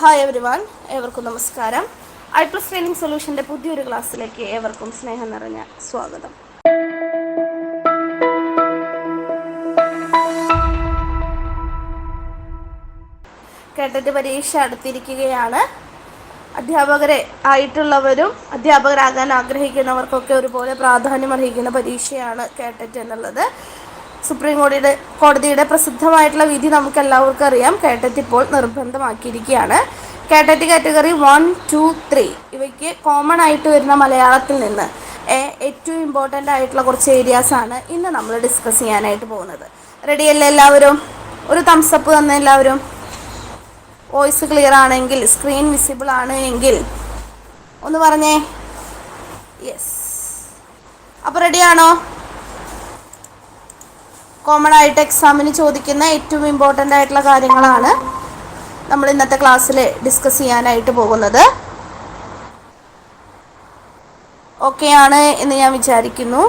Hi every one, ഏവർക്കും നമസ്കാരം. I+ training സൊല്യൂഷൻ്റെ പുതിയൊരു ക്ലാസ്സിലേക്ക് ഏവർക്കും സ്നേഹം നിറഞ്ഞ സ്വാഗതം. കേട്ടറ്റ് പരീക്ഷ അടുത്തിരിക്കുകയാണ്. അധ്യാപകരെ ആയിട്ടുള്ളവരും അധ്യാപകരാകാൻ ആഗ്രഹിക്കുന്നവർക്കൊക്കെ ഒരുപോലെ പ്രാധാന്യം അർഹിക്കുന്ന പരീക്ഷയാണ് കേട്ടറ്റ് എന്നുള്ളത്. സുപ്രീം കോടതിയുടെ പ്രസിദ്ധമായിട്ടുള്ള വിധി നമുക്കെല്ലാവർക്കും അറിയാം. കേട്ടറ്റ് ഇപ്പോൾ നിർബന്ധമാക്കിയിരിക്കുകയാണ്. കേട്ടറ്റ് കാറ്റഗറി 1, 2, 3 ഇവയ്ക്ക് കോമൺ ആയിട്ട് വരുന്ന മലയാളത്തിൽ നിന്ന് ഏറ്റവും ഇമ്പോർട്ടൻ്റ് ആയിട്ടുള്ള കുറച്ച് ഏരിയാസാണ് ഇന്ന് നമ്മൾ ഡിസ്കസ് ചെയ്യാനായിട്ട് പോകുന്നത്. റെഡിയല്ലേ എല്ലാവരും? ഒരു തംസപ്പ് തന്നെ എല്ലാവരും. വോയിസ് ക്ലിയർ ആണെങ്കിൽ, സ്ക്രീൻ വിസിബിൾ ആണ് എങ്കിൽ ഒന്ന് പറഞ്ഞേ. യെസ്. അപ്പോൾ റെഡിയാണോ? കോമൺ ആയിട്ട് എക്സാമിന് ചോദിക്കുന്ന ഏറ്റവും ഇമ്പോർട്ടൻ്റ് ആയിട്ടുള്ള കാര്യങ്ങളാണ് നമ്മൾ ഇന്നത്തെ ക്ലാസ്സിൽ ഡിസ്കസ് ചെയ്യാനായിട്ട് പോകുന്നത്. ഓക്കെ ആണ് എന്ന് ഞാൻ വിചാരിക്കുന്നു.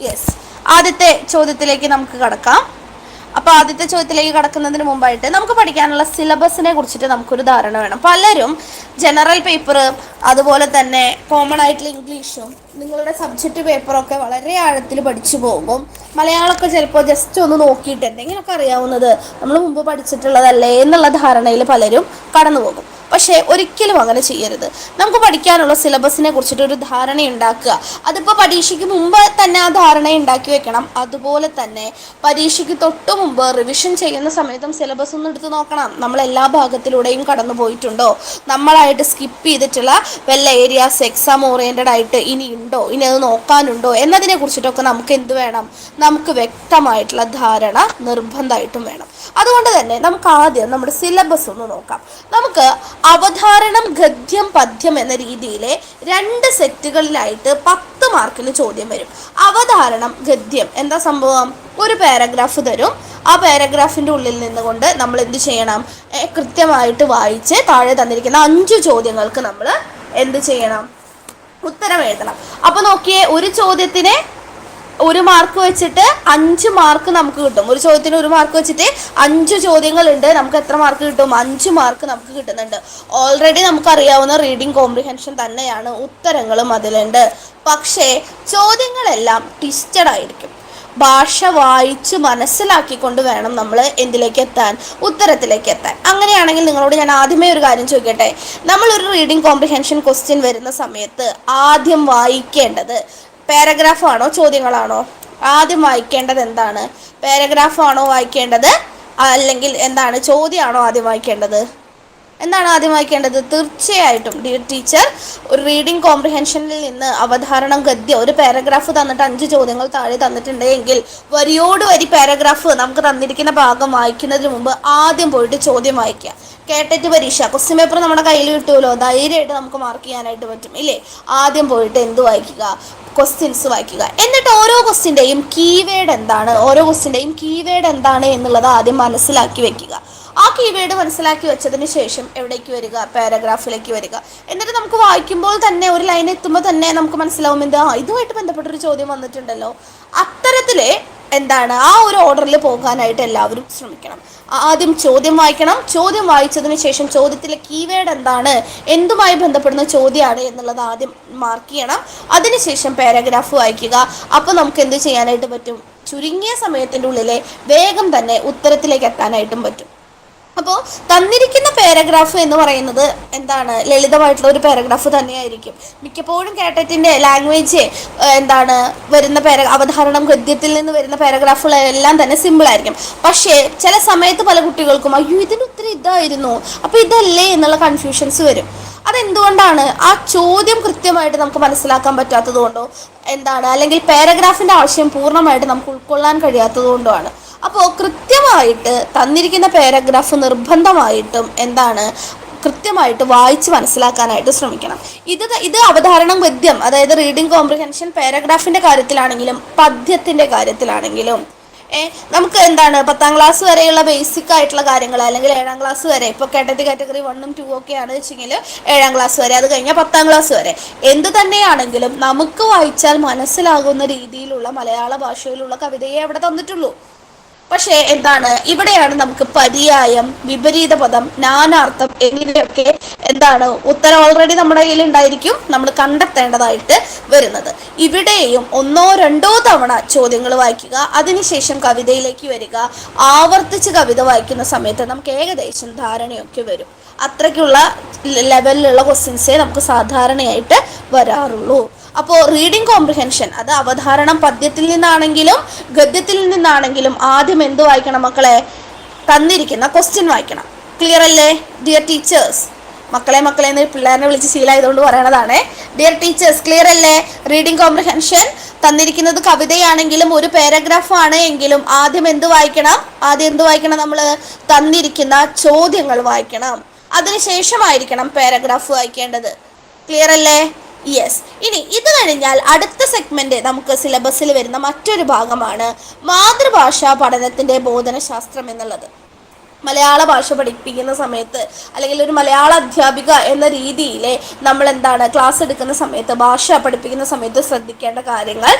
യെസ്. ആദ്യത്തെ ചോദ്യത്തിലേക്ക് നമുക്ക് കടക്കാം. അപ്പോൾ ആദ്യത്തെ ചോദ്യത്തിലേക്ക് കടക്കുന്നതിന് മുമ്പായിട്ട് നമുക്ക് പഠിക്കാനുള്ള സിലബസിനെ കുറിച്ചിട്ട് നമുക്കൊരു ധാരണ വേണം. പലരും ജനറൽ പേപ്പർ, അതുപോലെ തന്നെ കോമൺ ആയിട്ടുള്ള ഇംഗ്ലീഷും നിങ്ങളുടെ സബ്ജക്റ്റ് പേപ്പറൊക്കെ വളരെ ആഴത്തിൽ പഠിച്ചു പോകും. മലയാളമൊക്കെ ചിലപ്പോൾ ജസ്റ്റ് ഒന്ന് നോക്കിയിട്ട് എന്തെങ്കിലുമൊക്കെ അറിയാവുന്നത് നമ്മൾ മുമ്പ് പഠിച്ചിട്ടുള്ളതല്ലേ എന്നുള്ള ധാരണയിൽ പലരും കടന്നു പോകും. പക്ഷേ ഒരിക്കലും അങ്ങനെ ചെയ്യരുത്. നമുക്ക് പഠിക്കാനുള്ള സിലബസിനെ കുറിച്ചിട്ടൊരു ധാരണ ഉണ്ടാക്കുക. അതിപ്പോൾ പരീക്ഷയ്ക്ക് മുമ്പ് തന്നെ ആ ധാരണ ഉണ്ടാക്കി വെക്കണം. അതുപോലെ തന്നെ പരീക്ഷയ്ക്ക് തൊട്ട് മുമ്പ് റിവിഷൻ ചെയ്യുന്ന സമയത്തും സിലബസ് ഒന്ന് എടുത്ത് നോക്കണം. നമ്മൾ എല്ലാ ഭാഗത്തിലൂടെയും കടന്നു പോയിട്ടുണ്ടോ, നമ്മളായിട്ട് സ്കിപ്പ് ചെയ്തിട്ടുള്ള വല്ല ഏരിയാസ് എക്സാം ഓറിയൻറ്റഡ് ആയിട്ട് ഇനി ഉണ്ടോ, ഇനി അത് നോക്കാനുണ്ടോ എന്നതിനെ കുറിച്ചിട്ടൊക്കെ നമുക്ക് എന്ത് വേണം? നമുക്ക് വ്യക്തമായിട്ടുള്ള ധാരണ നിർബന്ധമായിട്ടും വേണം. അതുകൊണ്ട് തന്നെ നമുക്ക് ആദ്യം നമ്മുടെ സിലബസ് ഒന്ന് നോക്കാം. നമുക്ക് അവധാരണം, ഗദ്യം, പദ്യം എന്ന രീതിയിലെ 2 സെറ്റുകളിലായിട്ട് 10 മാർക്കിന് ചോദ്യം വരും. അവധാരണം, ഗദ്യം എന്താ സംഭവം? ഒരു പാരഗ്രാഫ് തരും. ആ പാരഗ്രാഫിൻ്റെ ഉള്ളിൽ നിന്നുകൊണ്ട് നമ്മൾ എന്ത് ചെയ്യണം? കൃത്യമായിട്ട് വായിച്ച് താഴെ തന്നിരിക്കുന്ന 5 ചോദ്യങ്ങൾക്ക് നമ്മൾ എന്ത് ചെയ്യണം? ഉത്തരം എഴുതണം. അപ്പോൾ നോക്കിയേ, ഒരു ചോദ്യത്തിന് 1 മാർക്ക് വെച്ചിട്ട് 5 മാർക്ക് നമുക്ക് കിട്ടും. ഒരു ചോദ്യത്തിന് 1 മാർക്ക് വെച്ചിട്ട് 5 ചോദ്യങ്ങളുണ്ട്. നമുക്ക് എത്ര മാർക്ക് കിട്ടും? 5 മാർക്ക് നമുക്ക് കിട്ടുന്നുണ്ട്. ഓൾറെഡി നമുക്കറിയാവുന്ന റീഡിങ് കോംപ്രിഹെൻഷൻ തന്നെയാണ്, ഉത്തരങ്ങളും അതിലുണ്ട്. പക്ഷേ ചോദ്യങ്ങളെല്ലാം ട്വിസ്റ്റഡ് ആയിരിക്കും. ഭാഷ വായിച്ച് മനസ്സിലാക്കിക്കൊണ്ട് വേണം നമ്മൾ എന്തിലേക്ക് എത്താൻ? ഉത്തരത്തിലേക്ക് എത്താൻ. അങ്ങനെയാണെങ്കിൽ നിങ്ങളോട് ഞാൻ ആദ്യമേ ഒരു കാര്യം ചോദിക്കട്ടെ. നമ്മളൊരു റീഡിങ് കോംപ്രിഹെൻഷൻ ക്വസ്റ്റ്യൻ വരുന്ന സമയത്ത് ആദ്യം വായിക്കേണ്ടത് പാരഗ്രാഫ് ആണോ ചോദ്യങ്ങളാണോ? ആദ്യം വായിക്കേണ്ടത് എന്താണ്? പാരഗ്രാഫ് ആണോ വായിക്കേണ്ടത്, അല്ലെങ്കിൽ എന്താണ് ചോദ്യമാണോ ആദ്യം വായിക്കേണ്ടത്? എന്താണ് ആദ്യം വായിക്കേണ്ടത്? തീർച്ചയായിട്ടും ഡിയർ ടീച്ചർ, ഒരു റീഡിംഗ് കോംപ്രിഹെൻഷനിൽ നിന്ന് അവധാരണം, ഗദ്യം ഒരു പാരഗ്രാഫ് തന്നിട്ട് 5 ചോദ്യങ്ങൾ താഴെ തന്നിട്ടുണ്ടെങ്കിൽ വരിയോട് വരി പാരഗ്രാഫ് നമുക്ക് തന്നിരിക്കുന്ന ഭാഗം വായിക്കുന്നതിന് മുമ്പ് ആദ്യം പോയിട്ട് ചോദ്യം വായിക്കുക. കേട്ടറ്റ് പരീക്ഷ ക്വസ്റ്റ്യൻ പേപ്പർ നമ്മുടെ കയ്യിൽ കിട്ടുമല്ലോ, ധൈര്യമായിട്ട് നമുക്ക് മാർക്ക് ചെയ്യാനായിട്ട് പറ്റും ഇല്ലേ? ആദ്യം പോയിട്ട് എന്ത് വായിക്കുക? ക്വസ്റ്റ്യൻസ് വായിക്കുക. എന്നിട്ട് ഓരോ ക്വസ്റ്റ്യൻ്റെയും കീവേഡ് എന്താണ് എന്നുള്ളത് ആദ്യം മനസ്സിലാക്കി വെക്കുക. ആ കീവേഡ് മനസ്സിലാക്കി വെച്ചതിന് ശേഷം എവിടേക്ക് വരിക? പാരഗ്രാഫിലേക്ക് വരിക. എന്നിട്ട് നമുക്ക് വായിക്കുമ്പോൾ തന്നെ ഒരു ലൈൻ എത്തുമ്പോൾ തന്നെ നമുക്ക് മനസ്സിലാവും എന്താ ഇതുമായിട്ട് ബന്ധപ്പെട്ടൊരു ചോദ്യം വന്നിട്ടുണ്ടല്ലോ. അത്തരത്തിൽ എന്താണ് ആ ഒരു ഓർഡറിൽ പോകാനായിട്ട് എല്ലാവരും ശ്രമിക്കണം. ആദ്യം ചോദ്യം വായിക്കണം. ചോദ്യം വായിച്ചതിന് ശേഷം ചോദ്യത്തിലെ കീവേഡ് എന്താണ്, എന്തുമായി ബന്ധപ്പെടുന്ന ചോദ്യമാണ് എന്നുള്ളത് ആദ്യം മാർക്ക് ചെയ്യണം. അതിനുശേഷം പാരഗ്രാഫ് വായിക്കുക. അപ്പോൾ നമുക്ക് എന്ത് ചെയ്യാനായിട്ട് പറ്റും? ചുരുങ്ങിയ സമയത്തിൻ്റെ ഉള്ളിലെ വേഗം തന്നെ ഉത്തരത്തിലേക്ക് എത്താനായിട്ടും പറ്റും. അപ്പോൾ തന്നിരിക്കുന്ന പാരഗ്രാഫ് എന്ന് പറയുന്നത് എന്താണ്? ലളിതമായിട്ടുള്ള ഒരു പാരഗ്രാഫ് തന്നെയായിരിക്കും. മിക്കപ്പോഴും കേട്ടറ്റിൻ്റെ ലാംഗ്വേജ് എന്താണ് വരുന്ന അവധാരണം, ഗദ്യത്തിൽ നിന്ന് വരുന്ന പാരഗ്രാഫുകളെല്ലാം തന്നെ സിമ്പിളായിരിക്കും. പക്ഷേ ചില സമയത്ത് പല കുട്ടികൾക്കും അയ്യോ ഇതിന് ഉത്തരം ഇതായിരുന്നു, അപ്പോൾ ഇതല്ലേ എന്നുള്ള കൺഫ്യൂഷൻസ് വരും. അതെന്തുകൊണ്ടാണ്? ആ ചോദ്യം കൃത്യമായിട്ട് നമുക്ക് മനസ്സിലാക്കാൻ പറ്റാത്തത് കൊണ്ടോ എന്താണ്, അല്ലെങ്കിൽ പാരഗ്രാഫിൻ്റെ ആവശ്യം പൂർണ്ണമായിട്ട് നമുക്ക് ഉൾക്കൊള്ളാൻ കഴിയാത്തത് കൊണ്ടോ ആണ്. അപ്പോൾ കൃത്യമായിട്ട് തന്നിരിക്കുന്ന പാരഗ്രാഫ് നിർബന്ധമായിട്ടും എന്താണ് കൃത്യമായിട്ട് വായിച്ച് മനസ്സിലാക്കാനായിട്ട് ശ്രമിക്കണം. ഇത് അവധാരണം, ഗദ്യം അതായത് റീഡിംഗ് കോംപ്രിഹെൻഷൻ പാരഗ്രാഫിൻ്റെ കാര്യത്തിലാണെങ്കിലും പദ്യത്തിൻ്റെ കാര്യത്തിലാണെങ്കിലും നമുക്ക് എന്താണ് 10ാം ക്ലാസ് വരെയുള്ള ബേസിക് ആയിട്ടുള്ള കാര്യങ്ങൾ, അല്ലെങ്കിൽ 7ാം ക്ലാസ് വരെ, ഇപ്പോൾ കാറ്റഗറി 1ഉം 2 ഒക്കെയാണ് വെച്ചെങ്കിൽ 7ാം ക്ലാസ് വരെ, അത് കഴിഞ്ഞാൽ 10ാം ക്ലാസ് വരെ, എന്ത് തന്നെയാണെങ്കിലും നമുക്ക് വായിച്ചാൽ മനസ്സിലാകുന്ന രീതിയിലുള്ള മലയാള ഭാഷയിലുള്ള കവിതയെ അവിടെ തന്നിട്ടുള്ളൂ. പക്ഷേ എന്താണ്, ഇവിടെയാണ് നമുക്ക് പര്യായം, വിപരീത പദം, നാനാർത്ഥം എന്നിവയൊക്കെ എന്താണ് ഉത്തരം ഓൾറെഡി നമ്മുടെ കയ്യിൽ ഉണ്ടായിരിക്കും, നമ്മൾ കണ്ടെത്തേണ്ടതായിട്ട് വരുന്നത്. ഇവിടെയും 1ഓ 2ഓ തവണ ചോദ്യങ്ങൾ വായിക്കുക, അതിനുശേഷം കവിതയിലേക്ക് വരിക. ആവർത്തിച്ച് കവിത വായിക്കുന്ന സമയത്ത് നമുക്ക് ഏകദേശം ധാരണയൊക്കെ വരും. അത്രയ്ക്കുള്ള ലെവലിലുള്ള ക്വസ്റ്റ്യൻസേ നമുക്ക് സാധാരണയായിട്ട് വരാറുള്ളൂ. അപ്പോൾ റീഡിംഗ് കോംപ്രിഹെൻഷൻ, അത് അവധാരണം പദ്യത്തിൽ നിന്നാണെങ്കിലും ഗദ്യത്തിൽ നിന്നാണെങ്കിലും ആദ്യം എന്ത് വായിക്കണം മക്കളെ? തന്നിരിക്കുന്ന ക്വസ്റ്റ്യൻ വായിക്കണം. ക്ലിയർ അല്ലേ ഡിയർ ടീച്ചേഴ്സ്? മക്കളെ എന്ന് പിള്ളേരെ വിളിച്ച് ശീലമായതുകൊണ്ട് പറയണതാണ്. ഡിയർ ടീച്ചേഴ്സ്, ക്ലിയർ അല്ലേ? റീഡിംഗ് കോംപ്രിഹെൻഷൻ തന്നിരിക്കുന്നത് കവിതയാണെങ്കിലും ഒരു പാരഗ്രാഫ് ആണ് എങ്കിലും ആദ്യം എന്ത് വായിക്കണം? നമ്മൾ തന്നിരിക്കുന്ന ചോദ്യങ്ങൾ വായിക്കണം. അതിനുശേഷമായിരിക്കണം പാരഗ്രാഫ് വായിക്കേണ്ടത്. ക്ലിയർ അല്ലേ? യെസ്. ഇനി ഇത് കഴിഞ്ഞാൽ അടുത്ത സെഗ്മെന്റ് നമുക്ക് സിലബസിൽ വരുന്ന മറ്റൊരു ഭാഗമാണ് മാതൃഭാഷാ പഠനത്തിന്റെ ബോധനശാസ്ത്രം എന്നുള്ളത്. മലയാള ഭാഷ പഠിപ്പിക്കുന്ന സമയത്ത്, അല്ലെങ്കിൽ ഒരു മലയാള അധ്യാപിക എന്ന രീതിയിൽ നമ്മൾ എന്താണ് ക്ലാസ് എടുക്കുന്ന സമയത്ത്, ഭാഷ പഠിപ്പിക്കുന്ന സമയത്ത് ശ്രദ്ധിക്കേണ്ട കാര്യങ്ങൾ,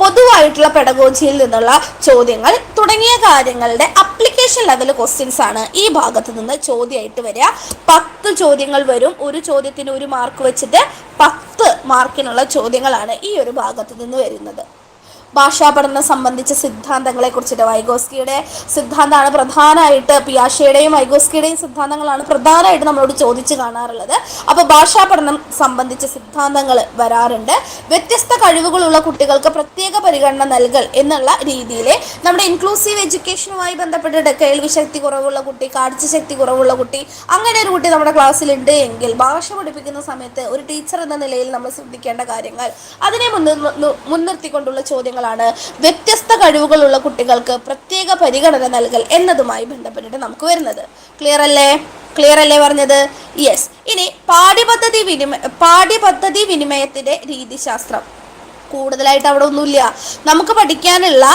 പൊതുവായിട്ടുള്ള പെഡഗോജിയിൽ നിന്നുള്ള ചോദ്യങ്ങൾ തുടങ്ങിയ കാര്യങ്ങളുടെ അപ്ലിക്കേഷൻ ലെവൽ ക്വസ്റ്റ്യൻസ് ആണ് ഈ ഭാഗത്ത് നിന്ന് ചോദ്യമായിട്ട് വരിക. 10 ചോദ്യങ്ങൾ വരും. ഒരു ചോദ്യത്തിന് 1 മാർക്ക് വെച്ചിട്ട് 10 മാർക്കിനുള്ള ചോദ്യങ്ങളാണ് ഈ ഒരു ഭാഗത്ത് നിന്ന് വരുന്നത്. ഭാഷാ പഠനം സംബന്ധിച്ച സിദ്ധാന്തങ്ങളെ കുറിച്ചിട്ട് വൈഗോസ്കിയുടെ സിദ്ധാന്തമാണ് പ്രധാനമായിട്ട്, പിയാഷയുടെയും വൈഗോസ്കിയുടെയും സിദ്ധാന്തങ്ങളാണ് പ്രധാനമായിട്ട് നമ്മളോട് ചോദിച്ച് കാണാറുള്ളത്. അപ്പോൾ ഭാഷാ പഠനം സംബന്ധിച്ച സിദ്ധാന്തങ്ങൾ വരാറുണ്ട്. വ്യത്യസ്ത കഴിവുകളുള്ള കുട്ടികൾക്ക് പ്രത്യേക പരിഗണന നൽകൽ എന്നുള്ള രീതിയിൽ നമ്മുടെ ഇൻക്ലൂസീവ് എഡ്യൂക്കേഷനുമായി ബന്ധപ്പെട്ടിട്ട് കേൾവി ശക്തി കുറവുള്ള കുട്ടി, കാഴ്ച ശക്തി കുറവുള്ള കുട്ടി, അങ്ങനെ ഒരു കുട്ടി നമ്മുടെ ക്ലാസ്സിലുണ്ട് എങ്കിൽ ഭാഷ പഠിപ്പിക്കുന്ന സമയത്ത് ഒരു ടീച്ചർ എന്ന നിലയിൽ നമ്മൾ ശ്രദ്ധിക്കേണ്ട കാര്യങ്ങൾ, അതിനെ മുൻനിർത്തിക്കൊണ്ടുള്ള ചോദ്യങ്ങൾ വ്യത്യസ്ത കഴിവുകളുള്ള കുട്ടികൾക്ക് പ്രത്യേക പരിഗണന നൽകൽ എന്നതുമായി ബന്ധപ്പെട്ടിട്ട് നമുക്ക് വരുന്നത്. ക്ലിയർ അല്ലേ പറഞ്ഞത്? യെസ്. ഇനി പാഠ്യപദ്ധതി വിനിമയത്തിന്റെ രീതിശാസ്ത്രം കൂടുതലായിട്ട് അവിടെ ഒന്നുമില്ല. നമുക്ക് പഠിക്കാനുള്ള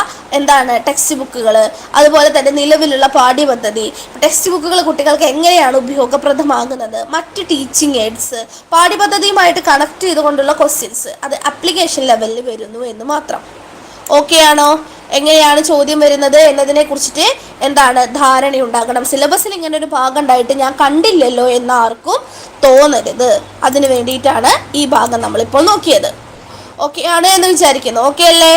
ടെക്സ്റ്റ് ബുക്കുകൾ, അതുപോലെ തന്നെ നിലവിലുള്ള പാഠ്യപദ്ധതി, ടെക്സ്റ്റ് ബുക്കുകൾ കുട്ടികൾക്ക് എങ്ങനെയാണ് ഉപയോഗപ്രദമാകുന്നത്, മറ്റ് ടീച്ചിങ് എയ്ഡ്സ്, പാഠ്യപദ്ധതിയുമായിട്ട് കണക്ട് ചെയ്തുകൊണ്ടുള്ള ക്വസ്റ്റ്യൻസ്, അത് അപ്ലിക്കേഷൻ ലെവലിൽ വരുന്നു എന്ന് മാത്രം. ഓക്കെ ആണോ? എങ്ങനെയാണ് ചോദ്യം വരുന്നത് എന്നതിനെ കുറിച്ചിട്ട് ധാരണയുണ്ടാകണം. സിലബസിൽ ഇങ്ങനെ ഒരു ഭാഗം ഉണ്ടായിട്ട് ഞാൻ കണ്ടില്ലല്ലോ എന്ന് ആർക്കും തോന്നരുത്. അതിന് വേണ്ടിയിട്ടാണ് ഈ ഭാഗം നമ്മളിപ്പോൾ നോക്കിയത്. ഓക്കെ ആണ് എന്ന് വിചാരിക്കുന്നു. ഓക്കെ അല്ലേ?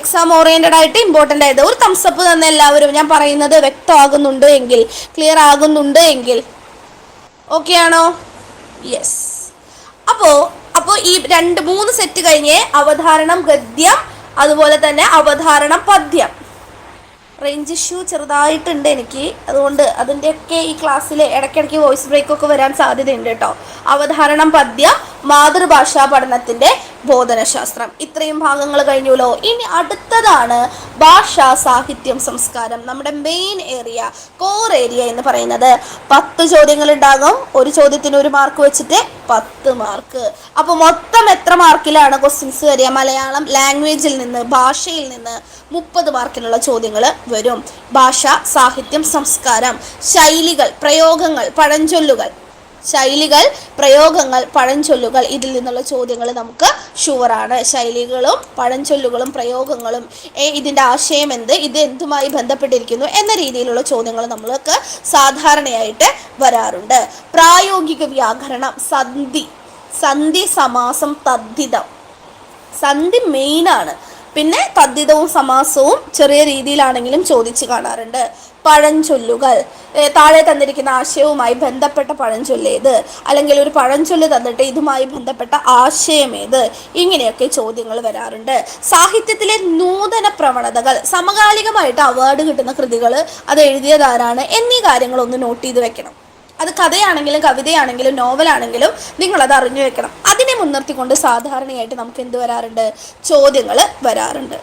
എക്സാം ഓറിയന്റഡ് ആയിട്ട് ഇമ്പോർട്ടൻ്റ് ആയത് ഒരു തംസപ്പ് തന്നെ എല്ലാവരും. ഞാൻ പറയുന്നത് വ്യക്തമാകുന്നുണ്ട് എങ്കിൽ, ക്ലിയർ ആകുന്നുണ്ട് എങ്കിൽ ഓക്കെ ആണോ? യെസ്. അപ്പോൾ ഈ 2-3 സെറ്റ് കഴിഞ്ഞ് അവധാരണം ഗദ്യം, അതുപോലെ തന്നെ അവധാരണം പദ്യം. റേഞ്ച് ഇഷ്യൂ ചെറുതായിട്ടുണ്ട് എനിക്ക്, അതുകൊണ്ട് അതിൻ്റെയൊക്കെ ഈ ക്ലാസ്സിൽ ഇടയ്ക്കിടയ്ക്ക് വോയിസ് ബ്രേക്കൊക്കെ വരാൻ സാധ്യതയുണ്ട് കേട്ടോ. അവധാരണം പദ്യം, മാതൃഭാഷാ പഠനത്തിൻ്റെ ബോധനശാസ്ത്രം, ഇത്രയും ഭാഗങ്ങൾ കഴിഞ്ഞുല്ലോ. ഇനി അടുത്തതാണ് ഭാഷാ സാഹിത്യം സംസ്കാരം, നമ്മുടെ മെയിൻ ഏരിയ, കോർ ഏരിയ എന്ന് പറയുന്നത്. 10 ചോദ്യങ്ങൾ ഉണ്ടാകും. ഒരു ചോദ്യത്തിന് 1 മാർക്ക് വെച്ചിട്ട് 10 മാർക്ക്. അപ്പോൾ മൊത്തം എത്ര മാർക്കിലാണ് ക്വസ്റ്റ്യൻസ് വരിക? മലയാളം ലാംഗ്വേജിൽ നിന്ന്, ഭാഷയിൽ നിന്ന് 30 മാർക്കിനുള്ള ചോദ്യങ്ങൾ വരും. ഭാഷ, സാഹിത്യം, സംസ്കാരം, ശൈലികൾ, പ്രയോഗങ്ങൾ, പഴഞ്ചൊല്ലുകൾ, ഇതിൽ നിന്നുള്ള ചോദ്യങ്ങൾ നമുക്ക് ഷുവറാണ്. ശൈലികളും പഴഞ്ചൊല്ലുകളും പ്രയോഗങ്ങളും, ഇതിൻ്റെ ആശയം എന്ത്, ഇത് എന്തുമായി ബന്ധപ്പെട്ടിരിക്കുന്നു എന്ന രീതിയിലുള്ള ചോദ്യങ്ങൾ നമ്മൾക്ക് സാധാരണയായിട്ട് വരാറുണ്ട്. പ്രായോഗിക വ്യാകരണം, സന്ധി, സമാസം, തദ്ധിതം. സന്ധി മെയിനാണ്. പിന്നെ തദ്ധിതവും സമാസവും ചെറിയ രീതിയിലാണെങ്കിലും ചോദിച്ച് കാണാറുണ്ട്. പഴഞ്ചൊല്ലുകൾ, താഴെ തന്നിരിക്കുന്ന ആശയവുമായി ബന്ധപ്പെട്ട പഴഞ്ചൊല്ലേത്, അല്ലെങ്കിൽ ഒരു പഴഞ്ചൊല്ല് തന്നിട്ട് ഇതുമായി ബന്ധപ്പെട്ട ആശയം ഏത്, ഇങ്ങനെയൊക്കെ ചോദ്യങ്ങൾ വരാറുണ്ട്. സാഹിത്യത്തിലെ നൂതന പ്രവണതകൾ, സമകാലികമായിട്ട് അവാർഡ് കിട്ടുന്ന കൃതികൾ, അത് എഴുതിയതാരാണ് എന്നീ കാര്യങ്ങളൊന്ന് നോട്ട് ചെയ്ത് വെക്കണം. അത് കഥയാണെങ്കിലും കവിതയാണെങ്കിലും നോവലാണെങ്കിലും നിങ്ങളത് അറിഞ്ഞു വെക്കണം. അതിനെ മുൻനിർത്തിക്കൊണ്ട് സാധാരണയായിട്ട് നമുക്ക് എന്ത് വരാറുണ്ട്? ചോദ്യങ്ങൾ വരാറുണ്ട്.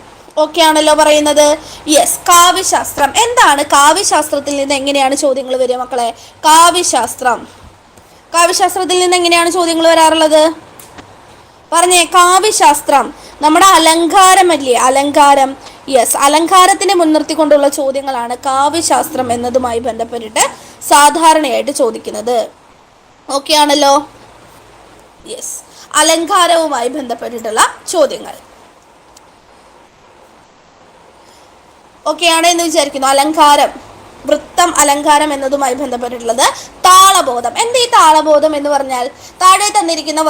ഓക്കെ ആണല്ലോ പറയുന്നത്? യെസ്. കാവ്യശാസ്ത്രം എന്താണ്? കാവ്യശാസ്ത്രത്തിൽ നിന്ന് എങ്ങനെയാണ് ചോദ്യങ്ങൾ വരിക മക്കളെ? കാവ്യശാസ്ത്രത്തിൽ നിന്ന് എങ്ങനെയാണ് ചോദ്യങ്ങൾ വരാറുള്ളത്? പറഞ്ഞേ. കാവ്യശാസ്ത്രം നമ്മുടെ അലങ്കാരമല്ലേ, അലങ്കാരം, യെസ്, അലങ്കാരത്തിനെ മുൻനിർത്തിക്കൊണ്ടുള്ള ചോദ്യങ്ങളാണ് കാവ്യശാസ്ത്രം എന്നതുമായി ബന്ധപ്പെട്ടിട്ട് സാധാരണയായിട്ട് ചോദിക്കുന്നത്. ഓക്കെ ആണല്ലോ? യെസ്, അലങ്കാരവുമായി ബന്ധപ്പെട്ടിട്ടുള്ള ചോദ്യങ്ങൾ ഓക്കെ ആണ് എന്ന് വിചാരിക്കുന്നു. അലങ്കാരം, വൃത്തം, അലങ്കാരം എന്നതുമായി ബന്ധപ്പെട്ടിട്ടുള്ളത് താളബോധം. എന്ത് ഈ താളബോധം എന്ന് പറഞ്ഞാൽ, താഴെ തന്നിരിക്കുന്ന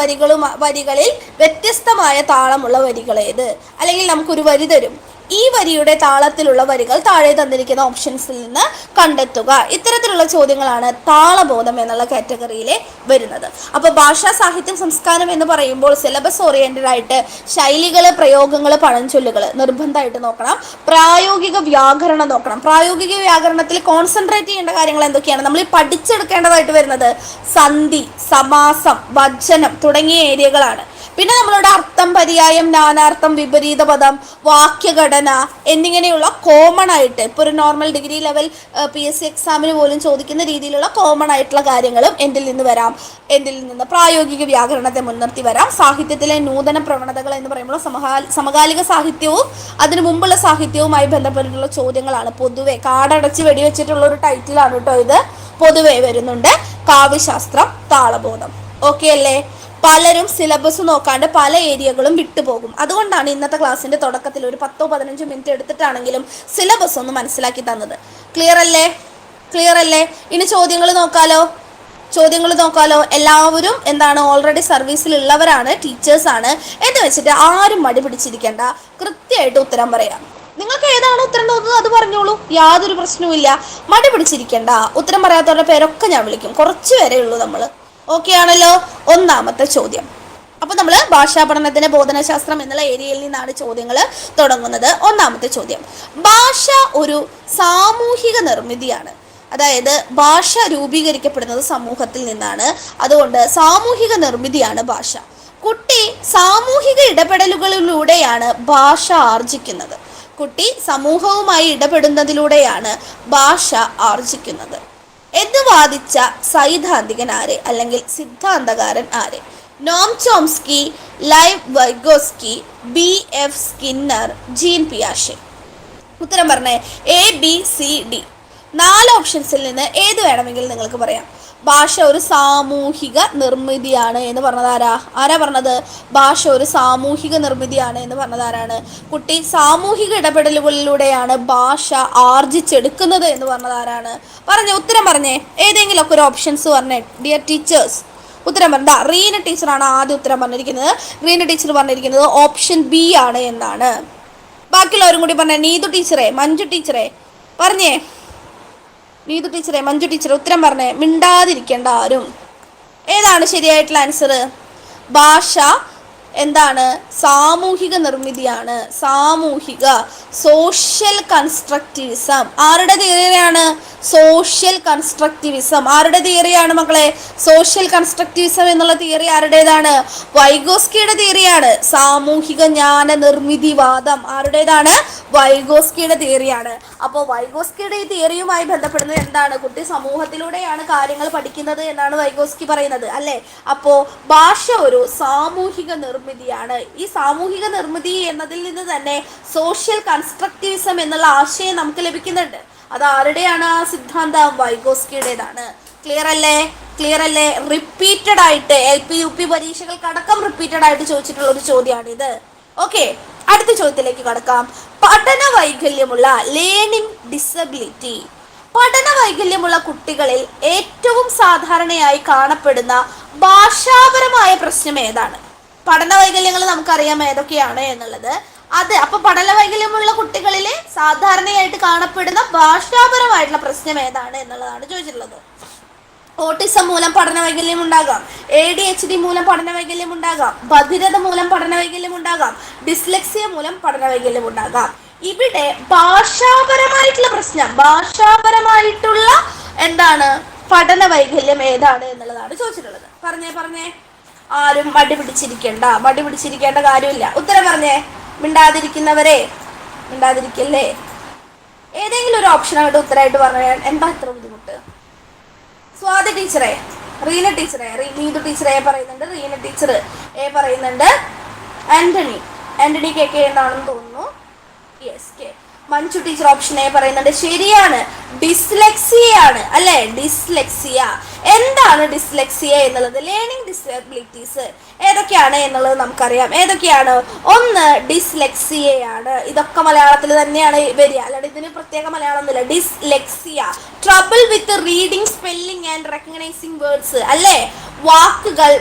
വരികളിൽ വ്യത്യസ്തമായ താളമുള്ള വരികൾ ഏത്, അല്ലെങ്കിൽ നമുക്കൊരു വരി തരും, ഈ വരിയുടെ താളത്തിലുള്ള വരികൾ താഴെ തന്നിരിക്കുന്ന ഓപ്ഷൻസിൽ നിന്ന് കണ്ടെത്തുക. ഇത്തരത്തിലുള്ള ചോദ്യങ്ങളാണ് താളബോധം എന്നുള്ള കാറ്റഗറിയിലെ വരുന്നത്. അപ്പോൾ ഭാഷാ സാഹിത്യം സംസ്കാരം എന്ന് പറയുമ്പോൾ സിലബസ് ഓറിയന്റഡ് ആയിട്ട് ശൈലികൾ, പ്രയോഗങ്ങൾ, പഴഞ്ചൊല്ലുകൾ നിർബന്ധമായിട്ട് നോക്കണം. പ്രായോഗിക വ്യാകരണം നോക്കണം. പ്രായോഗിക വ്യാകരണത്തിൽ കോൺസെൻട്രേറ്റ് ചെയ്യേണ്ട കാര്യങ്ങൾ എന്തൊക്കെയാണ്? നമ്മൾ പഠിച്ചെടുക്കേണ്ടതായിട്ട് വരുന്നത് സന്ധി, സമാസം, വചനം തുടങ്ങിയ ഏരിയകളാണ്. പിന്നെ നമ്മളുടെ അർത്ഥം, പര്യായം, നാനാർത്ഥം, വിപരീത പദം, വാക്യഘടന എന്നിങ്ങനെയുള്ള കോമൺ ആയിട്ട് ഇപ്പോൾ ഒരു നോർമൽ ഡിഗ്രി ലെവൽ PSC എക്സാമിന് പോലും ചോദിക്കുന്ന രീതിയിലുള്ള കോമൺ ആയിട്ടുള്ള കാര്യങ്ങളും എന്തിൽ നിന്ന് പ്രായോഗിക വ്യാകരണത്തെ മുൻനിർത്തി വരാം. സാഹിത്യത്തിലെ നൂതന പ്രവണതകൾ എന്ന് പറയുമ്പോൾ സമകാലിക സാഹിത്യവും അതിനു മുമ്പുള്ള സാഹിത്യവുമായി ബന്ധപ്പെട്ടിട്ടുള്ള ചോദ്യങ്ങളാണ് പൊതുവെ. കാടടച്ച് വെടിവെച്ചിട്ടുള്ള ഒരു ടൈറ്റിലാണ് കേട്ടോ ഇത്. പൊതുവെ വരുന്നുണ്ട് കാവ്യശാസ്ത്രം, താളബോധം. ഓക്കെ അല്ലേ? പലരും സിലബസ് നോക്കാണ്ട് പല ഏരിയകളും വിട്ടുപോകും. അതുകൊണ്ടാണ് ഇന്നത്തെ ക്ലാസ്സിൻ്റെ തുടക്കത്തിൽ ഒരു 10-15 മിനിറ്റ് എടുത്തിട്ടാണെങ്കിലും സിലബസ് ഒന്ന് മനസ്സിലാക്കി തന്നത്. ക്ലിയർ അല്ലേ? ഇനി ചോദ്യങ്ങൾ നോക്കാലോ. എല്ലാവരും ഓൾറെഡി സർവീസിലുള്ളവരാണ്, ടീച്ചേഴ്സാണ് എന്ന് വെച്ചിട്ട് ആരും മടി പിടിച്ചിരിക്കേണ്ട. കൃത്യമായിട്ട് ഉത്തരം പറയാം. നിങ്ങൾക്ക് ഏതാണ് ഉത്തരം തോന്നുന്നത് അത് പറഞ്ഞോളൂ, യാതൊരു പ്രശ്നവുമില്ല. മടി പിടിച്ചിരിക്കേണ്ട. ഉത്തരം പറയാത്തവരുടെ പേരൊക്കെ ഞാൻ വിളിക്കും. കുറച്ച് പേരേ ഉള്ളൂ നമ്മൾ. ഓക്കെ ആണല്ലോ? ഒന്നാമത്തെ ചോദ്യം. അപ്പോൾ നമ്മൾ ഭാഷാ പഠനത്തിന് ബോധനശാസ്ത്രം എന്നുള്ള ഏരിയയിൽ നിന്നാണ് ചോദ്യങ്ങൾ തുടങ്ങുന്നത്. ഒന്നാമത്തെ ചോദ്യം, ഭാഷ ഒരു സാമൂഹിക നിർമ്മിതിയാണ്. അതായത് ഭാഷ രൂപീകരിക്കപ്പെടുന്നത് സമൂഹത്തിൽ നിന്നാണ്. അതുകൊണ്ട് സാമൂഹിക നിർമ്മിതിയാണ് ഭാഷ. കുട്ടി സാമൂഹിക ഇടപെടലുകളിലൂടെയാണ് ഭാഷ ആർജിക്കുന്നത്. കുട്ടി സമൂഹവുമായി ഇടപെടുന്നതിലൂടെയാണ് ഭാഷ ആർജിക്കുന്നത് എന്ന് വാദിച്ച സൈദ്ധാന്തികൻ ആര്, അല്ലെങ്കിൽ സിദ്ധാന്തകാരൻ ആര്? Noam Chomsky, Lev Vygotsky, BF Skinner, Jean പിയാഷെ. ഉത്തരം പറഞ്ഞേ. ABCD 4 ഓപ്ഷൻസിൽ നിന്ന് ഏത് വേണമെങ്കിലും നിങ്ങൾക്ക് പറയാം. ഭാഷ ഒരു സാമൂഹിക നിർമ്മിതിയാണ് എന്ന് പറഞ്ഞത് ആരാ പറഞ്ഞത്? ഭാഷ ഒരു സാമൂഹിക നിർമ്മിതിയാണ് എന്ന് പറഞ്ഞത് ആരാണ്? കുട്ടി സാമൂഹിക ഇടപെടലുകളിലൂടെയാണ് ഭാഷ ആർജിച്ചെടുക്കുന്നത് എന്ന് പറഞ്ഞത് ആരാണ്? ഉത്തരം പറഞ്ഞേ. ഏതെങ്കിലുമൊക്കെ ഒരു ഓപ്ഷൻസ് പറഞ്ഞേ ഡിയർ ടീച്ചേഴ്സ്. ഉത്തരം പറഞ്ഞ റീന ടീച്ചറാണ് ആദ്യം ഉത്തരം പറഞ്ഞിരിക്കുന്നത്. റീന ടീച്ചർ പറഞ്ഞിരിക്കുന്നത് ഓപ്ഷൻ B ആണ് എന്നാണ്. ബാക്കിയുള്ളവരും കൂടി പറഞ്ഞേ. നീതു ടീച്ചറെ, മഞ്ജു ടീച്ചറെ പറഞ്ഞേ. നീതു ടീച്ചറെ, മഞ്ജു ടീച്ചറെ ഉത്തരം പറഞ്ഞേ. മിണ്ടാതിരിക്കേണ്ട ആരും. ഏതാണ് ശരിയായിട്ടുള്ള ആൻസർ? ഭാഷ സാമൂഹിക നിർമ്മിതിയാണ്. സോഷ്യൽ കൺസ്ട്രക്റ്റിവിസം ആരുടെ തിയറിയാണ്? സോഷ്യൽ കൺസ്ട്രക്റ്റിവിസം ആരുടെ തിയറിയാണ് മക്കളെ? സോഷ്യൽ കൺസ്ട്രക്റ്റിവിസം എന്നുള്ള തിയറി ആരുടേതാണ്? വൈഗോസ്കിയുടെ തിയറിയാണ്. സാമൂഹിക ജ്ഞാന നിർമ്മിതിവാദം ആരുടേതാണ്? വൈഗോസ്കിയുടെ തിയറിയാണ്. അപ്പോൾ വൈഗോസ്കിയുടെ ഈ തിയറിയുമായി ബന്ധപ്പെടുന്നത് എന്താണ്? കുട്ടി സമൂഹത്തിലൂടെയാണ് കാര്യങ്ങൾ പഠിക്കുന്നത് എന്നാണ് വൈഗോസ്കി പറയുന്നത് അല്ലേ? അപ്പോൾ ഭാഷ ഒരു സാമൂഹിക നിർമ്മിതിയാണ്. ഈ സാമൂഹിക നിർമ്മിതി എന്നതിൽ നിന്ന് തന്നെ സോഷ്യൽ കൺസ്ട്രക്റ്റിവിസം എന്നുള്ള ആശയം നമുക്ക് ലഭിക്കുന്നുണ്ട്. അത് ആരുടെയാണ് ആ സിദ്ധാന്തം? വൈഗോസ്കിയുടേതാണ്. ക്ലിയർ അല്ലേ? റിപ്പീറ്റഡ് ആയിട്ട് LP UP പരീക്ഷകൾക്കടക്കം റിപ്പീറ്റഡ് ആയിട്ട് ചോദിച്ചിട്ടുള്ള ഒരു ചോദ്യമാണിത്. ഓക്കെ, അടുത്ത ചോദ്യത്തിലേക്ക് കടക്കാം. പഠന വൈകല്യമുള്ള ലേണിംഗ് ഡിസബിലിറ്റി. പഠന വൈകല്യമുള്ള കുട്ടികളിൽ ഏറ്റവും സാധാരണയായി കാണപ്പെടുന്ന ഭാഷാപരമായ പ്രശ്നം ഏതാണ്? പഠന വൈകല്യങ്ങൾ നമുക്കറിയാം ഏതൊക്കെയാണ് എന്നുള്ളത്. അപ്പോൾ പഠന വൈകല്യമുള്ള കുട്ടികളിൽ സാധാരണയായിട്ട് കാണപ്പെടുന്ന ഭാഷാപരമായിട്ടുള്ള പ്രശ്നം ഏതാണ് എന്നുള്ളതാണ് ചോദിച്ചിട്ടുള്ളത്. ഓട്ടിസം മൂലം പഠന വൈകല്യം ഉണ്ടാകാം, ADHD മൂലം പഠന വൈകല്യം ഉണ്ടാകാം, ബധിരത മൂലം പഠന വൈകല്യം ഉണ്ടാകാം, ഡിസ്ലെക്സിയ മൂലം പഠന വൈകല്യം ഉണ്ടാകാം. ഇവിടെ ഭാഷാപരമായിട്ടുള്ള പ്രശ്നം, ഭാഷാപരമായിട്ടുള്ള പഠന വൈകല്യം ഏതാണ് എന്നുള്ളതാണ് ചോദിച്ചിട്ടുള്ളത്. പറഞ്ഞേ. ആരും മടി പിടിച്ചിരിക്കേണ്ട കാര്യമില്ല. ഉത്തരം പറഞ്ഞേ. മിണ്ടാതിരിക്കല്ലേ. ഏതെങ്കിലും ഒരു ഓപ്ഷനായിട്ട് ഉത്തരമായിട്ട് പറഞ്ഞാൽ എന്താ ഇത്ര ബുദ്ധിമുട്ട്? സ്വാതി ടീച്ചറെ, റീന ടീച്ചറെ, നീതു ടീച്ചർ എ പറയുന്നുണ്ട്, റീന ടീച്ചർ എ പറയുന്നുണ്ട്, ആന്റണി KK എന്നാണെന്ന് തോന്നുന്നു. Yes K. Manju teacher option A പറയുന്നുണ്ട്. ശരിയാണ്, ഡിസ്ലെക്സിയ ആണ് അല്ലെ. ഡിസ്ലെക്സിയ. എന്താണ് ഡിസ്ലെക്സിയ എന്നുള്ളത്? ലേണിംഗ് ഡിസബിലിറ്റീസ് ഏതൊക്കെയാണ് എന്നുള്ളത് നമുക്കറിയാം. ഏതൊക്കെയാണ്? ഒന്ന് ഡിസ്ലെക്സിയയാണ്. ഇതൊക്കെ മലയാളത്തിൽ തന്നെയാണ് വരിക, അല്ലാണ്ട് ഇതിന് പ്രത്യേക മലയാളം ഒന്നുമില്ല. Dyslexia, trouble with reading, spelling and recognising words അല്ലേ. വാക്കുകൾ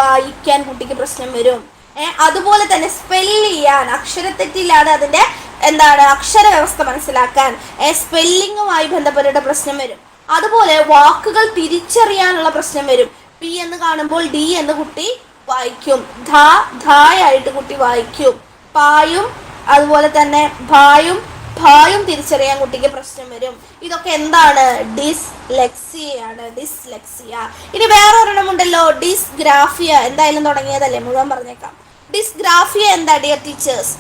വായിക്കാൻ കുട്ടിക്ക് പ്രശ്നം വരും. അതുപോലെ തന്നെ സ്പെല്ല് ചെയ്യാൻ, അക്ഷരത്തെറ്റില്ലാതെ അതിന്റെ എന്താണ് അക്ഷരവ്യവസ്ഥ മനസ്സിലാക്കാൻ, സ്പെല്ലിങ്ങുമായി ബന്ധപ്പെട്ട പ്രശ്നം വരും. അതുപോലെ വാക്കുകൾ തിരിച്ചറിയാനുള്ള പ്രശ്നം വരും. പി എന്ന് കാണുമ്പോൾ ഡി എന്ന് കുട്ടി വായിക്കും. ധായായിട്ട് കുട്ടി വായിക്കും. പായും അതുപോലെ തന്നെ ഭായും തിരിച്ചറിയാൻ കുട്ടിക്ക് പ്രശ്നം വരും. ഇതൊക്കെ എന്താണ്? ഡിസ്ലെക്സിയയാണ്. ഡിസ്ലെക്സിയ. ഇനി വേറെ ഒരെണ്ണമുണ്ടല്ലോ, ഡിസ്ഗ്രാഫിയ. എന്തായാലും തുടങ്ങിയതല്ലേ, മുഴുവൻ പറഞ്ഞേക്കാം. ഡിസ്ഗ്രാഫിയ എന്താ ഡിയർ ടീച്ചേഴ്സ്?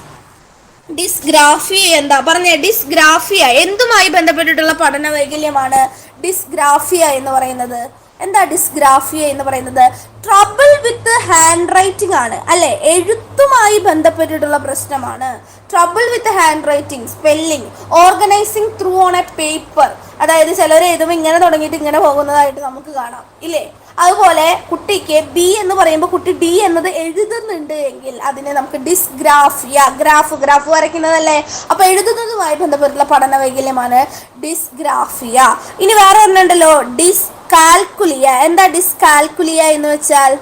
ഡിസ്ഗ്രാഫിയ എന്താ പറഞ്ഞേ? ഡിസ്ഗ്രാഫിയ എന്തുമായി ബന്ധപ്പെട്ടിട്ടുള്ള പഠന വൈകല്യമാണ് ഡിസ്ഗ്രാഫിയ എന്ന് പറയുന്നത്? എന്താ ഡിസ്ഗ്രാഫിയ എന്ന് പറയുന്നത്? ട്രബിൾ വിത്ത് ഹാൻഡ് റൈറ്റിംഗ് ആണ് അല്ലെ. എഴുത്തുമായി ബന്ധപ്പെട്ടിട്ടുള്ള പ്രശ്നമാണ്. Trouble with hand writing, spelling, organising through on A paper. അതായത് ചിലർ എഴുതുമ്പോൾ ഇങ്ങനെ തുടങ്ങിയിട്ട് ഇങ്ങനെ പോകുന്നതായിട്ട് നമുക്ക് കാണാം ഇല്ലേ. അതുപോലെ കുട്ടിക്ക് ബി എന്ന് പറയുമ്പോൾ കുട്ടി ഡി എന്നത് എഴുതുന്നുണ്ട് എങ്കിൽ അതിനെ നമുക്ക് ഡിസ്ഗ്രാഫിയ. ഗ്രാഫ് വരയ്ക്കുന്നതല്ലേ. അപ്പൊ എഴുതുന്നതുമായി ബന്ധപ്പെട്ടുള്ള പഠന വൈകല്യമാണ് ഡിസ്ഗ്രാഫിയ. ഇനി വേറെ ഒന്നുണ്ടല്ലോ, ഡിസ്കാൽക്കുലിയ. എന്താ ഡിസ്കാൽക്കുലിയ എന്ന് വെച്ചാൽ?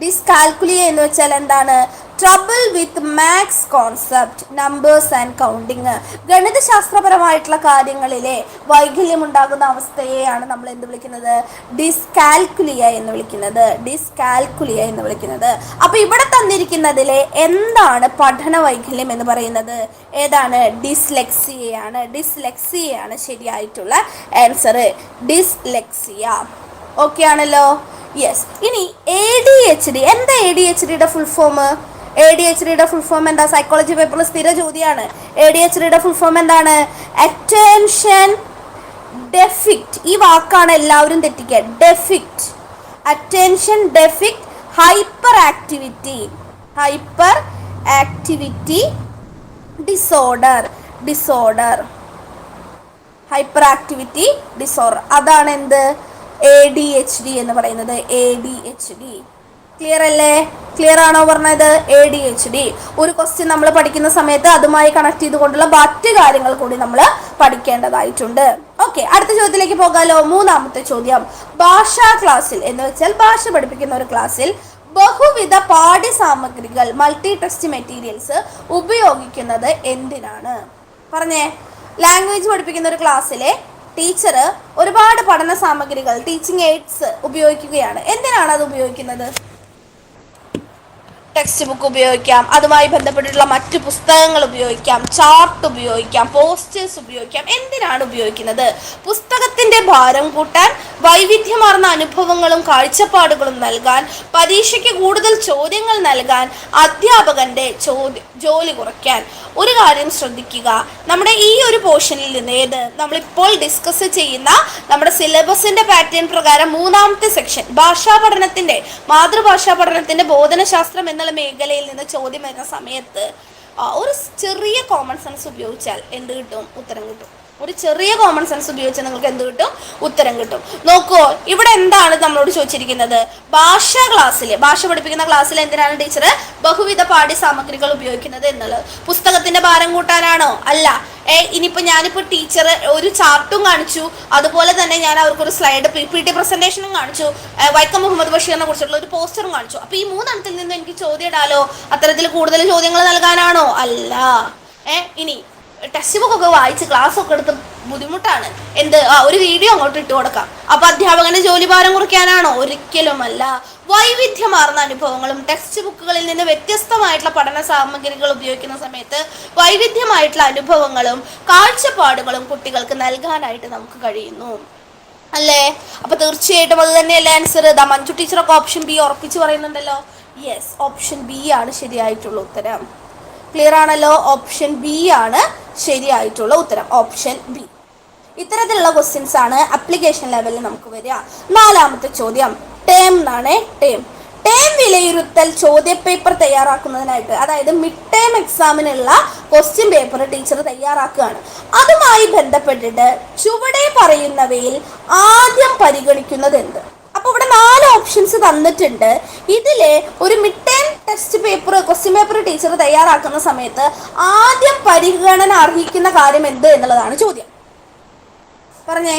ഡിസ്കാൽക്കുലിയ എന്ന് വെച്ചാൽ എന്താണ്? Trouble with maths concept, numbers and counting. ഗണിതശാസ്ത്രപരമായിട്ടുള്ള കാര്യങ്ങളിലെ വൈകല്യമുണ്ടാകുന്ന അവസ്ഥയെയാണ് നമ്മൾ എന്ത് വിളിക്കുന്നത്? ഡിസ്കാൽക്കുലിയ എന്ന് വിളിക്കുന്നത്. ഡിസ്കാൽക്കുലിയ എന്ന് വിളിക്കുന്നത്. അപ്പൊ ഇവിടെ തന്നിരിക്കുന്നതിലെ എന്താണ് പഠന വൈകല്യം എന്ന് പറയുന്നത്? ഏതാണ്? ഡിസ്ലെക്സിയയാണ്. ഡിസ്ലെക്സിയയാണ് ശരിയായിട്ടുള്ള ആൻസർ. ഡിസ്ലെക്സിയ. ഓക്കെ ആണല്ലോ. യെസ്. ഇനി ADHD. എന്താ ADHDയുടെ ഫുൾ ഫോം? ADHDയുടെ ഫുൾ ഫോം എന്താ? സൈക്കോളജി പേപ്പറിൽ സ്ഥിര ചോദ്യമാണ്. ADHDയുടെ ഫുൾ ഫോം എന്താണ്? Attention deficit. ഈ വാക്കാണ് എല്ലാവരും തെറ്റിക്കുക. Deficit, attention deficit, hyper activity disorder, hyper activity disorder. അതാണ് എന്ത്? ADHD എന്ന് പറയുന്നത്. ADHD. ക്ലിയർ അല്ലേ? ക്ലിയർ ആണോ പറഞ്ഞത്? ADHD. ഒരു ക്വസ്റ്റ്യൻ നമ്മൾ പഠിക്കുന്ന സമയത്ത് അതുമായി കണക്ട് ചെയ്തുകൊണ്ടുള്ള മറ്റ് കാര്യങ്ങൾ കൂടി നമ്മൾ പഠിക്കേണ്ടതായിട്ടുണ്ട്. ഓക്കെ, അടുത്ത ചോദ്യത്തിലേക്ക് പോകാലോ. മൂന്നാമത്തെ ചോദ്യം, ഭാഷാ ക്ലാസ്സിൽ എന്ന് വെച്ചാൽ ഭാഷ പഠിപ്പിക്കുന്ന ഒരു ക്ലാസ്സിൽ ബഹുവിധ പാഠ്യസാമഗ്രികൾ, മൾട്ടി ടെക്സ്റ്റ് മെറ്റീരിയൽസ് ഉപയോഗിക്കുന്നത് എന്തിനാണ്? പറഞ്ഞേ. ലാംഗ്വേജ് പഠിപ്പിക്കുന്ന ഒരു ക്ലാസ്സിലെ ടീച്ചർ ഒരുപാട് പഠന സാമഗ്രികൾ, ടീച്ചിങ് എയ്ഡ്സ് ഉപയോഗിക്കുകയാണ്. എന്തിനാണ് അത് ഉപയോഗിക്കുന്നത്? ടെക്സ്റ്റ് ബുക്ക് ഉപയോഗിക്കാം, അതുമായി ബന്ധപ്പെട്ടിട്ടുള്ള മറ്റ് പുസ്തകങ്ങൾ ഉപയോഗിക്കാം, ചാർട്ട് ഉപയോഗിക്കാം, പോസ്റ്റേഴ്സ് ഉപയോഗിക്കാം. എന്തിനാണ് ഉപയോഗിക്കുന്നത്? പുസ്തകത്തിന്റെ ഭാരം കൂട്ടാൻ, വൈവിധ്യമാർന്ന അനുഭവങ്ങളും കാഴ്ചപ്പാടുകളും നൽകാൻ, പരീക്ഷയ്ക്ക് കൂടുതൽ ചോദ്യങ്ങൾ നൽകാൻ, അധ്യാപകന്റെ ജോലി കുറയ്ക്കാൻ. ഒരു കാര്യം ശ്രദ്ധിക്കുക, നമ്മുടെ ഈ ഒരു പോർഷനിൽ നിന്ന് നമ്മളിപ്പോൾ ഡിസ്കസ് ചെയ്യുന്ന നമ്മുടെ സിലബസിന്റെ പാറ്റേൺ പ്രകാരം മൂന്നാമത്തെ സെക്ഷൻ മാതൃഭാഷാ പഠനത്തിന്റെ ബോധനശാസ്ത്രം എന്നുള്ള മേഖലയിൽ നിന്ന് ചോദ്യം വരുന്ന സമയത്ത് ഒരു ചെറിയ കോമൺ സെൻസ് ഉപയോഗിച്ചാൽ എന്ത് കിട്ടും? ഉത്തരം കിട്ടും. ഒരു ചെറിയ കോമൺ സെൻസ് ഉപയോഗിച്ചാൽ നിങ്ങൾക്ക് എന്ത് കിട്ടും? ഉത്തരം കിട്ടും. നോക്കൂ, ഇവിടെ എന്താണ് നമ്മളോട് ചോദിച്ചിരിക്കുന്നത്? ഭാഷ പഠിപ്പിക്കുന്ന ക്ലാസ്സിൽ എന്തിനാണ് ടീച്ചർ ബഹുവിധ പാഠ്യസാമഗ്രികൾ ഉപയോഗിക്കുന്നത് എന്നുള്ളത്? പുസ്തകത്തിന്റെ ഭാരം കൂട്ടാനാണോ? അല്ല. ഞാനിപ്പോൾ ടീച്ചർ ഒരു ചാർട്ടും കാണിച്ചു, അതുപോലെ തന്നെ ഞാൻ അവർക്കൊരു സ്ലൈഡ് PPT പ്രസന്റേഷനും കാണിച്ചു, വൈക്കം മുഹമ്മദ് ബഷീറിനെ കുറിച്ചുള്ള ഒരു പോസ്റ്ററും കാണിച്ചു. അപ്പൊ ഈ മൂന്നെണ്ണത്തിൽ നിന്ന് എനിക്ക് ചോദ്യം ഇടാലോ? അത്തരത്തിൽ കൂടുതൽ ചോദ്യങ്ങൾ നൽകാനാണോ? അല്ല. ഇനി ടെക്സ്റ്റ് ബുക്ക് ഒക്കെ വായിച്ച് ക്ലാസ് ഒക്കെ എടുത്ത് ബുദ്ധിമുട്ടാണ്. ഒരു വീഡിയോ അങ്ങോട്ട് ഇട്ട് കൊടുക്കാം. അപ്പൊ അധ്യാപകന്റെ ജോലിഭാരം കുറയ്ക്കാനാണോ? ഒരിക്കലുമല്ല. വൈവിധ്യമാർന്ന അനുഭവങ്ങളും ടെക്സ്റ്റ് ബുക്കുകളിൽ നിന്ന് വ്യത്യസ്തമായിട്ടുള്ള പഠന സാമഗ്രികൾ ഉപയോഗിക്കുന്ന സമയത്ത് വൈവിധ്യമായിട്ടുള്ള അനുഭവങ്ങളും കാഴ്ചപ്പാടുകളും കുട്ടികൾക്ക് നൽകാനായിട്ട് നമുക്ക് കഴിയുന്നു അല്ലേ? അപ്പൊ തീർച്ചയായിട്ടും അത് തന്നെയല്ലേ ആൻസർ? മഞ്ജു ടീച്ചറൊക്കെ ഓപ്ഷൻ ബി ഉറപ്പിച്ച് പറയുന്നുണ്ടല്ലോ. യെസ്, ഓപ്ഷൻ ബി ആണ് ശരിയായിട്ടുള്ള ഉത്തരം. ക്ലിയർ ആണല്ലോ? ഓപ്ഷൻ ബി ആണ് ശരിയായിട്ടുള്ള ഉത്തരം. Option B. ഇത്തരത്തിലുള്ള ക്വസ്റ്റ്യൻസ് ആണ് അപ്ലിക്കേഷൻ ലെവലിൽ നമുക്ക് വരിക. നാലാമത്തെ ചോദ്യം ടേം എന്നാണ്. ടേം വിലയിരുത്തൽ ചോദ്യപേപ്പർ തയ്യാറാക്കുന്നതിനായിട്ട്, അതായത് മിഡ് ടേം എക്സാമിനുള്ള ക്വസ്റ്റ്യൻ പേപ്പർ ടീച്ചർ തയ്യാറാക്കുകയാണ്. അതുമായി ബന്ധപ്പെട്ടിട്ട് ചുവടെ പറയുന്നവയിൽ ആദ്യം പരിഗണിക്കുന്നത് എന്ത്? അപ്പോൾ ഇവിടെ 4 ഓപ്ഷൻസ് തന്നിട്ടുണ്ട്. ഇതിലെ ഒരു mid term test paper question paper teacher തയ്യാറാക്കുന്ന സമയത്ത് ആദ്യം പരിഗണന അർഹിക്കുന്ന കാര്യം എന്ത് എന്നുള്ളതാണ് ചോദ്യം. പറഞ്ഞേ,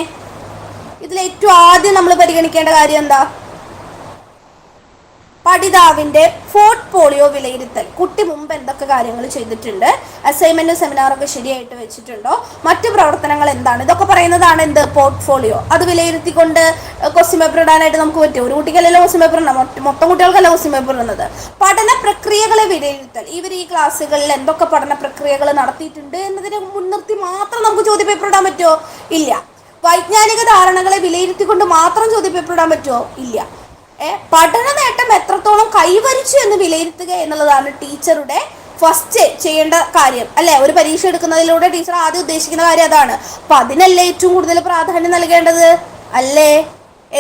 ഇതിൽ ഏറ്റവും ആദ്യം നമ്മൾ പരിഗണിക്കേണ്ട കാര്യം എന്താ? പഠിതാവിൻ്റെ പോർട്ട്ഫോളിയോ വിലയിരുത്തൽ. കുട്ടി മുമ്പ് എന്തൊക്കെ കാര്യങ്ങൾ ചെയ്തിട്ടുണ്ട്, അസൈൻമെൻറ്റും സെമിനാറൊക്കെ ശരിയായിട്ട് വെച്ചിട്ടുണ്ടോ, മറ്റു പ്രവർത്തനങ്ങൾ എന്താണ്, ഇതൊക്കെ പറയുന്നതാണ് എന്ത്? പോർട്ട്ഫോളിയോ. അത് വിലയിരുത്തിക്കൊണ്ട് ക്വസ്റ്റ്യൻ പേപ്പർ ഇടാനായിട്ട് നമുക്ക് പറ്റും. ഒരു കുട്ടിക്കല്ലല്ലോ ക്വസ്റ്റ്യൻ പേപ്പർ ഉണ്ടാകും, മൊത്തം കുട്ടികൾക്കല്ല ക്വസ്റ്റ്യൻ പേപ്പർ ഇടുന്നത്. പഠന പ്രക്രിയകളെ വിലയിരുത്തൽ. ഇവർ ഈ ക്ലാസ്സുകളിൽ എന്തൊക്കെ പഠന പ്രക്രിയകൾ നടത്തിയിട്ടുണ്ട് എന്നതിനെ മുൻനിർത്തി മാത്രം നമുക്ക് ചോദ്യപേപ്പർ ഇടാൻ പറ്റുമോ? ഇല്ല. വൈജ്ഞാനിക ധാരണകളെ വിലയിരുത്തിക്കൊണ്ട് മാത്രം ചോദ്യപേപ്പർ ഇടാൻ പറ്റുമോ? ഇല്ല. പഠന നേട്ടം എത്രത്തോളം കൈവരിച്ചു എന്ന് വിലയിരുത്തുക എന്നുള്ളതാണ് ടീച്ചറുടെ ഫസ്റ്റ് ചെയ്യേണ്ട കാര്യം, അല്ലേ? ഒരു പരീക്ഷ എടുക്കുന്നതിലൂടെ ടീച്ചർ ആദ്യം ഉദ്ദേശിക്കുന്ന കാര്യം അതാണ്. അപ്പം അതിനല്ലേ ഏറ്റവും കൂടുതൽ പ്രാധാന്യം നൽകേണ്ടത്, അല്ലേ?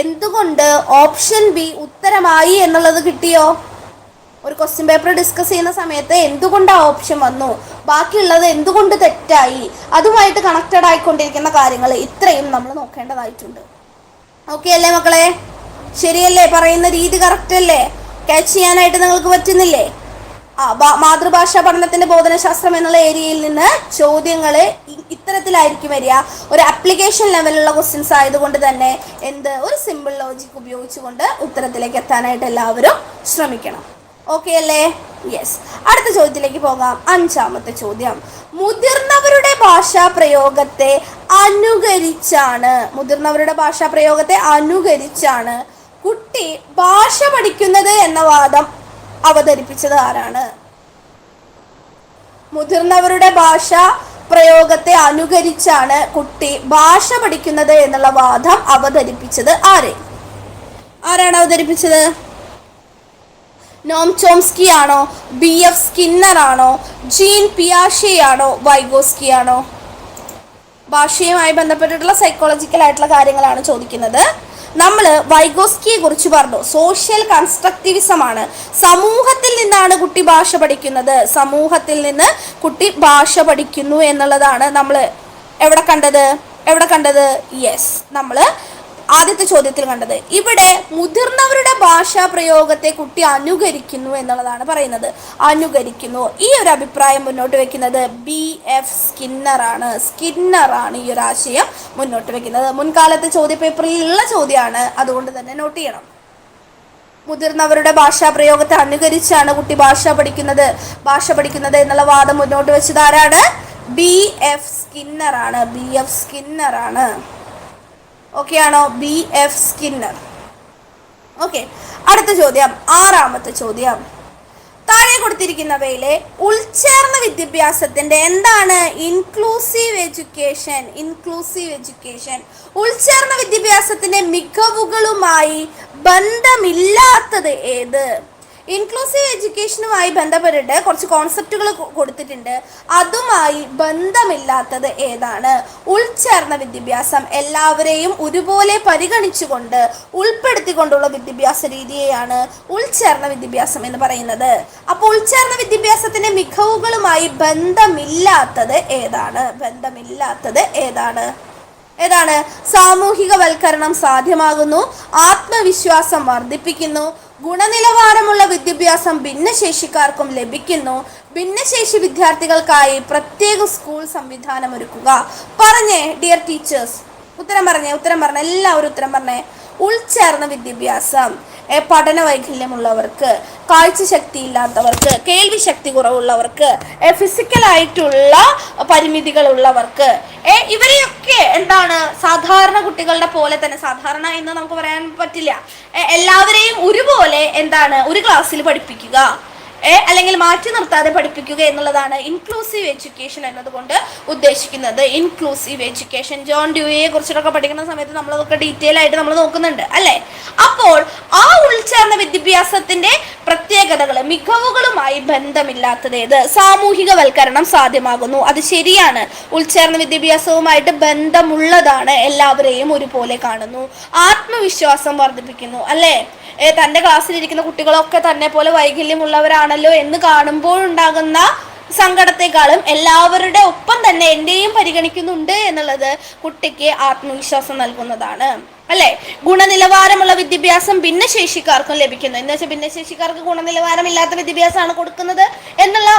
എന്തുകൊണ്ട് ഓപ്ഷൻ ബി ഉത്തരമായി എന്നുള്ളത് കിട്ടിയോ? ഒരു ക്വസ്റ്റ്യൻ പേപ്പർ ഡിസ്കസ് ചെയ്യുന്ന സമയത്ത് എന്തുകൊണ്ട് ആ ഓപ്ഷൻ വന്നു, ബാക്കിയുള്ളത് എന്തുകൊണ്ട് തെറ്റായി, അതുമായിട്ട് കണക്റ്റഡ് ആയിക്കൊണ്ടിരിക്കുന്ന കാര്യങ്ങൾ ഇത്രയും നമ്മൾ നോക്കേണ്ടതായിട്ടുണ്ട്. ഓക്കെ അല്ലേ മക്കളെ? ശരിയല്ലേ? പറയുന്ന രീതി കറക്റ്റ് അല്ലേ? ക്യാച്ച് ചെയ്യാനായിട്ട് നിങ്ങൾക്ക് പറ്റുന്നില്ലേ? മാതൃഭാഷാ പഠനത്തിന്റെ ബോധനശാസ്ത്രം എന്നുള്ള ഏരിയയിൽ നിന്ന് ചോദ്യങ്ങൾ ഇത്തരത്തിലായിരിക്കും വരിക. ഒരു ആപ്ലിക്കേഷൻ ലെവലുള്ള ക്വസ്റ്റ്യൻസ് ആയതുകൊണ്ട് തന്നെ ഒരു സിമ്പിൾ ലോജിക് ഉപയോഗിച്ചുകൊണ്ട് ഉത്തരത്തിലേക്ക് എത്താനായിട്ട് എല്ലാവരും ശ്രമിക്കണം. ഓക്കെ അല്ലേ? യെസ്. അടുത്ത ചോദ്യത്തിലേക്ക് പോകാം. 5ാമത്തെ ചോദ്യം. മുതിർന്നവരുടെ ഭാഷാ പ്രയോഗത്തെ അനുകരിച്ചാണ് കുട്ടി ഭാഷ പഠിക്കുന്നത് എന്ന വാദം അവതരിപ്പിച്ചത് ആരാണ്? മുതിർന്നവരുടെ ഭാഷാ പ്രയോഗത്തെ അനുകരിച്ചാണ് കുട്ടി ഭാഷ പഠിക്കുന്നത് എന്നുള്ള വാദം അവതരിപ്പിച്ചത് ആരാണ് അവതരിപ്പിച്ചത്? നോം ചോംസ്കി ആണോ, BF സ്കിന്നർ ആണോ, ജീൻ പിയാഷെ ആണോ, വൈഗോസ്കി ആണോ? ഭാഷയുമായി ബന്ധപ്പെട്ടിട്ടുള്ള സൈക്കോളജിക്കൽ ആയിട്ടുള്ള കാര്യങ്ങളാണ് ചോദിക്കുന്നത്. നമ്മൾ വൈഗോസ്കിയെ കുറിച്ച് പറഞ്ഞു. സോഷ്യൽ കൺസ്ട്രക്റ്റിവിസം ആണ്. സമൂഹത്തിൽ നിന്നാണ് കുട്ടി ഭാഷ പഠിക്കുന്നത്, സമൂഹത്തിൽ നിന്ന് കുട്ടി ഭാഷ പഠിക്കുന്നു എന്നുള്ളതാണ് നമ്മൾ എവിടെ കണ്ടത്? യെസ്, നമ്മൾ ആദ്യത്തെ ചോദ്യത്തിൽ കണ്ടത്. ഇവിടെ മുതിർന്നവരുടെ ഭാഷാ പ്രയോഗത്തെ കുട്ടി അനുകരിക്കുന്നു എന്നുള്ളതാണ് പറയുന്നത്. അനുകരിക്കുന്നു. ഈ ഒരു അഭിപ്രായം മുന്നോട്ട് വെക്കുന്നത് BF സ്കിന്നറാണ് ഈ ഒരു ആശയം മുന്നോട്ട് വെക്കുന്നത്. മുൻകാലത്തെ ചോദ്യപേപ്പറിലുള്ള ചോദ്യമാണ്, അതുകൊണ്ട് തന്നെ നോട്ട് ചെയ്യണം. മുതിർന്നവരുടെ ഭാഷാ പ്രയോഗത്തെ അനുകരിച്ചാണ് കുട്ടി ഭാഷ പഠിക്കുന്നത് എന്നുള്ള വാദം മുന്നോട്ട് വെച്ചത് ആരാണ്? BF സ്കിന്നറാണ്. ഓക്കെ ആണോ? BF Skinner. ഓക്കെ. അടുത്ത ചോദ്യം, 6ാമത്തെ ചോദ്യം. താഴെ കൊടുത്തിരിക്കുന്നവയിലെ ഉൾച്ചേർന്ന വിദ്യാഭ്യാസത്തിന്റെ എന്താണ്? Inclusive education. ഉൾച്ചേർന്ന വിദ്യാഭ്യാസത്തിന്റെ മികവുകളുമായി ബന്ധമില്ലാത്തത് ഏത്? ഇൻക്ലൂസീവ് എഡ്യൂക്കേഷനുമായി ബന്ധപ്പെട്ടിട്ട് കുറച്ച് കോൺസെപ്റ്റുകൾ കൊടുത്തിട്ടുണ്ട്. അതുമായി ബന്ധമില്ലാത്തത് ഏതാണ്? ഉൾച്ചേർന്ന വിദ്യാഭ്യാസം എല്ലാവരെയും ഒരുപോലെ പരിഗണിച്ചുകൊണ്ട് ഉൾപ്പെടുത്തിക്കൊണ്ടുള്ള വിദ്യാഭ്യാസ രീതിയെയാണ് ഉൾച്ചേർന്ന വിദ്യാഭ്യാസം എന്ന് പറയുന്നത്. അപ്പോൾ ഉൾച്ചേർന്ന വിദ്യാഭ്യാസത്തിന്റെ മികവുകളുമായി ബന്ധമില്ലാത്തത് ഏതാണ്? സാമൂഹികവൽക്കരണം സാധ്യമാകുന്നു, ആത്മവിശ്വാസം വർദ്ധിപ്പിക്കുന്നു, ഗുണനിലവാരമുള്ള വിദ്യാഭ്യാസം ഭിന്നശേഷിക്കാർക്കും ലഭിക്കുന്നു, ഭിന്നശേഷി വിദ്യാർത്ഥികൾക്കായി പ്രത്യേക സ്കൂൾ സംവിധാനം ഒരുക്കുക. പറഞ്ഞേ ഡിയർ ടീച്ചേഴ്സ്, ഉത്തരം പറഞ്ഞേ, എല്ലാവരും ഉത്തരം പറഞ്ഞേ. ഉൾച്ചേർന്ന വിദ്യാഭ്യാസം പഠന വൈകല്യമുള്ളവർക്ക്, കാഴ്ചശക്തി ഇല്ലാത്തവർക്ക്, കേൾവി ശക്തി കുറവുള്ളവർക്ക്, ഫിസിക്കലായിട്ടുള്ള പരിമിതികളുള്ളവർക്ക്, ഇവരെയൊക്കെ എന്താണ് സാധാരണ കുട്ടികളുടെ പോലെ തന്നെ, സാധാരണ എന്ന് നമുക്ക് പറയാൻ പറ്റില്ല, എല്ലാവരെയും ഒരുപോലെ എന്താണ് ഒരു ക്ലാസ്സിൽ പഠിപ്പിക്കുക അല്ലെങ്കിൽ മാറ്റി നിർത്താതെ പഠിപ്പിക്കുക എന്നുള്ളതാണ് ഇൻക്ലൂസീവ് എഡ്യൂക്കേഷൻ എന്നതുകൊണ്ട് ഉദ്ദേശിക്കുന്നത്. ഇൻക്ലൂസീവ് എഡ്യൂക്കേഷൻ ജോൺ ഡ്യൂയിയെ കുറിച്ചിട്ടൊക്കെ പഠിക്കുന്ന സമയത്ത് നമ്മളതൊക്കെ ഡീറ്റെയിൽ ആയിട്ട് നമ്മൾ നോക്കുന്നുണ്ട് അല്ലേ. അപ്പോൾ ആ ഉൾച്ചേർന്ന വിദ്യാഭ്യാസത്തിന്റെ പ്രത്യേകതകൾ മികവുകളുമായി ബന്ധമില്ലാത്തത് ഏത്? സാമൂഹികവൽക്കരണം സാധ്യമാകുന്നു. അത് ശരിയാണ്. ഉൾച്ചേർന്ന വിദ്യാഭ്യാസവുമായിട്ട് ബന്ധമുള്ളതാണ്. എല്ലാവരെയും ഒരുപോലെ കാണുന്നു. ആത്മവിശ്വാസം വർദ്ധിപ്പിക്കുന്നു അല്ലേ. തൻ്റെ ക്ലാസ്സിലിരിക്കുന്ന കുട്ടികളൊക്കെ തന്നെ പോലെ വൈകല്യമുള്ളവരാണല്ലോ എന്ന് കാണുമ്പോഴുണ്ടാകുന്ന സങ്കടത്തെക്കാളും എല്ലാവരുടെ ഒപ്പം തന്നെ എൻ്റെയും പരിഗണിക്കുന്നുണ്ട് എന്നുള്ളത് കുട്ടിക്ക് ആത്മവിശ്വാസം നൽകുന്നതാണ് അല്ലേ. ഗുണനിലവാരമുള്ള വിദ്യാഭ്യാസം ഭിന്നശേഷിക്കാർക്കും ലഭിക്കുന്നു. എന്ന് വെച്ചാൽ ഭിന്നശേഷിക്കാർക്ക് ഗുണനിലവാരമില്ലാത്ത വിദ്യാഭ്യാസമാണ് കൊടുക്കുന്നത് എന്നുള്ള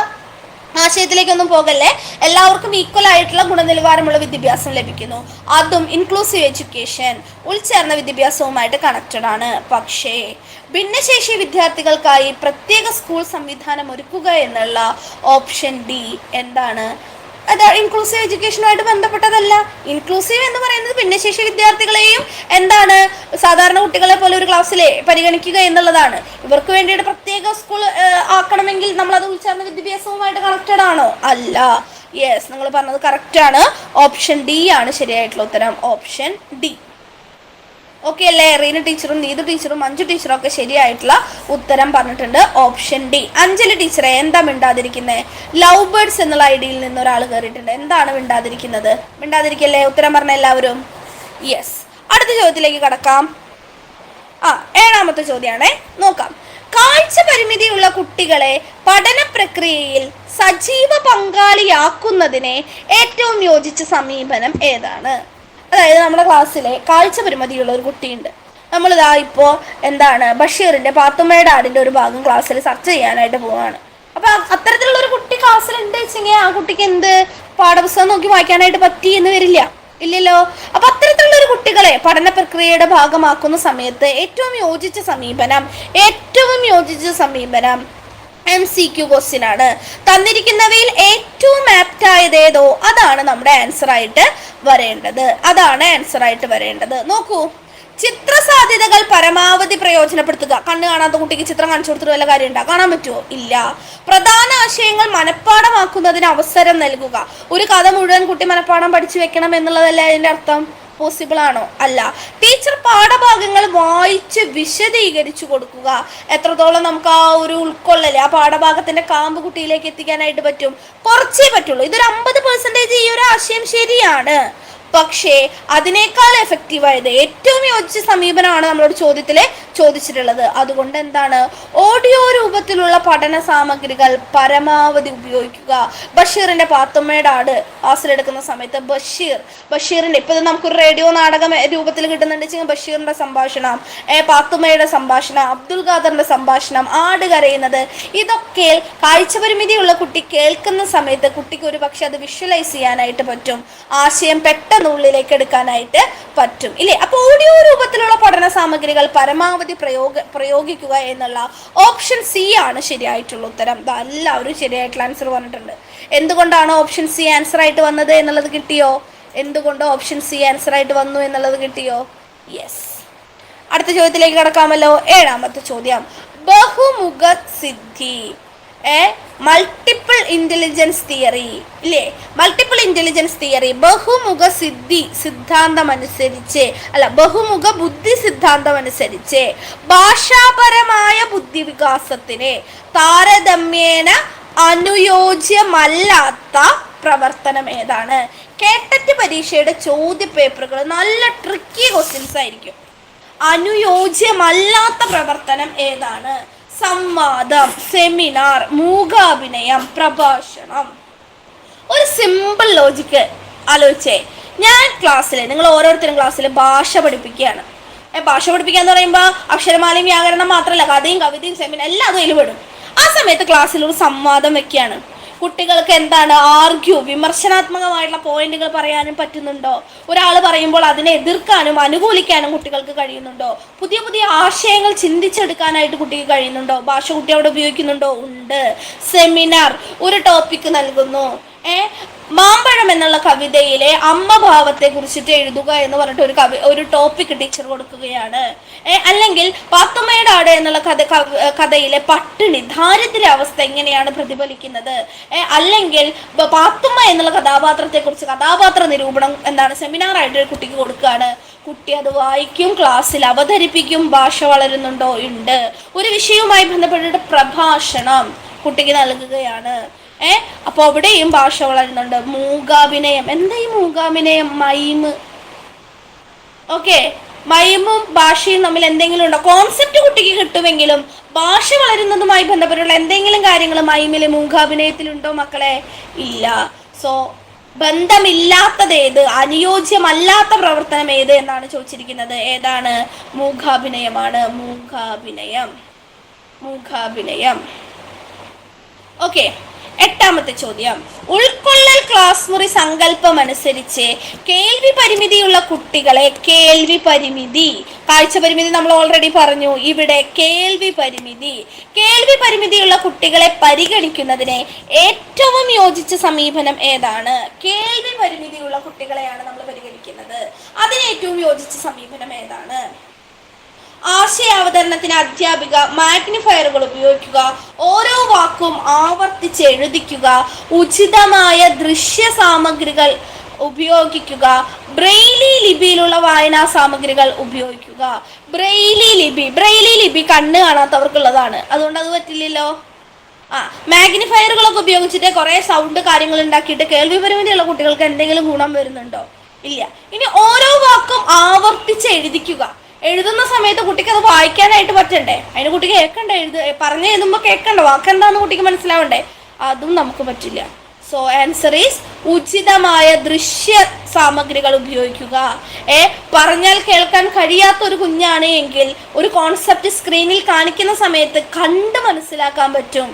ആശയത്തിലേക്കൊന്നും പോകല്ലേ. എല്ലാവർക്കും ഈക്വൽ ആയിട്ടുള്ള ഗുണനിലവാരമുള്ള വിദ്യാഭ്യാസം ലഭിക്കുന്നു. അതും ഇൻക്ലൂസീവ് എഡ്യൂക്കേഷൻ ഉൾച്ചേർന്ന വിദ്യാഭ്യാസവുമായിട്ട് കണക്റ്റഡ് ആണ്. പക്ഷേ ഭിന്നശേഷി വിദ്യാർത്ഥികൾക്കായി പ്രത്യേക സ്കൂൾ സംവിധാനം ഒരുക്കുക എന്നുള്ള ഓപ്ഷൻ ഡി എന്താണ്? അത് ഇൻക്ലൂസീവ് എഡ്യൂക്കേഷനുമായിട്ട് ബന്ധപ്പെട്ടതല്ല. ഇൻക്ലൂസീവ് എന്ന് പറയുന്നത് ഭിന്നശേഷി വിദ്യാർത്ഥികളെയും എന്താണ് സാധാരണ കുട്ടികളെ പോലെ ഒരു ക്ലാസ്സിലെ പരിഗണിക്കുക എന്നുള്ളതാണ്. ഇവർക്ക് വേണ്ടിയിട്ട് പ്രത്യേക സ്കൂൾ ആക്കണമെങ്കിൽ നമ്മളത് ഉൾച്ചേർന്ന വിദ്യാഭ്യാസവുമായിട്ട് കണക്റ്റഡ് ആണോ? അല്ല. യെസ്, നിങ്ങൾ പറഞ്ഞത് കറക്റ്റാണ്. ഓപ്ഷൻ ഡി ആണ് ശരിയായിട്ടുള്ള ഉത്തരം. Option D. ഓക്കെ അല്ലേ. റീന ടീച്ചറും നീതു ടീച്ചറും മഞ്ജു ടീച്ചറും ഒക്കെ ശരിയായിട്ടുള്ള ഉത്തരം പറഞ്ഞിട്ടുണ്ട്. Option D. അഞ്ജലി ടീച്ചറെ എന്താ മിണ്ടാതിരിക്കുന്നത്? ലവ് ബേർഡ്സ് എന്നുള്ള ഐഡിയിൽ നിന്ന് ഒരാൾ കയറിയിട്ടുണ്ട്. എന്താണ് മിണ്ടാതിരിക്കുന്നത്? മിണ്ടാതിരിക്കല്ലേ. ഉത്തരം പറഞ്ഞ എല്ലാവരും. യെസ്. അടുത്ത ചോദ്യത്തിലേക്ക് കടക്കാം. ഏഴാമത്തെ ചോദ്യമാണേ. നോക്കാം. കാഴ്ച പരിമിതിയുള്ള കുട്ടികളെ പഠന പ്രക്രിയയിൽ സജീവ പങ്കാളിയാക്കുന്നതിന് ഏറ്റവും യോജിച്ച സമീപനം ഏതാണ്? അതായത് നമ്മുടെ ക്ലാസ്സിലെ കാഴ്ച പരിമിതിയുള്ള ഒരു കുട്ടിയുണ്ട്. നമ്മളിതാ ഇപ്പോൾ എന്താണ് ബഷീറിൻ്റെ പാത്തുമ്മയുടെ ആടിൻ്റെ ഒരു ഭാഗം ക്ലാസ്സിൽ ചർച്ച ചെയ്യാനായിട്ട് പോവുകയാണ്. അപ്പോൾ അത്തരത്തിലുള്ള ഒരു കുട്ടി ക്ലാസ്സിലുണ്ട് വെച്ചെങ്കിൽ ആ കുട്ടിക്ക് എന്ത് പാഠപുസ്തകം നോക്കി വായിക്കാനായിട്ട് പറ്റി എന്ന് വരില്ല. ഇല്ലല്ലോ. അപ്പോൾ അത്തരത്തിലുള്ള ഒരു കുട്ടികളെ പഠന പ്രക്രിയയുടെ ഭാഗമാക്കുന്ന സമയത്ത് ഏറ്റവും യോജിച്ച സമീപനം MCQ ക്വസ്റ്റ്യൻ ആണ്. തന്നിരിക്കുന്നവയിൽ ഏറ്റവും ആപ്റ്റ് ആയത് ഏതോ അതാണ് നമ്മുടെ ആൻസർ ആയിട്ട് വരേണ്ടത്. നോക്കൂ. ചിത്ര സാധ്യതകൾ പരമാവധി പ്രയോജനപ്പെടുത്തുക. കണ്ണ് കാണാത്ത കുട്ടിക്ക് ചിത്രം കാണിച്ചു കൊടുത്തിട്ട് വല്ല കാര്യം ഉണ്ടാ? കാണാൻ പറ്റുമോ? ഇല്ല. പ്രധാന ആശയങ്ങൾ മനഃപ്പാഠമാക്കുന്നതിന് അവസരം നൽകുക. ഒരു കഥ മുഴുവൻ കുട്ടി മനഃപ്പാഠം പഠിച്ചു വെക്കണം എന്നുള്ളതല്ലേ അതിൻ്റെ അർത്ഥം? പോസിബിൾ ആണോ? അല്ല. ടീച്ചർ പാഠഭാഗങ്ങൾ വായിച്ച് വിശദീകരിച്ചു കൊടുക്കുക. എത്രത്തോളം നമുക്ക് ആ ഒരു ഉൾക്കൊള്ളല് ആ പാഠഭാഗത്തിന്റെ കാമ്പ് കുട്ടിയിലേക്ക് എത്തിക്കാനായിട്ട് പറ്റും? കുറച്ചേ പറ്റുള്ളൂ. ഇതൊരു 50% ഈ ഒരു ആശയം ശരിയാണ്. പക്ഷേ അതിനേക്കാൾ എഫക്റ്റീവായത് ഏറ്റവും യോജിച്ച സമീപനമാണ് നമ്മളോട് ചോദിച്ചിട്ടുള്ളത്. അതുകൊണ്ട് എന്താണ്? ഓഡിയോ രൂപത്തിലുള്ള പഠന സാമഗ്രികൾ പരമാവധി ഉപയോഗിക്കുക. ബഷീറിന്റെ പാത്തുമ്മയുടെ ആട് ക്ലാസ്സിലെടുക്കുന്ന സമയത്ത് ബഷീറിന്റെ ഇപ്പൊ നമുക്കൊരു റേഡിയോ നാടകം രൂപത്തിൽ കിട്ടുന്നുണ്ട്. ബഷീറിന്റെ സംഭാഷണം, പാത്തുമ്മയുടെ സംഭാഷണം, അബ്ദുൽ ഖാദറിന്റെ സംഭാഷണം, ആട് കരയുന്നത്, ഇതൊക്കെ കാഴ്ചപരിമിതിയുള്ള കുട്ടി കേൾക്കുന്ന സമയത്ത് കുട്ടിക്ക് ഒരു പക്ഷെ അത് വിഷ്വലൈസ് ചെയ്യാനായിട്ട് പറ്റും. ആശയം പെട്ടെന്ന് ഉള്ളിലേക്ക് എടുക്കാനായിട്ട് പറ്റും ഇല്ലേ. അപ്പൊ ഓഡിയോ രൂപത്തിലുള്ള പഠന സാമഗ്രികൾ പരമാവധി പ്രയോഗിക്കുക എന്നുള്ള ഓപ്ഷൻ സി ആണ് ശരിയായിട്ടുള്ള ഉത്തരം. എല്ലാവരും ശരിയായിട്ടുള്ള ആൻസർ പറഞ്ഞിട്ടുണ്ട്. എന്തുകൊണ്ടാണ് ഓപ്ഷൻ സി ആൻസർ ആയിട്ട് വന്നത് എന്നുള്ളത് കിട്ടിയോ? എന്തുകൊണ്ട് ഓപ്ഷൻ സി ആൻസർ ആയിട്ട് വന്നു എന്നുള്ളത് കിട്ടിയോ? യെസ്. അടുത്ത ചോദ്യത്തിലേക്ക് കടക്കാമല്ലോ. ഏഴാമത്തെ ചോദ്യം. ബഹുമുഖ സിദ്ധി മൾട്ടിപ്പിൾ ഇന്റലിജൻസ് തിയറി ഇല്ലേ. മൾട്ടിപ്പിൾ ഇന്റലിജൻസ് തിയറി ബഹുമുഖ ബുദ്ധി സിദ്ധാന്തം അനുസരിച്ച് ഭാഷാപരമായ ബുദ്ധി വികാസത്തിന് താരതമ്യേന അനുയോജ്യമല്ലാത്ത പ്രവർത്തനം ഏതാണ്? കേട്ടറ്റ് പരീക്ഷയുടെ ചോദ്യ പേപ്പറുകൾ നല്ല ട്രിക്കി ക്വസ്റ്റ്യൻസ് ആയിരിക്കും. അനുയോജ്യമല്ലാത്ത പ്രവർത്തനം ഏതാണ്? സംവാദം, സെമിനാർ, മൂകാഭിനയം, പ്രഭാഷണം. ഒരു സിമ്പിൾ ലോജിക്ക് ആലോചിച്ചേ. ഞാൻ നിങ്ങൾ ഓരോരുത്തരും ക്ലാസ്സിൽ ഭാഷ പഠിപ്പിക്കുകയാണ്. ഭാഷ പഠിപ്പിക്കുക എന്ന് പറയുമ്പോൾ അക്ഷരമാലയും വ്യാകരണം മാത്രമല്ല, കഥയും കവിതയും സെമിനാർ എല്ലാം അതിൽ പെടും. ആ സമയത്ത് ക്ലാസ്സിൽ ഒരു സംവാദം വെക്കുകയാണ്. കുട്ടികൾക്ക് എന്താണ് വിമർശനാത്മകമായിട്ടുള്ള പോയിന്റുകൾ പറയാനും പറ്റുന്നുണ്ടോ? ഒരാൾ പറയുമ്പോൾ അതിനെ എതിർക്കാനും അനുകൂലിക്കാനും കുട്ടികൾക്ക് കഴിയുന്നുണ്ടോ? പുതിയ പുതിയ ആശയങ്ങൾ ചിന്തിച്ചെടുക്കാനായിട്ട് കുട്ടിക്ക് കഴിയുന്നുണ്ടോ? ഭാഷ കുട്ടി അവിടെ ഉപയോഗിക്കുന്നുണ്ടോ? ഉണ്ട്. സെമിനാർ, ഒരു ടോപ്പിക് നൽകുന്നു. മാമ്പഴം എന്നുള്ള കവിതയിലെ അമ്മ ഭാവത്തെ കുറിച്ചിട്ട് എഴുതുക എന്ന് പറഞ്ഞിട്ട് ഒരു ടോപ്പിക് ടീച്ചർ കൊടുക്കുകയാണ്. അല്ലെങ്കിൽ പാത്തുമ്മയുടെ ആട് എന്നുള്ള കഥയിലെ പട്ടിണി ദാരിദ്ര്യ അവസ്ഥ എങ്ങനെയാണ് പ്രതിഫലിക്കുന്നത്, അല്ലെങ്കിൽ പാത്തുമ്മ എന്നുള്ള കഥാപാത്രത്തെ കുറിച്ച് കഥാപാത്ര നിരൂപണം എന്താണ് സെമിനാറായിട്ട് ഒരു കുട്ടിക്ക് കൊടുക്കുകയാണ്. കുട്ടി അത് വായിക്കും, ക്ലാസ്സിൽ അവതരിപ്പിക്കും. ഭാഷ വളരുന്നുണ്ടോ? ഉണ്ട്. ഒരു വിഷയവുമായി ബന്ധപ്പെട്ടിട്ട് പ്രഭാഷണം കുട്ടിക്ക് നൽകുകയാണ്. അപ്പോൾ അവിടെയും ഭാഷ വളരുന്നുണ്ട്. മൂകാഭിനയം. എന്താ ഈ മൂകാഭിനയം? മൈമ്. ഓക്കെ, മൈമും ഭാഷയും തമ്മിൽ എന്തെങ്കിലും ഉണ്ടോ? കോൺസെപ്റ്റ് കുട്ടിക്ക് കിട്ടുമെങ്കിലും ഭാഷ വളരുന്നതുമായി ബന്ധപ്പെട്ടുള്ള എന്തെങ്കിലും കാര്യങ്ങൾ മൈമില് മൂകാഭിനയത്തിലുണ്ടോ മക്കളെ? ഇല്ല. സോ ബന്ധമില്ലാത്തത് ഏത്, അനുയോജ്യമല്ലാത്ത പ്രവർത്തനം ഏത് എന്നാണ് ചോദിച്ചിരിക്കുന്നത്. ഏതാണ്? മൂകാഭിനയമാണ്. മൂകാഭിനയം. ഓക്കെ, എട്ടാമത്തെ ചോദ്യം. ഉൾക്കൊള്ളൽ ക്ലാസ് മുറി സങ്കല്പം അനുസരിച്ച് കേൾവി പരിമിതിയുള്ള കുട്ടികളെ, കേൾവി കാഴ്ച പരിമിതി നമ്മൾ ഓൾറെഡി പറഞ്ഞു. ഇവിടെ കേൾവി പരിമിതിയുള്ള കുട്ടികളെ പരിഗണിക്കുന്നതിന് ഏറ്റവും യോജിച്ച സമീപനം ഏതാണ്? കേൾവി പരിമിതിയുള്ള കുട്ടികളെയാണ് നമ്മൾ പരിഗണിക്കുന്നത്. അതിന് ഏറ്റവും യോജിച്ച സമീപനം ഏതാണ്? ആശയാവതരണത്തിന് അധ്യാപിക മാഗ്നിഫയറുകൾ ഉപയോഗിക്കുക, ഓരോ വാക്കും ആവർത്തിച്ച് എഴുതിക്കുക, ഉചിതമായ ദൃശ്യ സാമഗ്രികൾ ഉപയോഗിക്കുക, ബ്രെയിലി ലിപിയിലുള്ള വായനാ സാമഗ്രികൾ ഉപയോഗിക്കുക. ബ്രെയിലി ലിപി കണ്ണ് കാണാത്തവർക്കുള്ളതാണ്, അതുകൊണ്ട് അത് പറ്റില്ലല്ലോ. മാഗ്നിഫയറുകളൊക്കെ ഉപയോഗിച്ചിട്ട് കുറെ സൗണ്ട് കാര്യങ്ങൾ ഉണ്ടാക്കിയിട്ട് കേൾവി പരിമിതിയുള്ള കുട്ടികൾക്ക് എന്തെങ്കിലും ഗുണം വരുന്നുണ്ടോ? ഇല്ല. ഇനി ഓരോ വാക്കും ആവർത്തിച്ച് എഴുതുന്ന സമയത്ത് കുട്ടിക്ക് അത് വായിക്കാനായിട്ട് പറ്റണ്ടേ? അതിന് കുട്ടിക്ക് കേൾക്കണ്ടേ? പറഞ്ഞു എഴുതുമ്പോൾ കേൾക്കണ്ട, വാക്കെന്താന്ന് കുട്ടിക്ക് മനസ്സിലാവണ്ടേ? അതും നമുക്ക് പറ്റില്ല. സോ ആൻസർ ഈസ് ഉചിതമായ ദൃശ്യ സാമഗ്രികൾ ഉപയോഗിക്കുക. പറഞ്ഞാൽ കേൾക്കാൻ കഴിയാത്ത ഒരു കുഞ്ഞാണ് എങ്കിൽ ഒരു കോൺസെപ്റ്റ് സ്ക്രീനിൽ കാണിക്കുന്ന സമയത്ത് കണ്ട് മനസ്സിലാക്കാൻ പറ്റും,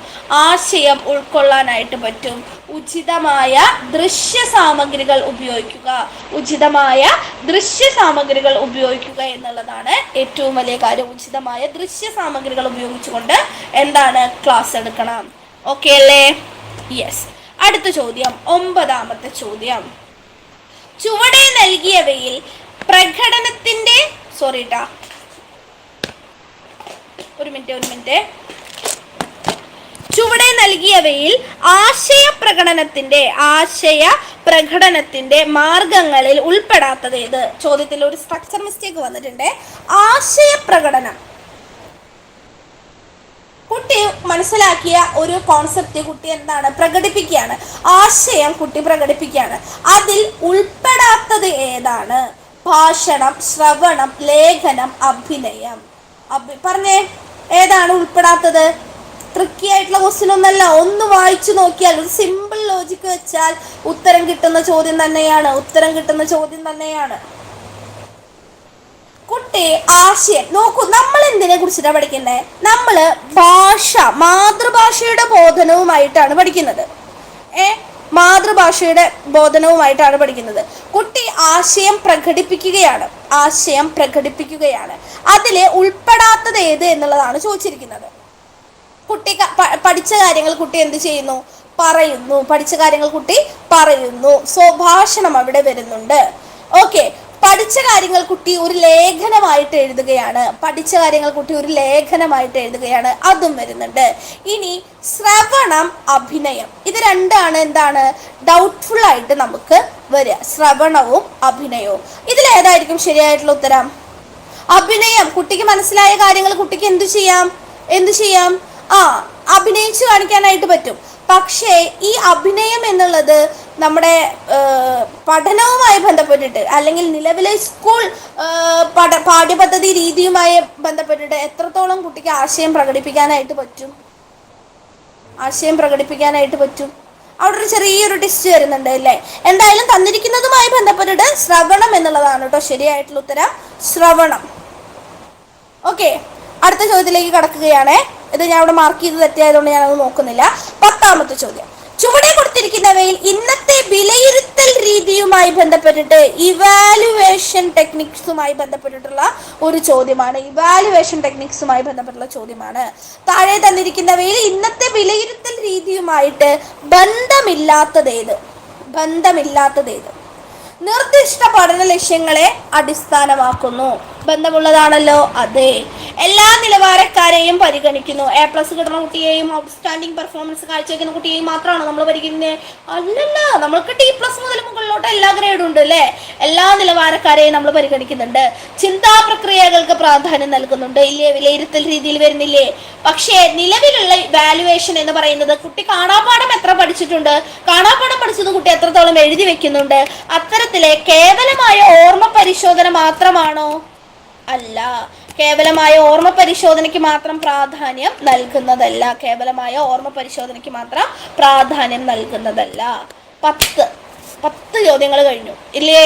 ആശയം ഉൾക്കൊള്ളാനായിട്ട് പറ്റും. ഉചിതമായ ദൃശ്യ സാമഗ്രികൾ ഉപയോഗിക്കുക എന്നുള്ളതാണ് ഏറ്റവും വലിയ കാര്യം. ഉചിതമായ ദൃശ്യ സാമഗ്രികൾ ഉപയോഗിച്ചുകൊണ്ട് എന്താണ് ക്ലാസ് എടുക്കണം. ഓക്കെ അല്ലേ? യെസ്. അടുത്ത ചോദ്യം, ഒമ്പതാമത്തെ ചോദ്യം. ചുവടെ നൽകിയവയിൽ പ്രകടനത്തിന്റെ ഒരു മിനിറ്റ് ചുവടെ നൽകിയവയിൽ ആശയ പ്രകടനത്തിന്റെ മാർഗങ്ങളിൽ ഉൾപ്പെടാത്തത് ഏത്? ചോദ്യത്തിൽ ഒരു സ്ട്രക്ചർ മിസ്റ്റേക്ക് വന്നിട്ടുണ്ട്. ആശയപ്രകടനം, കുട്ടി മനസ്സിലാക്കിയ ഒരു കോൺസെപ്റ്റ് കുട്ടി എന്താണ് പ്രകടിപ്പിക്കുകയാണ്, ആശയം കുട്ടി പ്രകടിപ്പിക്കുകയാണ്. അതിൽ ഉൾപ്പെടാത്തത് ഏതാണ്? ഭാഷണം, ശ്രവണം, ലേഖനം, അഭിനയം. പറഞ്ഞേ, ഏതാണ് ഉൾപ്പെടാത്തത്? ട്രിക്കി ആയിട്ടുള്ള ക്വസ്റ്റ്യൻ ഒന്നല്ല. ഒന്ന് വായിച്ചു നോക്കിയാൽ, ഒരു സിമ്പിൾ ലോജിക്ക് വെച്ചാൽ ഉത്തരം കിട്ടുന്ന ചോദ്യം തന്നെയാണ്. കുട്ടി ആശയം നോക്കൂ. നമ്മൾ എന്തിനെ കുറിച്ചിട്ടാണ് പഠിക്കുന്നത്? നമ്മൾ മാതൃഭാഷയുടെ ബോധനവുമായിട്ടാണ് പഠിക്കുന്നത്. കുട്ടി ആശയം പ്രകടിപ്പിക്കുകയാണ്. അതിൽ ഉൾപ്പെടാത്തത് ഏത് എന്നുള്ളതാണ് ചോദിച്ചിരിക്കുന്നത്. കുട്ടി പഠിച്ച കാര്യങ്ങൾ കുട്ടി എന്ത് ചെയ്യുന്നു? പറയുന്നു. സോ ഭാഷണം അവിടെ വരുന്നുണ്ട്. ഓക്കെ, പഠിച്ച കാര്യങ്ങൾ കുട്ടി ഒരു ലേഖനമായിട്ട് എഴുതുകയാണ്. അതും വരുന്നുണ്ട്. ഇനി ശ്രവണം, അഭിനയം, ഇത് രണ്ടാണ് എന്താണ് ഡൗട്ട്ഫുൾ ആയിട്ട് നമുക്ക് വരിക. ശ്രവണവും അഭിനയവും. ഇതിലേതായിരിക്കും ശരിയായിട്ടുള്ള ഉത്തരം? അഭിനയം. കുട്ടിക്ക് മനസ്സിലായ കാര്യങ്ങൾ കുട്ടിക്ക് എന്തു ചെയ്യാം? അഭിനയിച്ചു കാണിക്കാനായിട്ട് പറ്റും. പക്ഷേ ഈ അഭിനയം എന്നുള്ളത് നമ്മുടെ പഠനവുമായി ബന്ധപ്പെട്ടിട്ട്, അല്ലെങ്കിൽ നിലവിലെ സ്കൂൾ പാഠ്യപദ്ധതി രീതിയുമായി ബന്ധപ്പെട്ടിട്ട് എത്രത്തോളം കുട്ടിക്ക് ആശയം പ്രകടിപ്പിക്കാനായിട്ട് പറ്റും? അവിടെ ഒരു ചെറിയൊരു ടെസ്റ്റ് വരുന്നുണ്ട് അല്ലേ? എന്തായാലും തന്നിരിക്കുന്നതുമായി ബന്ധപ്പെട്ടിട്ട് ശ്രവണം എന്നുള്ളതാണ് കേട്ടോ ശരിയായിട്ടുള്ള ഉത്തരം. ശ്രവണം. ഓക്കെ, അടുത്ത ചോദ്യത്തിലേക്ക് കടക്കുകയാണ്. ഇത് ഞാൻ അവിടെ മാർക്ക് ചെയ്ത് തെറ്റിയായതുകൊണ്ട് ഞാനത് നോക്കുന്നില്ല. 10ാമത്തെ ചോദ്യം. ചുവടെ കൊടുത്ത തന്നിരിക്കുന്നവയിൽ ഇന്നത്തെ വിലയിരുത്തൽ രീതിയുമായി ബന്ധപ്പെട്ടിട്ട് ഇവാലുവേഷൻ ടെക്നിക്സുമായി ബന്ധപ്പെട്ടിട്ടുള്ള ഒരു ചോദ്യമാണ്. ഇവാലുവേഷൻ ടെക്നിക്സുമായി ബന്ധപ്പെട്ടുള്ള ചോദ്യമാണ്. താഴെ തന്നിരിക്കുന്നവയിൽ ഇന്നത്തെ വിലയിരുത്തൽ രീതിയുമായിട്ട് ബന്ധമില്ലാത്തതേത്? നിർദ്ദിഷ്ട പഠന ലക്ഷ്യങ്ങളെ അടിസ്ഥാനമാക്കുന്നു. ബന്ധമുള്ളതാണല്ലോ, അതെ. എല്ലാ നിലവാരക്കാരെയും പരിഗണിക്കുന്നു. A+ കിട്ടുന്ന കുട്ടിയെയും ഔട്ട്സ്റ്റാൻഡിംഗ് പെർഫോമൻസ് കാഴ്ചവെക്കുന്ന കുട്ടിയെയും മാത്രമാണോ നമ്മൾ പരിഗണിക്കുന്നത്? അല്ലല്ല, നമ്മൾക്ക് D+ മുതൽ മുകളിലോട്ട് എല്ലാ ഗ്രേഡും ഉണ്ട് അല്ലേ. എല്ലാ നിലവാരക്കാരെയും നമ്മൾ പരിഗണിക്കുന്നുണ്ട്. ചിന്താ പ്രക്രിയകൾക്ക് പ്രാധാന്യം നൽകുന്നുണ്ട് ഇല്ലേ? വിലയിരുത്തൽ രീതിയിൽ വരുന്നില്ലേ? പക്ഷേ നിലവിലുള്ള വാല്യുവേഷൻ എന്ന് പറയുന്നത് കുട്ടി കാണാപ്പാഠം എത്ര പഠിച്ചിട്ടുണ്ട്, കാണാപ്പാഠം പഠിച്ചത് കുട്ടി എത്രത്തോളം എഴുതി വെക്കുന്നുണ്ട്, അത്തരത്തിലെ കേവലമായ ഓർമ്മ പരിശോധന മാത്രമാണോ? അല്ല, കേവലമായ ഓർമ്മ പരിശോധനയ്ക്ക് മാത്രം പ്രാധാന്യം നൽകുന്നതല്ല. 10 ചോദ്യങ്ങൾ കഴിഞ്ഞു ഇല്ലേ?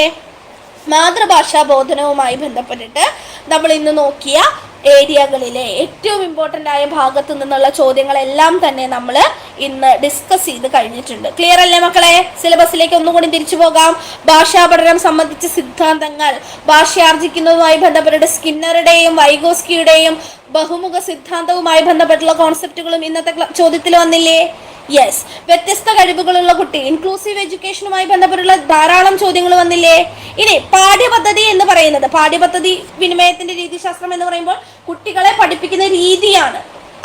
മാതൃഭാഷാ ബോധനവുമായി ബന്ധപ്പെട്ടിട്ട് നമ്മൾ ഇന്ന് നോക്കിയ ഏരിയകളിലെ ഏറ്റവും ഇമ്പോർട്ടൻ്റ് ആയ ഭാഗത്തു നിന്നുള്ള ചോദ്യങ്ങളെല്ലാം തന്നെ നമ്മൾ ഇന്ന് ഡിസ്കസ് ചെയ്ത് കഴിഞ്ഞിട്ടുണ്ട്. ക്ലിയർ അല്ലേ മക്കളെ? സിലബസിലേക്ക് ഒന്നുകൂടി തിരിച്ചു പോകാം. ഭാഷാ പഠനം സംബന്ധിച്ച സിദ്ധാന്തങ്ങൾ, ഭാഷയാർജിക്കുന്നതുമായി ബന്ധപ്പെട്ട് സ്കിന്നറുടെയും വൈഗോസ്കിയുടെയും ബഹുമുഖ സിദ്ധാന്തവുമായി ബന്ധപ്പെട്ടുള്ള കോൺസെപ്റ്റുകളും ഇന്നത്തെ ചോദ്യത്തിൽ വന്നില്ലേ? യെസ്. വ്യത്യസ്ത കഴിവുകളുള്ള കുട്ടി, ഇൻക്ലൂസീവ് എഡ്യൂക്കേഷനുമായി ബന്ധപ്പെട്ടുള്ള ധാരാളം ചോദ്യങ്ങൾ വന്നില്ലേ? ഇനി പാഠ്യപദ്ധതി എന്ന് പറയുന്നത്, പാഠ്യപദ്ധതി വിനിമയത്തിന്റെ രീതിശാസ്ത്രം എന്ന് പറയുമ്പോൾ കുട്ടികളെ പഠിപ്പിക്കുന്ന രീതിയാണ്.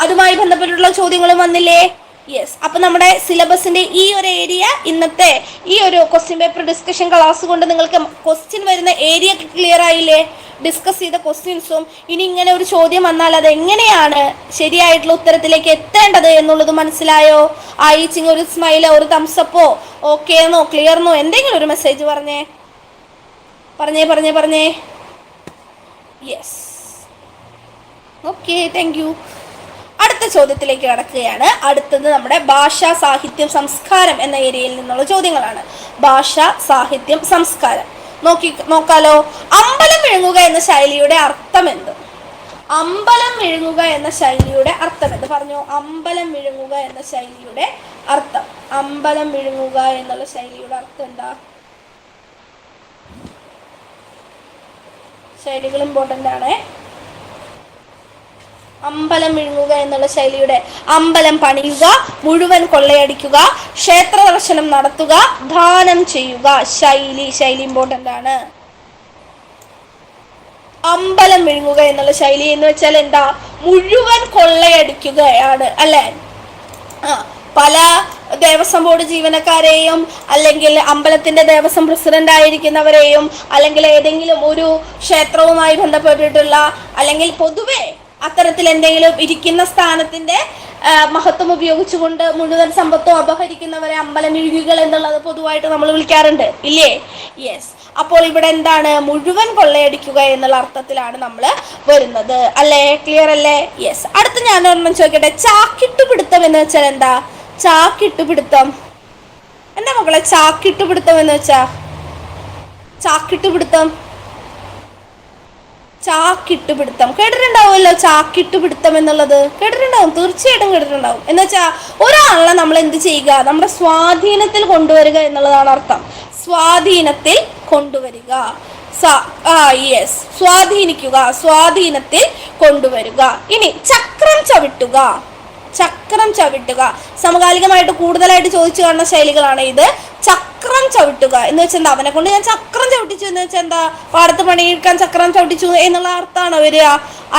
അതുമായി ബന്ധപ്പെട്ടുള്ള ചോദ്യങ്ങളും വന്നില്ലേ? യെസ്. അപ്പൊ നമ്മുടെ സിലബസിന്റെ ഈ ഒരു ഏരിയ, ഇന്നത്തെ ഈ ഒരു ക്വസ്റ്റ്യൻ പേപ്പർ ഡിസ്കഷൻ ക്ലാസ് കൊണ്ട് നിങ്ങൾക്ക് ക്വസ്റ്റ്യൻ വരുന്ന ഏരിയ ക്ലിയർ ആയില്ലേ? ഡിസ്കസ് ചെയ്ത ക്വസ്റ്റ്യൻസും ഇനി ഇങ്ങനെ ഒരു ചോദ്യം വന്നാൽ അത് എങ്ങനെയാണ് ശരിയായിട്ടുള്ള ഉത്തരത്തിലേക്ക് എത്തേണ്ടത് എന്നുള്ളത് മനസ്സിലായോ? ആയിച്ചിങ് ഒരു സ്മൈലോ ഒരു തംസപ്പോ ഓക്കേന്നോ ക്ലിയർന്നോ എന്തെങ്കിലും ഒരു മെസ്സേജ് പറഞ്ഞേ. യെസ്. Okay, thank you. അടുത്ത ചോദ്യത്തിലേക്ക് കടക്കുകയാണ്. അടുത്തത് നമ്മുടെ ഭാഷാ സാഹിത്യം സംസ്കാരം എന്ന ഏരിയയിൽ നിന്നുള്ള ചോദ്യങ്ങളാണ്. ഭാഷ, സാഹിത്യം, സംസ്കാരം നോക്കാലോ. അമ്പലം വിഴുങ്ങുക എന്ന ശൈലിയുടെ അർത്ഥം എന്ത്? അമ്പലം വിഴുങ്ങുക എന്ന ശൈലിയുടെ അർത്ഥം എന്ത്? പറഞ്ഞോ. അമ്പലം വിഴുങ്ങുക എന്ന ശൈലിയുടെ അർത്ഥം. അമ്പലം വിഴുങ്ങുക എന്നുള്ള ശൈലിയുടെ അർത്ഥം എന്താ? ശൈലികൾ ഇമ്പോർട്ടൻ്റ് ആണ്. അമ്പലം വിഴുങ്ങുക എന്നുള്ള ശൈലിയുടെ അമ്പലം പണിയുക, മുഴുവൻ കൊള്ളയടിക്കുക, ക്ഷേത്ര ദർശനം നടത്തുക, ദാനം ചെയ്യുക. ശൈലി ഇമ്പോർട്ടൻ്റ് ആണ്. അമ്പലം വിഴുങ്ങുക എന്നുള്ള ശൈലി എന്ന് വെച്ചാൽ എന്താ? മുഴുവൻ കൊള്ളയടിക്കുകയാണ് അല്ലേ? പല ദേവസ്വം ബോർഡ് ജീവനക്കാരെയും അല്ലെങ്കിൽ അമ്പലത്തിന്റെ ദേവസ്വം പ്രസിഡന്റ് ആയിരിക്കുന്നവരെയും അല്ലെങ്കിൽ ഏതെങ്കിലും ഒരു ക്ഷേത്രവുമായി ബന്ധപ്പെട്ടിട്ടുള്ള അല്ലെങ്കിൽ പൊതുവെ അത്തരത്തിൽ എന്തെങ്കിലും ഇരിക്കുന്ന സ്ഥാനത്തിന്റെ മഹത്വം ഉപയോഗിച്ചുകൊണ്ട് മുഴുവൻ സമ്പത്തും അപഹരിക്കുന്നവരെ അമ്പലം വിഴുകികൾ എന്നുള്ളത് പൊതുവായിട്ട് നമ്മൾ വിളിക്കാറുണ്ട് ഇല്ലേ? യെസ്. അപ്പോൾ ഇവിടെ എന്താണ്? മുഴുവൻ കൊള്ളയടിക്കുക എന്നുള്ള അർത്ഥത്തിലാണ് നമ്മൾ വരുന്നത് അല്ലേ? ക്ലിയർ അല്ലേ? യെസ്. അടുത്ത് ഞാൻ ഒരെണ്ണം ചോദിക്കട്ടെ. ചാക്കിട്ടുപിടുത്തം എന്ന് വെച്ചാൽ എന്താ? ചാക്കിട്ടുപിടുത്തം എന്താ മക്കളെ? ചാക്കിട്ടുപിടുത്തം എന്ന് വെച്ചാ ചാക്കിട്ടുപിടുത്തം കേട്ടിട്ടുണ്ടാവുമല്ലോ. ചാക്കിട്ടുപിടുത്തം എന്നുള്ളത് കേട്ടിട്ടുണ്ടാവും, തീർച്ചയായിട്ടും കേട്ടിട്ടുണ്ടാവും. എന്ന് വെച്ചാൽ ഒരാളെ നമ്മൾ എന്ത് ചെയ്യുക? നമ്മുടെ സ്വാധീനത്തിൽ കൊണ്ടുവരിക എന്നുള്ളതാണ് അർത്ഥം. സ്വാധീനത്തിൽ കൊണ്ടുവരിക. യെസ്. സ്വാധീനത്തിൽ കൊണ്ടുവരിക. ഇനി ചക്രം ചവിട്ടുക സമകാലികമായിട്ട് കൂടുതലായിട്ട് ചോദിച്ചു കാണുന്ന ശൈലികളാണ് ഇത്. ചക്രം ചവിട്ടുക എന്ന് വെച്ചാൽ എന്താ? അവനെ കൊണ്ട് ഞാൻ ചക്രം ചവിട്ടിച്ചു എന്ന് വെച്ചാൽ എന്താ? പാടത്ത് പണിയെടുക്കാൻ ചക്രം ചവിട്ടിച്ചു എന്നുള്ള അർത്ഥമാണോ വരിക?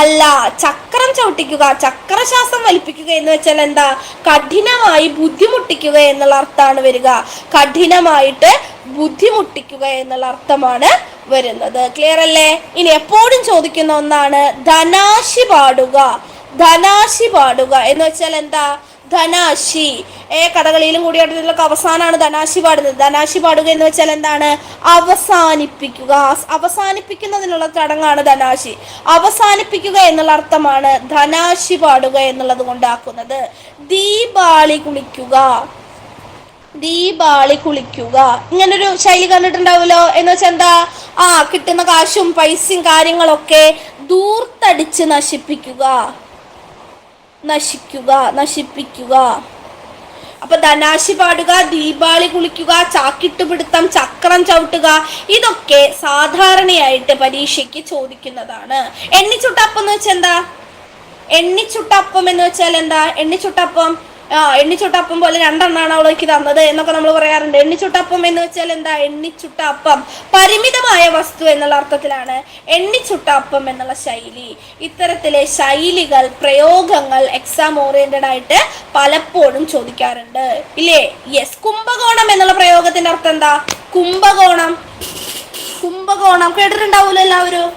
അല്ല. ചക്രം ചവിട്ടിക്കുക, ചക്രശ്വാസം വലിപ്പിക്കുക എന്ന് വെച്ചാൽ എന്താ? കഠിനമായി ബുദ്ധിമുട്ടിക്കുക എന്നുള്ള അർത്ഥമാണ് വരിക. കഠിനമായിട്ട് ബുദ്ധിമുട്ടിക്കുക എന്നുള്ള അർത്ഥമാണ് വരുന്നത്. ക്ലിയർ അല്ലേ? ഇനി എപ്പോഴും ചോദിക്കുന്ന ഒന്നാണ് ധനാശി പാടുക എന്ന് വെച്ചാൽ എന്താ? ധനാശി. കഥകളിയിലും കൂടിയാട്ടത്തിലൊക്കെ അവസാനമാണ് ധനാശി പാടുന്നത്. ധനാശി പാടുക എന്ന് വെച്ചാൽ എന്താണ്? അവസാനിപ്പിക്കുന്നതിനുള്ള ചടങ്ങാണ് ധനാശി. അവസാനിപ്പിക്കുക എന്നുള്ള അർത്ഥമാണ് ധനാശി പാടുക എന്നുള്ളത് കൊണ്ടാക്കുന്നത്. ദീപാളി കുളിക്കുക ഇങ്ങനൊരു ശൈലി കണ്ടിട്ടുണ്ടാവുമല്ലോ. എന്ന് വെച്ചാൽ എന്താ? കിട്ടുന്ന കാശും പൈസയും കാര്യങ്ങളൊക്കെ ദൂർത്തടിച്ച് നശിപ്പിക്കുക. അപ്പൊ ധനാശി പാടുക, ദീപാവലി കുളിക്കുക, ചാക്കിട്ടുപിടുത്തം, ചക്രം ചവിട്ടുക, ഇതൊക്കെ സാധാരണയായിട്ട് പരീക്ഷയ്ക്ക് ചോദിക്കുന്നതാണ്. എണ്ണിച്ചുട്ടപ്പം എന്ന് വെച്ചാൽ എന്താ? എണ്ണിച്ചുട്ടപ്പം എന്ന് വെച്ചാൽ എന്താ? എണ്ണിച്ചുട്ടപ്പം എണ്ണിച്ചുട്ടപ്പം പോലെ രണ്ടെണ്ണാണ് അവൾക്ക് തന്നത് എന്നൊക്കെ നമ്മൾ പറയാറുണ്ട്. എണ്ണിച്ചുട്ടപ്പം എന്ന് വെച്ചാൽ എന്താ? എണ്ണിച്ചുട്ടപ്പം പരിമിതമായ വസ്തു എന്നുള്ള അർത്ഥത്തിലാണ് എണ്ണിച്ചുട്ടപ്പം എന്നുള്ള ശൈലി. ഇത്തരത്തിലെ ശൈലികൾ, പ്രയോഗങ്ങൾ എക്സാം ഓറിയന്റഡ് ആയിട്ട് പലപ്പോഴും ചോദിക്കാറുണ്ട്, ഇല്ലേ? യെസ്. കുംഭകോണം എന്നുള്ള പ്രയോഗത്തിന്റെ അർത്ഥം എന്താ? കുംഭകോണം. കുംഭകോണം കേട്ടിട്ടുണ്ടാവൂല്ലോ എല്ലാവരും.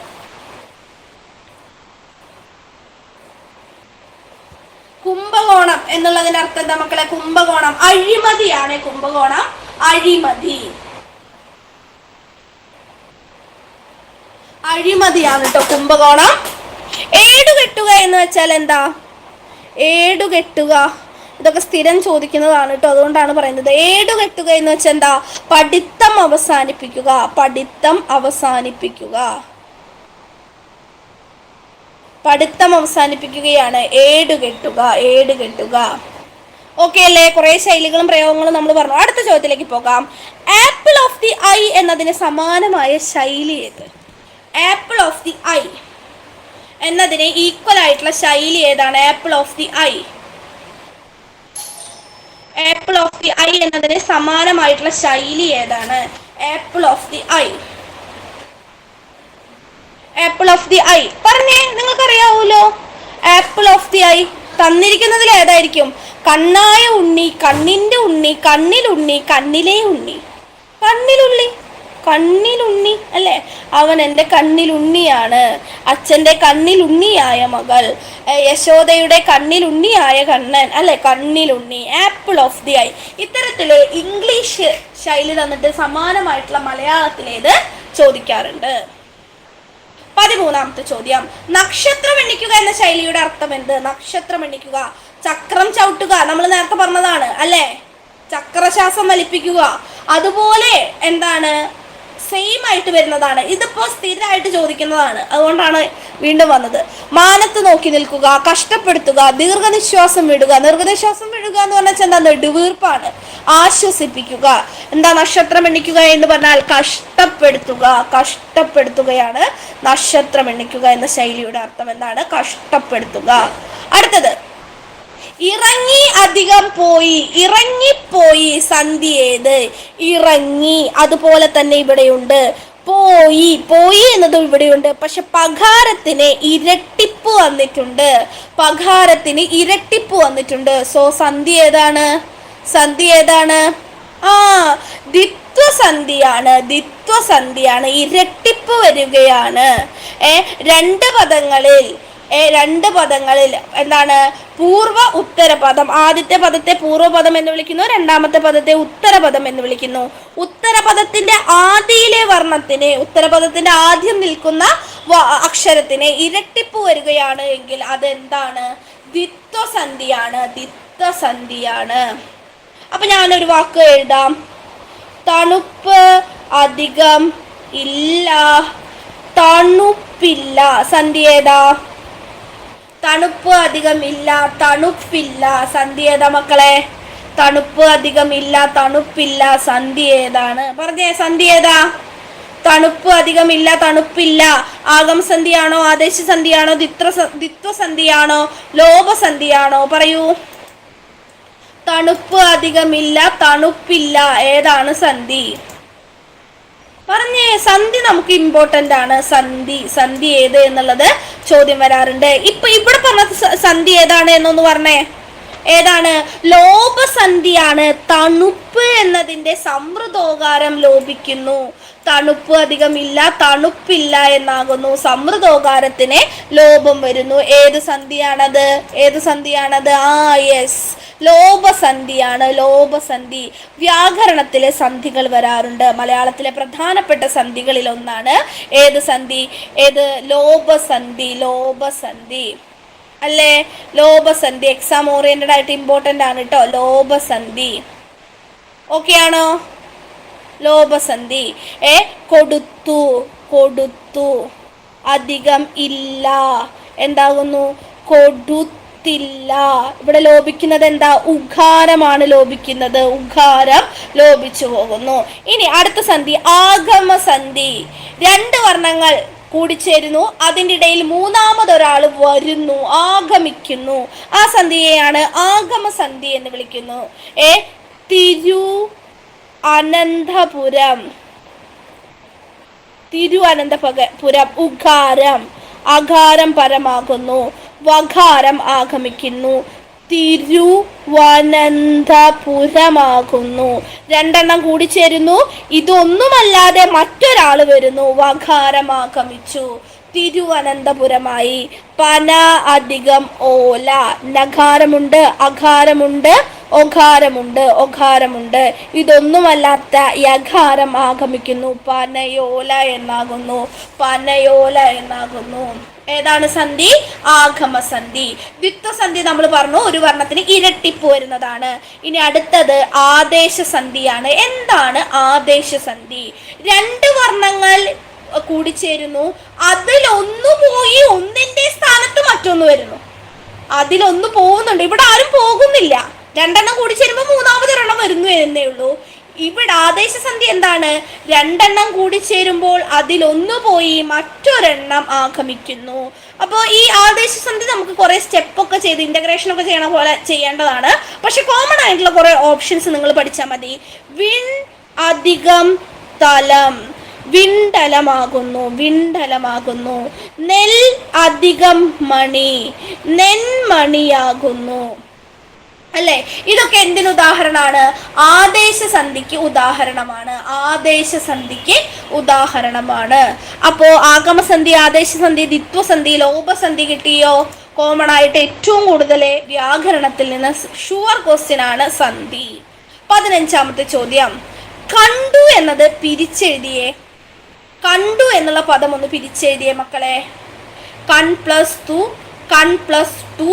കുംഭകോണം എന്നുള്ളതിന്റെ അർത്ഥം എന്താ മക്കളെ? കുംഭകോണം അഴിമതിയാണ്. കുംഭകോണം അഴിമതി, അഴിമതിയാണ് കേട്ടോ കുംഭകോണം. ഏടുകെട്ടുക എന്ന് വെച്ചാൽ എന്താ? ഏടുകെട്ടുക ഇതൊക്കെ സ്ഥിരം ചോദിക്കുന്നതാണ് കേട്ടോ, അതുകൊണ്ടാണ് പറയുന്നത്. ഏടുകെട്ടുക എന്ന് വെച്ചാൽ എന്താ? പഠിത്തം അവസാനിപ്പിക്കുക, പഠിത്തം അവസാനിപ്പിക്കുക, പഠിത്തം അവസാനിപ്പിക്കുകയാണ് ഏടുകെട്ടുക, ഏടുകെട്ടുക. ഓക്കെ അല്ലേ? കുറെ ശൈലികളും പ്രയോഗങ്ങളും നമ്മൾ പറഞ്ഞു. അടുത്ത ചോദ്യത്തിലേക്ക് പോകാം. ആപ്പിൾ ഓഫ് ദി ഐ എന്നതിന് സമാനമായ ശൈലി ഏത്? ആപ്പിൾ ഓഫ് ദി ഐ എന്നതിന് ഈക്വൽ ആയിട്ടുള്ള ശൈലി ഏതാണ്? Apple of the I. Apple of the I എന്നതിന് സമാനമായിട്ടുള്ള ശൈലി ഏതാണ്? Apple of the I. Apple of the I പറഞ്ഞേ, നിങ്ങൾക്കറിയാവൂലോ. ആപ്പിൾ ഓഫ് ദി ഐ തന്നിരിക്കുന്നതിൽ ഏതായിരിക്കും? കണ്ണായ ഉണ്ണി, കണ്ണിന്റെ ഉണ്ണി, കണ്ണിലുണ്ണി, കണ്ണിലെ ഉണ്ണി. കണ്ണിലുണ്ണി, കണ്ണിലുണ്ണി അല്ലേ? അവൻ എൻ്റെ കണ്ണിലുണ്ണിയാണ്. അച്ഛൻ്റെ കണ്ണിലുണ്ണിയായ മകൾ, യശോദയുടെ കണ്ണിലുണ്ണിയായ കണ്ണൻ അല്ലെ? കണ്ണിലുണ്ണി. Apple of the eye. ഇത്തരത്തില് ഇംഗ്ലീഷ് ശൈലി തന്നിട്ട് സമാനമായിട്ടുള്ള മലയാളത്തിലേത് ചോദിക്കാറുണ്ട്. 13ാമത്തെ ചോദ്യം. നക്ഷത്രം എണ്ണിക്കുക എന്ന ശൈലിയുടെ അർത്ഥം എന്ത്? നക്ഷത്രം എണ്ണിക്കുക. ചക്രം ചവിട്ടുക നമ്മൾ നേരത്തെ പറഞ്ഞതാണ് അല്ലേ? ചക്രശ്വാസം വലിപ്പിക്കുക, അതുപോലെ എന്താണ് സെയിം ആയിട്ട് വരുന്നതാണ്. ഇതിപ്പോ സ്ഥിരമായിട്ട് ചോദിക്കുന്നതാണ്, അതുകൊണ്ടാണ് വീണ്ടും വന്നത്. മാനത്ത് നോക്കി നിൽക്കുക, കഷ്ടപ്പെടുത്തുക, ദീർഘനിശ്വാസം വിടുക. ദീർഘനിശ്വാസം വിടുക എന്ന് പറഞ്ഞാൽ എന്താ? നെടുവീർപ്പാണ്. ആശ്വസിപ്പിക്കുക. എന്താ നക്ഷത്രം എണ്ണിക്കുക എന്ന് പറഞ്ഞാൽ? കഷ്ടപ്പെടുത്തുക, കഷ്ടപ്പെടുത്തുകയാണ് നക്ഷത്രം എണ്ണിക്കുക എന്ന ശൈലിയുടെ അർത്ഥം. എന്താണ്? കഷ്ടപ്പെടുത്തുക. അടുത്തത്, ഇറങ്ങി അധികം പോയി, ഇറങ്ങിപ്പോയി സന്ധി ഏത്? ഇറങ്ങി അതുപോലെ തന്നെ ഇവിടെയുണ്ട്. പോയി, പോയി എന്നത് ഇവിടെയുണ്ട്. പക്ഷെ പകാരത്തിന് ഇരട്ടിപ്പ് വന്നിട്ടുണ്ട്, പകാരത്തിന് ഇരട്ടിപ്പ് വന്നിട്ടുണ്ട്. സോ സന്ധി ഏതാണ്? സന്ധി ഏതാണ്? ദ്വിത്വസന്ധിയാണ്, ദ്വിത്വസന്ധിയാണ്. ഇരട്ടിപ്പ് വരികയാണ്. രണ്ട് പദങ്ങളിൽ എന്താണ്? പൂർവ ഉത്തരപദം. ആദ്യത്തെ പദത്തെ പൂർവ്വപദം എന്ന് വിളിക്കുന്നു, രണ്ടാമത്തെ പദത്തെ ഉത്തരപദം എന്ന് വിളിക്കുന്നു. ഉത്തരപദത്തിന്റെ ആദിയിലെ വർണ്ണത്തിന്, ഉത്തരപദത്തിന്റെ ആദ്യം നിൽക്കുന്ന അക്ഷരത്തിന് ഇരട്ടിപ്പ് വരികയാണ് എങ്കിൽ അതെന്താണ്? ദ്വിത്വസന്ധിയാണ്, ദ്വിത്വസന്ധിയാണ്. അപ്പൊ ഞാനൊരു വാക്ക് എഴുതാം. തണുപ്പ് അധികം ഇല്ല, തണുപ്പില്ല. സന്ധി ഏതാ? തണുപ്പ് അധികം ഇല്ല, തണുപ്പില്ല. സന്ധി ഏതാ മക്കളെ? തണുപ്പ് അധികം ഇല്ല, തണുപ്പില്ല. സന്ധി ഏതാണ്? പറഞ്ഞേ, സന്ധി ഏതാ? തണുപ്പ് അധികം ഇല്ല, തണുപ്പില്ല. ആഗമസന്ധിയാണോ, ആദേശസന്ധിയാണോ, ദ്വിത്വസന്ധിയാണോ, ലോപസന്ധിയാണോ? പറയൂ. തണുപ്പ് അധികമില്ല, തണുപ്പില്ല. ഏതാണ് സന്ധി? പറഞ്ഞേ. സന്ധി നമുക്ക് ഇമ്പോർട്ടന്റ് ആണ്. സന്ധി, സന്ധി ഏത് എന്നുള്ളത് ചോദ്യം വരാറുണ്ട്. ഇപ്പൊ ഇവിടെ പറഞ്ഞ സന്ധി ഏതാണ് എന്നൊന്ന് പറഞ്ഞേ. ഏതാണ്? ലോപസന്ധിയാണ്. തണുപ്പ് എന്നതിന്റെ സമൃദ്ധോകാരം ലോപിക്കുന്നു. തണുപ്പ് അധികമില്ല, തണുപ്പില്ല എന്നാകുന്നു. സമൃദ്ധോകാരത്തിന് ലോപം വരുന്നു. ഏത് സന്ധിയാണത്? ഏത് സന്ധിയാണത്? യെസ്, ലോപസന്ധിയാണ്, ലോപസന്ധി. വ്യാകരണത്തിലെ സന്ധികൾ വരാറുണ്ട്. മലയാളത്തിലെ പ്രധാനപ്പെട്ട സന്ധികളിൽ ഒന്നാണ് ഏത് സന്ധി? ഏത്? ലോപസന്ധി, ലോപസന്ധി അല്ലേ? ലോപസന്ധി എക്സാം ഓറിയന്റഡ് ആയിട്ട് ഇമ്പോർട്ടന്റ് ആണ് കേട്ടോ. ലോപസന്ധി ഓക്കെ ആണോ? ലോപസന്ധി. കൊടുത്തു, കൊടുത്തു. അധികം ഇല്ല, എന്താകുന്നു? കൊടുത്തു. ലോപിക്കത്തില്ല. ഇവിടെ ലോപിക്കുന്നത് എന്താ? ഉകാരമാണ് ലോപിക്കുന്നത്. ഉകാരം ലോപിച്ചു പോകുന്നു. ഇനി അടുത്ത സന്ധി ആഗമസന്ധി. രണ്ട് വർണ്ണങ്ങൾ കൂടിച്ചേരുന്നു, അതിൻ്റെ ഇടയിൽ മൂന്നാമതൊരാൾ വരുന്നു, ആഗമിക്കുന്നു. ആ സന്ധിയെയാണ് ആഗമസന്ധി എന്ന് വിളിക്കുന്നു. തിരുവനന്തപുരം, തിരുവനന്തപുരം ഉകാരം, അകാരം പരമാകുന്നു, വകാരം ആഗമിക്കുന്നു, തിരുവനന്തപുരമാകുന്നു. രണ്ടെണ്ണം കൂടി ചേരുന്നു, ഇതൊന്നുമല്ലാതെ മറ്റൊരാൾ വരുന്നു, വകാരം ആഗമിച്ചു, തിരുവനന്തപുരമായി. പന അധികം ഓല, നകാരമുണ്ട്, അകാരമുണ്ട്, ഒകാരമുണ്ട്, ഒകാരമുണ്ട്, ഇതൊന്നുമല്ലാത്ത യകാരം ആഗമിക്കുന്നു, പനയോല എന്നാകുന്നു, പനയോല എന്നാകുന്നു. ഏതാണ് സന്ധി? ആഗമസന്ധി. ദ്വിത്വസന്ധി നമ്മൾ പറഞ്ഞു, ഒരു വർണ്ണത്തിന് ഇരട്ടിപ്പ് വരുന്നതാണ്. ഇനി അടുത്തത് ആദേശസന്ധിയാണ്. എന്താണ് ആദേശസന്ധി? രണ്ട് വർണ്ണങ്ങൾ കൂടിച്ചേരുന്നു, അതിലൊന്നു പോയി ഒന്നിന്റെ സ്ഥാനത്ത് മറ്റൊന്ന് വരുന്നു, അതിലൊന്ന് പോകുന്നുണ്ട്, ഇവിടെ ആരും പോകുന്നില്ല, രണ്ടെണ്ണം കൂടി ചേരുമ്പോൾ മൂന്നാമതൊരെണ്ണം വരുന്നു എന്നേ ഉള്ളൂ. ഇവിടെ ആദേശസന്ധി എന്താണ്? രണ്ടെണ്ണം കൂടി ചേരുമ്പോൾ അതിലൊന്നു പോയി മറ്റൊരെണ്ണം ആഗമിക്കുന്നു. അപ്പോൾ ഈ ആദേശസന്ധി നമുക്ക് കുറെ സ്റ്റെപ്പൊക്കെ ചെയ്ത് ഇന്റഗ്രേഷൻ ഒക്കെ ചെയ്യണ പോലെ ചെയ്യേണ്ടതാണ്. പക്ഷെ കോമൺ ആയിട്ടുള്ള കുറെ ഓപ്ഷൻസ് നിങ്ങൾ പഠിച്ചാൽ മതി. വിൺ അധികം തലം, വിണ്ടലമാകുന്നു, വിണ്ടലമാകുന്നു. നെൽ അധികം മണി, നെന്മണിയാകുന്നു. അല്ലെ? ഇതൊക്കെ എന്തിന് ഉദാഹരണമാണ്? ആദേശസന്ധിക്ക് ഉദാഹരണമാണ്, ആദേശസന്ധിക്ക് ഉദാഹരണമാണ്. അപ്പോ ആഗമസന്ധി, ആദേശസന്ധി, ദ്വിത്വസന്ധി, ലോപസന്ധി കിട്ടിയോ? കോമൺ ആയിട്ട് ഏറ്റവും കൂടുതൽ വ്യാകരണത്തിൽ നിന്ന് ഷുവർ ക്വസ്റ്റ്യൻ ആണ് സന്ധി. 15ാമത്തെ ചോദ്യം, കണ്ടു എന്നത് പിരിച്ചെഴുതിയേ. കണ്ടു എന്നുള്ള പദം ഒന്ന് പിരിച്ചെഴുതിയേ മക്കളെ. കൺ പ്ലസ് ടു, കൺ പ്ലസ് ടു,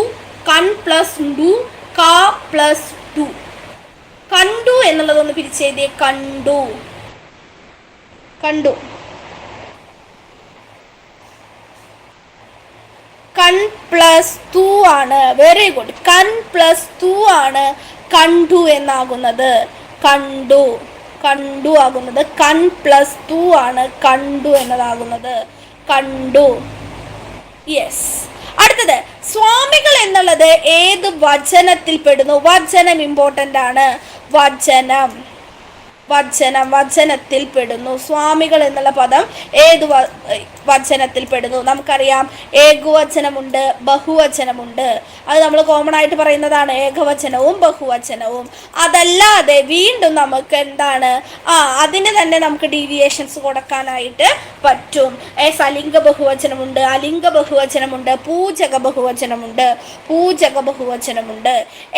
കൺ പ്ലസ് ഡു, ക പ്ലസ് ടു. കണ്ടു എന്നുള്ളതൊന്ന് പിരിച്ചെഴുതിയേ. കണ്ടു, കണ്ടു. കൺ പ്ലസ് ടു ആണ്. Very good. കൺ പ്ലസ് ടു ആണ് കണ്ടു എന്നാകുന്നത്. കണ്ടു, കണ്ടു ആകുന്നത്. കൺ പ്ലസ് ടു ആണ് കണ്ടു എന്നതാകുന്നത്. കണ്ടു. യെസ്. അടുത്തത് സ്വാമികൾ എന്നുള്ളത് ഏത് വചനത്തിൽ പെടുന്നു? വചനം ഇമ്പോർട്ടൻ്റ് ആണ്. വചനം, വചനം, വചനത്തിൽ പെടുന്നു. സ്വാമികൾ എന്നുള്ള പദം ഏത് വചനത്തിൽ പെടുന്നു? നമുക്കറിയാം ഏകവചനമുണ്ട്, ബഹുവചനമുണ്ട്. അത് നമ്മൾ കോമൺ ആയിട്ട് പറയുന്നതാണ്, ഏകവചനവും ബഹുവചനവും. അതല്ലാതെ വീണ്ടും നമുക്ക് എന്താണ്, അതിന് തന്നെ നമുക്ക് ഡീവിയേഷൻസ് കൊടുക്കാനായിട്ട് പറ്റും. സലിംഗ ബഹുവചനമുണ്ട്, അലിംഗ ബഹുവചനമുണ്ട്, പൂജക ബഹുവചനമുണ്ട്, പൂജക ബഹുവചനമുണ്ട്.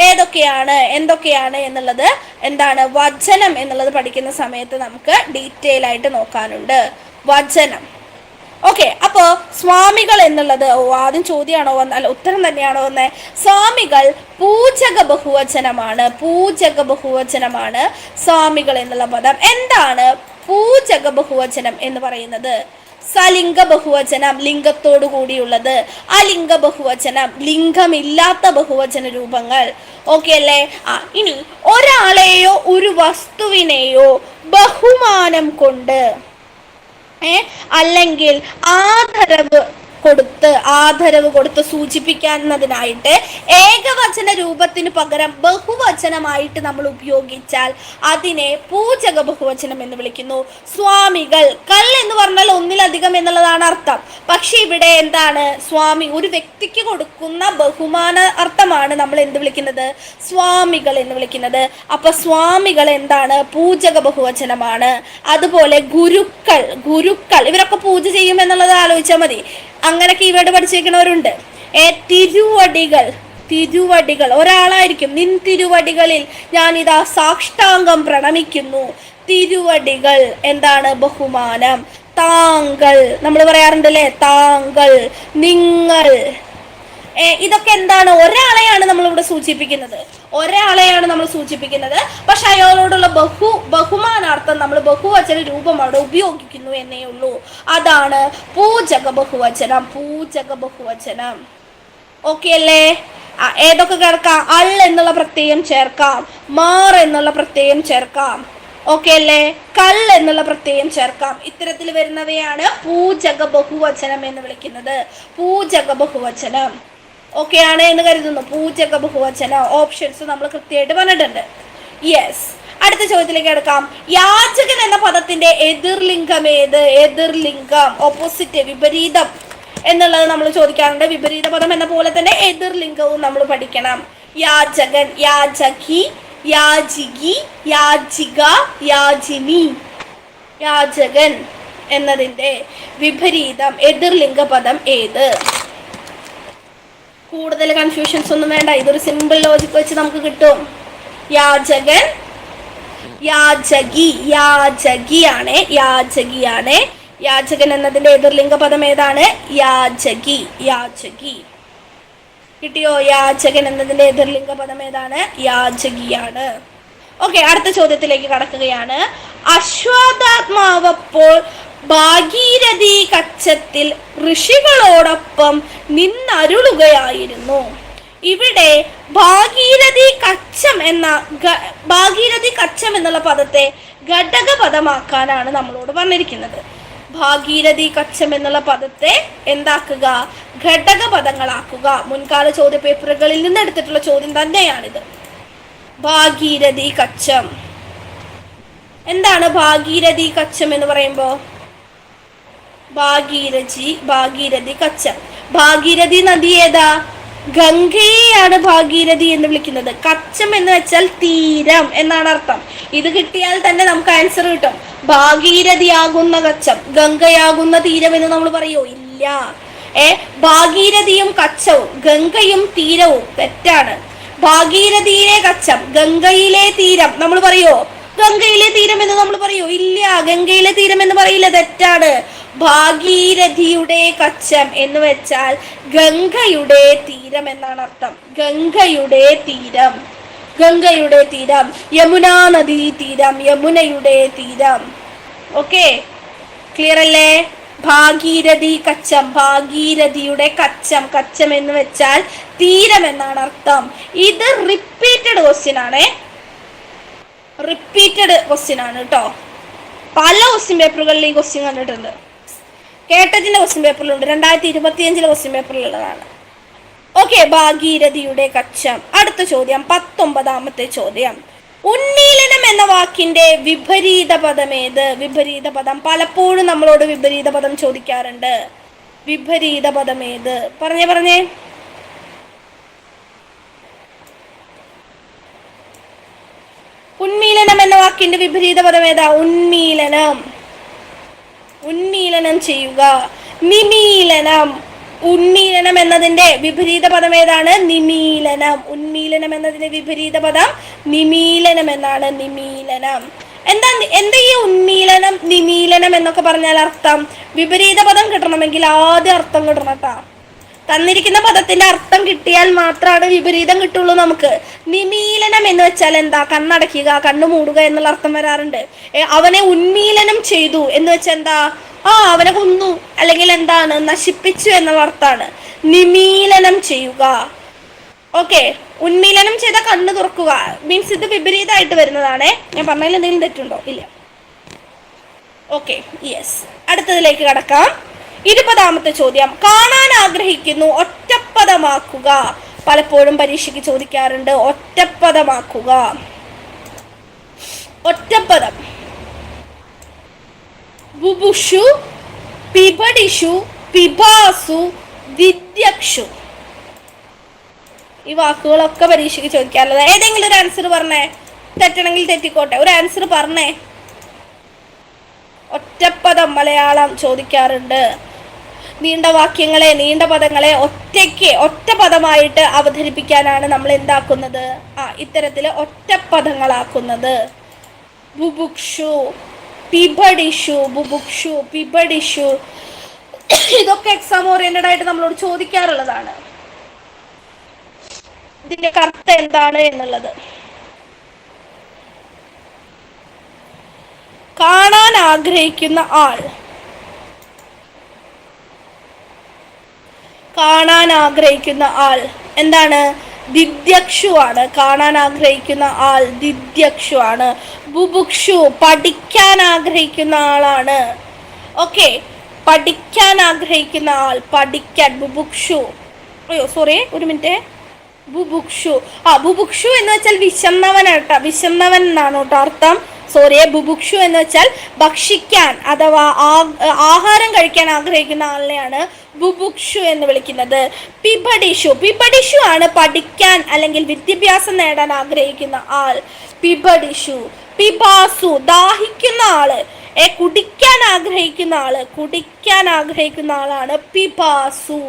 ഏതൊക്കെയാണ് എന്തൊക്കെയാണ് എന്നുള്ളത് എന്താണ് വചനം എന്നുള്ളത് പഠിക്കുന്ന സമയത്ത് നമുക്ക് ഡീറ്റെയിൽ ആയിട്ട് നോക്കാനുണ്ട്. വചനം. ഓക്കെ. അപ്പോൾ സ്വാമികൾ എന്നുള്ളത് ആദ്യം ചോദ്യമാണോ അല്ല ഉത്തരം തന്നെയാണോ എന്ന്? സ്വാമികൾ പൂജക ബഹുവചനമാണ്, പൂജക ബഹുവചനമാണ് സ്വാമികൾ എന്നുള്ള പദം. എന്താണ് പൂജക ബഹുവചനം എന്ന് പറയുന്നത്? സലിംഗ ബഹുവചനം, ലിംഗത്തോടു കൂടിയുള്ളത്. അലിംഗ ബഹുവചനം, ലിംഗമില്ലാത്ത ബഹുവചന രൂപങ്ങൾ. ഓക്കെ അല്ലേ? ഇനി ഒരാളെയോ ഒരു വസ്തുവിനെയോ ബഹുമാനം കൊണ്ട് അല്ലെങ്കിൽ ആദരവ് കൊടുത്ത് സൂചിപ്പിക്കുന്നതിനായിട്ട് ഏകവചന രൂപത്തിന് പകരം ബഹുവചനമായിട്ട് നമ്മൾ ഉപയോഗിച്ചാൽ അതിനെ പൂജക ബഹുവചനം എന്ന് വിളിക്കുന്നു. സ്വാമികൾ, കൽ എന്ന് പറഞ്ഞാൽ ഒന്നിലധികം എന്നുള്ളതാണ് അർത്ഥം. പക്ഷെ ഇവിടെ എന്താണ്? സ്വാമി ഒരു വ്യക്തിക്ക് കൊടുക്കുന്ന ബഹുമാന അർത്ഥമാണ് നമ്മൾ എന്ത് വിളിക്കുന്നത്? സ്വാമികൾ എന്ന് വിളിക്കുന്നത്. അപ്പൊ സ്വാമികൾ എന്താണ്? പൂജക ബഹുവചനമാണ്. അതുപോലെ ഗുരുക്കൾ, ഗുരുക്കൾ ഇവരൊക്കെ പൂജ ചെയ്യും എന്നുള്ളത് ആലോചിച്ചാൽ മതി. അങ്ങനെ കീവേഡ് പഠിച്ചിരിക്കുന്നവരുണ്ട്. തിരുവടികൾ, തിരുവടികൾ ഒരാളായിരിക്കും. നിൻ തിരുവടികളിൽ ഞാനിതാ സാഷ്ടാംഗം പ്രണമിക്കുന്നു. തിരുവടികൾ എന്താണ്? ബഹുമാനം. താങ്കൾ നമ്മൾ പറയാറുണ്ടല്ലേ, താങ്കൾ, നിങ്ങൾ. ഇതൊക്കെ എന്താണ്? ഒരാളെയാണ് നമ്മളിവിടെ സൂചിപ്പിക്കുന്നത്, ഒരാളെയാണ് നമ്മൾ സൂചിപ്പിക്കുന്നത്. പക്ഷെ അയാളോടുള്ള ബഹുമാനാർത്ഥം നമ്മൾ ബഹുവചന രൂപം അവിടെ ഉപയോഗിക്കുന്നു എന്നേ ഉള്ളൂ. അതാണ് പൂജക ബഹുവചനം, പൂജക ബഹുവചനം. ഓക്കെ അല്ലേ? ഏതൊക്കെ ചേർക്കാം? അൾ എന്നുള്ള പ്രത്യയം ചേർക്കാം, മാർ എന്നുള്ള പ്രത്യയം ചേർക്കാം. ഓക്കെ അല്ലേ? കൾ എന്നുള്ള പ്രത്യയം ചേർക്കാം. ഇത്തരത്തിൽ വരുന്നവയാണ് പൂജക ബഹുവചനം എന്ന് വിളിക്കുന്നത്. പൂജക ബഹുവചനം. ഓക്കെ ആണ് എന്ന് കരുതുന്നു. പൂജക ബഹുവചനം ഓപ്ഷൻസ് നമ്മൾ കൃത്യമായിട്ട് പറഞ്ഞിട്ടുണ്ട്. യെസ്. അടുത്ത ചോദ്യത്തിലേക്ക് എടുക്കാം. യാചകൻ എന്ന പദത്തിന്റെ എതിർലിംഗം ഏത്? എതിർലിംഗം, ഓപ്പോസിറ്റ്, വിപരീതം എന്നുള്ളത് നമ്മൾ ചോദിക്കാറുണ്ട്. വിപരീത പദം എന്ന പോലെ തന്നെ എതിർലിംഗവും നമ്മൾ പഠിക്കണം. യാചകൻ, യാചകി, യാചികി, യാചിക, യാചിനി. യാചകൻ എന്നതിന്റെ വിപരീതം എതിർലിംഗ പദം ഏത്? കൂടുതൽ കൺഫ്യൂഷൻസ് ഒന്നും വേണ്ട, ഇതൊരു സിമ്പിൾ ലോജിക് വെച്ച് നമുക്ക് കിട്ടും. യാചകൻ, യാചകി, യാചകിയാണ്, യാചകിയാണ്. യാചകൻ എന്നതിന്റെ എതിർലിംഗ പദം ഏതാണ്? യാചകി, യാചകി. കിട്ടിയോ? യാചകൻ എന്നതിന്റെ എതിർലിംഗ പദം ഏതാണ്? യാചകിയാണ്. ഓക്കെ, അടുത്ത ചോദ്യത്തിലേക്ക് കടക്കുകയാണ്. അശ്വത്ഥാത്മാവപ്പോൾ ഭാഗീരഥി കച്ചത്തിൽ ഋഷികളോടൊപ്പം നിന്നരുളുകയായിരുന്നു. ഇവിടെ ഭാഗീരഥി കച്ചം എന്നുള്ള പദത്തെ ഘടക പദമാക്കാനാണ് നമ്മളോട് പറഞ്ഞിരിക്കുന്നത്. ഭാഗീരഥി കച്ചം എന്നുള്ള പദത്തെ എന്താക്കുക? ഘടക പദങ്ങളാക്കുക. മുൻകാല ചോദ്യ പേപ്പറുകളിൽ നിന്ന് എടുത്തിട്ടുള്ള ചോദ്യം തന്നെയാണിത്. ഭാഗീരഥി കച്ചം എന്താണ്? ഭാഗീരഥി കച്ചം എന്ന് പറയുമ്പോ ഭാഗീരഥി കച്ചം. ഭാഗീരഥി നദി ഏതാ? ഗംഗയെയാണ് ഭാഗീരഥി എന്ന് വിളിക്കുന്നത്. കച്ചം എന്ന് വെച്ചാൽ തീരം എന്നാണ് അർത്ഥം. ഇത് കിട്ടിയാൽ തന്നെ നമുക്ക് ആൻസർ കിട്ടും. ഭാഗീരഥിയാകുന്ന കച്ചം, ഗംഗയാകുന്ന തീരം എന്ന് നമ്മൾ പറയോ? ഇല്ല. ഭാഗീരഥിയും കച്ചവും ഗംഗയും തീരവും തെറ്റാണ്. ഭാഗീരഥിയിലെ കച്ചം, ഗംഗയിലെ തീരം നമ്മൾ പറയോ? ഗംഗയിലെ തീരം എന്ന് നമ്മൾ പറയോ? ഇല്ല, ഗംഗയിലെ തീരം എന്ന് പറയില്ല, തെറ്റാണ്. ഭാഗീരഥിയുടെ കച്ചം എന്ന് വെച്ചാൽ ഗംഗയുടെ തീരം എന്നാണ് അർത്ഥം. ഗംഗയുടെ തീരം, ഗംഗയുടെ തീരം. യമുനാ നദീ തീരം, യമുനയുടെ തീരം. ഓക്കെ, ക്ലിയർ അല്ലേ? ഭാഗീരഥി കച്ചം, ഭാഗീരഥിയുടെ കച്ചം. കച്ചം എന്ന് വെച്ചാൽ തീരം എന്നാണ് അർത്ഥം. ഇത് റിപ്പീറ്റഡ് ക്വസ്റ്റ്യൻ ആണ്, റിപ്പീറ്റഡ് ക്വസ്റ്റ്യൻ ആണ് കേട്ടോ. പല ക്വസ്റ്റ്യൻ പേപ്പറുകളിൽ ഈ ക്വസ്റ്റ്യൻ കണ്ടിട്ടുണ്ട്. കേട്ടതിന്റെ ക്വസ്റ്റ്യൻ പേപ്പറിലുണ്ട്, 2025 ക്വസ്റ്റ്യൻ പേപ്പറിലുള്ളതാണ്. ഓക്കെ, ഭാഗീരഥിയുടെ കച്ചം. അടുത്ത ചോദ്യം, 19ാമത്തെ ചോദ്യം. ഉന്മീലനം എന്ന വാക്കിന്റെ വിപരീത പദം ഏത്? വിപരീത പദം പലപ്പോഴും നമ്മളോട് വിപരീത പദം ചോദിക്കാറുണ്ട്. വിപരീത പദം ഏത്? പറഞ്ഞേ. ഉന്മീലനം എന്ന വാക്കിന്റെ വിപരീത പദം ഏതാ? ഉന്മീലനം, ഉന്മീലനം ചെയ്യുക. നിമീലനം. ഉന്മീലനം എന്നതിന്റെ വിപരീത പദം ഏതാണ്? നിമീലനം. ഉന്മീലനം എന്നതിന്റെ വിപരീത പദം നിമീലനം എന്നാണ്. നിമീലനം. എന്താ ഈ ഉന്മീലനം, നിമീലനം എന്നൊക്കെ പറഞ്ഞാൽ അർത്ഥം? വിപരീത പദം കിട്ടണമെങ്കിൽ ആദ്യം അർത്ഥം കിട്ടണം കേട്ടാ. തന്നിരിക്കുന്ന പദത്തിന്റെ അർത്ഥം കിട്ടിയാൽ മാത്രമാണ് വിപരീതം കിട്ടുള്ളൂ നമുക്ക്. നിമീലനം എന്ന് വെച്ചാൽ എന്താ? കണ്ണടയ്ക്കുക, കണ്ണു മൂടുക എന്നുള്ള അർത്ഥം വരാറുണ്ട്. അവനെ ഉന്മീലനം ചെയ്തു എന്ന് വെച്ചാൽ എന്താ? അവനെ കൊന്നു, അല്ലെങ്കിൽ എന്താണ്? നശിപ്പിച്ചു എന്നുള്ള അർത്ഥമാണ്. നിമീലനം ചെയ്യുക. ഓക്കെ, ഉന്മീലനം ചെയ്ത കണ്ണ് തുറക്കുക മീൻസ് ഇത് വിപരീതമായിട്ട് വരുന്നതാണ്. ഞാൻ പറഞ്ഞതിൽ എന്തെങ്കിലും തെറ്റുണ്ടോ? ഇല്ല. Okay, yes. അടുത്തതിലേക്ക് കടക്കാം. 20ാമത്തെ ചോദ്യം. കാണാൻ ആഗ്രഹിക്കുന്നു, ഒറ്റപ്പദമാക്കുക. പലപ്പോഴും പരീക്ഷയ്ക്ക് ചോദിക്കാറുണ്ട്. ഒറ്റപ്പദമാക്കുക. ഒറ്റപ്പദം. ബുബുഷു, പിബടിഷു, പിബാസു, വിദ്യക്ഷു. ഈ വാക്കുകളൊക്കെ പരീക്ഷയ്ക്ക് ചോദിക്കാറുള്ളത്. ഏതെങ്കിലും ഒരു ആൻസർ പറഞ്ഞേ. തെറ്റണമെങ്കിൽ തെറ്റിക്കോട്ടെ, ഒരു ആൻസർ പറഞ്ഞേ. ഒറ്റപ്പദം മലയാളം ചോദിക്കാറുണ്ട്. നീണ്ട വാക്യങ്ങളെ, നീണ്ട പദങ്ങളെ ഒറ്റ പദമായിട്ട് അവതരിപ്പിക്കാനാണ് നമ്മൾ എന്താക്കുന്നത്? ഇത്തരത്തില് ഒറ്റപ്പദങ്ങളാക്കുന്നത്. ബുബുക്ഷു, പിബടിഷു, ബുബുക്ഷു, പിബടിഷു, ഇതൊക്കെ എക്സാം ഓറിയന്റഡ് ആയിട്ട് നമ്മളോട് ചോദിക്കാറുള്ളതാണ്. ഇതിന്റെ അർത്ഥം എന്താണ് എന്നുള്ളത്. കാണാൻ ആഗ്രഹിക്കുന്ന ആൾ, കാണാൻ ആഗ്രഹിക്കുന്ന ആൾ എന്താണ്? ദിദ്യക്ഷു ആണ്, കാണാൻ ആഗ്രഹിക്കുന്ന ആൾ ദിദ്യക്ഷു ആണ്. ബുഭുക്ഷു പഠിക്കാൻ ആഗ്രഹിക്കുന്ന ആളാണ്. ഓക്കെ, പഠിക്കാൻ ആഗ്രഹിക്കുന്ന ആൾ, പഠിക്കാൻ, ബുഭുക്ഷു. അയ്യോ സോറി, ഒരു മിനിറ്റ്. ബുഭുക്ഷു, ബുഭുക്ഷു എന്ന് വെച്ചാൽ വിശന്നവനാട്ടോ, വിശന്നവൻ എന്നാണ് കേട്ടോ അർത്ഥം. സോറി, ബുഭുക്ഷു എന്ന് വെച്ചാൽ ഭക്ഷിക്കാൻ അഥവാ ആഹാരം കഴിക്കാൻ ആഗ്രഹിക്കുന്ന ആളിനെയാണ് ബുഭുക്ഷു എന്ന് വിളിക്കുന്നത്. പിപടിഷു, പിപടിഷു ആണ് പഠിക്കാൻ അല്ലെങ്കിൽ വിദ്യാഭ്യാസം നേടാൻ ആഗ്രഹിക്കുന്ന ആൾ, പിപടിഷു. പിപാസു ദാഹിക്കുന്ന ആള്, കുടിക്കാൻ ആഗ്രഹിക്കുന്ന ആള്, കുടിക്കാൻ ആഗ്രഹിക്കുന്ന ആളാണ് പിപാസു.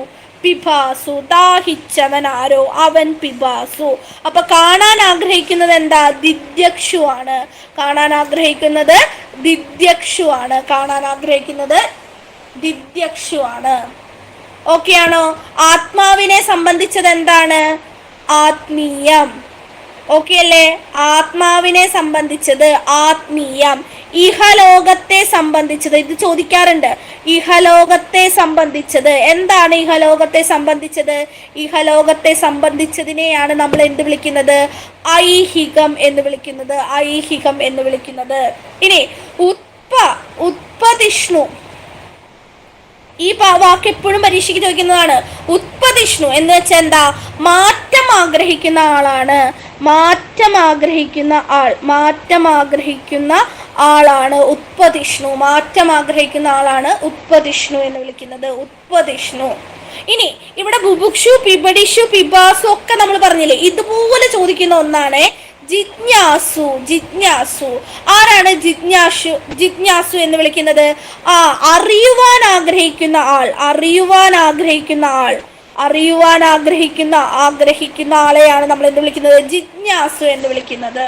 പിപാസു ദാഹിച്ചവൻ ആരോ അവൻ പിപാസു. അപ്പൊ കാണാൻ ആഗ്രഹിക്കുന്നത് എന്താ? ദിദ്യക്ഷു ആണ്. കാണാൻ ആഗ്രഹിക്കുന്നത് ദിദ്യക്ഷു ആണ്. കാണാൻ ആഗ്രഹിക്കുന്നത് ദിദ്യക്ഷു ആണ്. ഓക്കെ ആണോ? ആത്മാവിനെ സംബന്ധിച്ചത് എന്താണ്? ആത്മീയം. ഓക്കെ അല്ലേ? ആത്മാവിനെ സംബന്ധിച്ചത് ആത്മീയം. ഇഹലോകത്തെ സംബന്ധിച്ചത്, ഇത് ചോദിക്കാറുണ്ട്. ഇഹലോകത്തെ സംബന്ധിച്ചത് എന്താണ്? ഇഹലോകത്തെ സംബന്ധിച്ചത്, ഇഹലോകത്തെ സംബന്ധിച്ചതിനെയാണ് നമ്മൾ എന്ത് വിളിക്കുന്നത്? ഐഹികം എന്ന് വിളിക്കുന്നത്. ഐഹികം എന്ന് വിളിക്കുന്നത്. ഇനി ഉത്പതിഷ്ണു, ഈ വാക്ക് എപ്പോഴും പരീക്ഷയ്ക്ക് ചോദിക്കുന്നതാണ്. ഉത്പതിഷ്ണു എന്ന് വെച്ചാൽ എന്താ? മാറ്റം ആഗ്രഹിക്കുന്ന ആളാണ്. മാറ്റം ആഗ്രഹിക്കുന്ന ആൾ, മാറ്റം ആഗ്രഹിക്കുന്ന ആളാണ് ഉത്പതിഷ്ണു. മാറ്റം ആഗ്രഹിക്കുന്ന ആളാണ് ഉത്പതിഷ്ണു എന്ന് വിളിക്കുന്നത്. ഉത്പതിഷ്ണു. ഇനി ഇവിടെ ബുഭുക്ഷു, പിപടിഷു, പിപാസു ഒക്കെ നമ്മൾ പറഞ്ഞില്ലേ, ഇതുപോലെ ചോദിക്കുന്ന ഒന്നാണ് ജിജ്ഞാസു. ജിജ്ഞാസു ആരാണ്? ജിജ്ഞാസു എന്ന് വിളിക്കുന്നത് അറിയുവാൻ ആഗ്രഹിക്കുന്ന ആൾ. അറിയുവാൻ ആഗ്രഹിക്കുന്ന ആൾ, അറിയുവാൻ ആഗ്രഹിക്കുന്ന ആളെയാണ് നമ്മൾ എന്ത് വിളിക്കുന്നത്? ജിജ്ഞാസു എന്ന് വിളിക്കുന്നത്.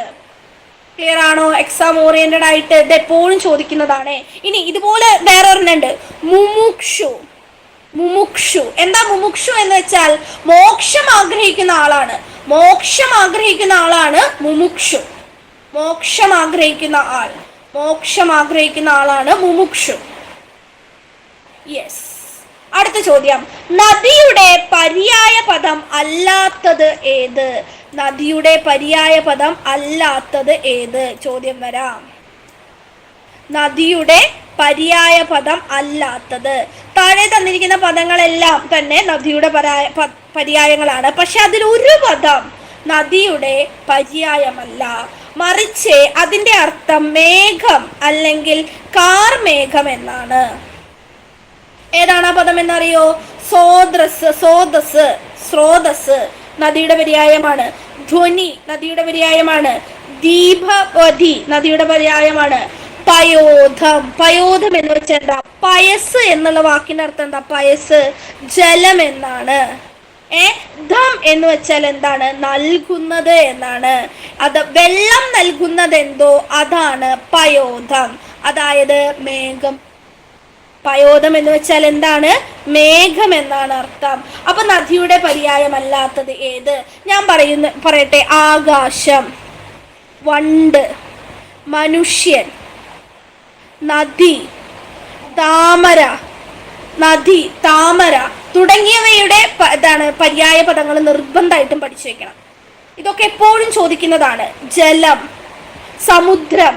ക്ലിയർ ആണോ? എക്സാം ഓറിയന്റഡ് ആയിട്ട് ഇത് എപ്പോഴും ചോദിക്കുന്നതാണ്. ഇനി ഇതുപോലെ വേറെ ഒരെണ്ണുണ്ട്, മുമുക്ഷു. മുമുക്ഷു എന്താ? മുമുക്ഷു എന്ന് വെച്ചാൽ മോക്ഷം ആഗ്രഹിക്കുന്ന ആളാണ്. മോക്ഷം ആഗ്രഹിക്കുന്ന ആളാണ് മുമുക്ഷു. മോക്ഷം ആഗ്രഹിക്കുന്ന ആൾ, മോക്ഷം ആഗ്രഹിക്കുന്ന ആളാണ് മുമുക്ഷു. യെസ്. അടുത്ത ചോദ്യം, നദിയുടെ പര്യായ പദം അല്ലാത്തത് ഏത്? നദിയുടെ പര്യായ പദം അല്ലാത്തത് ഏത്? ചോദ്യം വരാം. നദിയുടെ പര്യായ പദം അല്ലാത്തത്. താഴെ തന്നിരിക്കുന്ന പദങ്ങളെല്ലാം തന്നെ നദിയുടെ പര്യായങ്ങളാണ്. പക്ഷെ അതിലൊരു പദം നദിയുടെ പര്യായമല്ല, മറിച്ച് അതിൻ്റെ അർത്ഥം മേഘം അല്ലെങ്കിൽ കാർമേഘം എന്നാണ്. ഏതാണ് ആ പദം എന്നറിയോ? സ്രോതസ്. സ്രോതസ്, സ്രോതസ് നദിയുടെ പര്യായമാണ്. ധ്വനി നദിയുടെ പര്യായമാണ്. ദീപവതി നദിയുടെ പര്യായമാണ്. പയോധം, പയോധം എന്ന് വെച്ചാൽ എന്താ? പയസ് എന്നുള്ള വാക്കിന്റെ അർത്ഥം എന്താ? പയസ്, ജലം എന്നാണ്. ധം എന്ന് വെച്ചാൽ എന്താണ്? നൽകുന്നത് എന്നാണ്. അത് വെള്ളം നൽകുന്നത് എന്തോ അതാണ് പയോധം, അതായത് മേഘം. പയോധം എന്ന് വെച്ചാൽ എന്താണ്? മേഘം എന്നാണ് അർത്ഥം. അപ്പൊ നദിയുടെ പര്യായമല്ലാത്തത് ഏത്? ഞാൻ പറയട്ടെ. ആകാശം, വണ്ട്, മനുഷ്യൻ, നദി, താമര, നദി, താമര തുടങ്ങിയവയുടെ പര്യായ പദങ്ങൾ നിർബന്ധമായിട്ടും പഠിച്ചു വെക്കണം. ഇതൊക്കെ എപ്പോഴും ചോദിക്കുന്നതാണ്. ജലം, സമുദ്രം,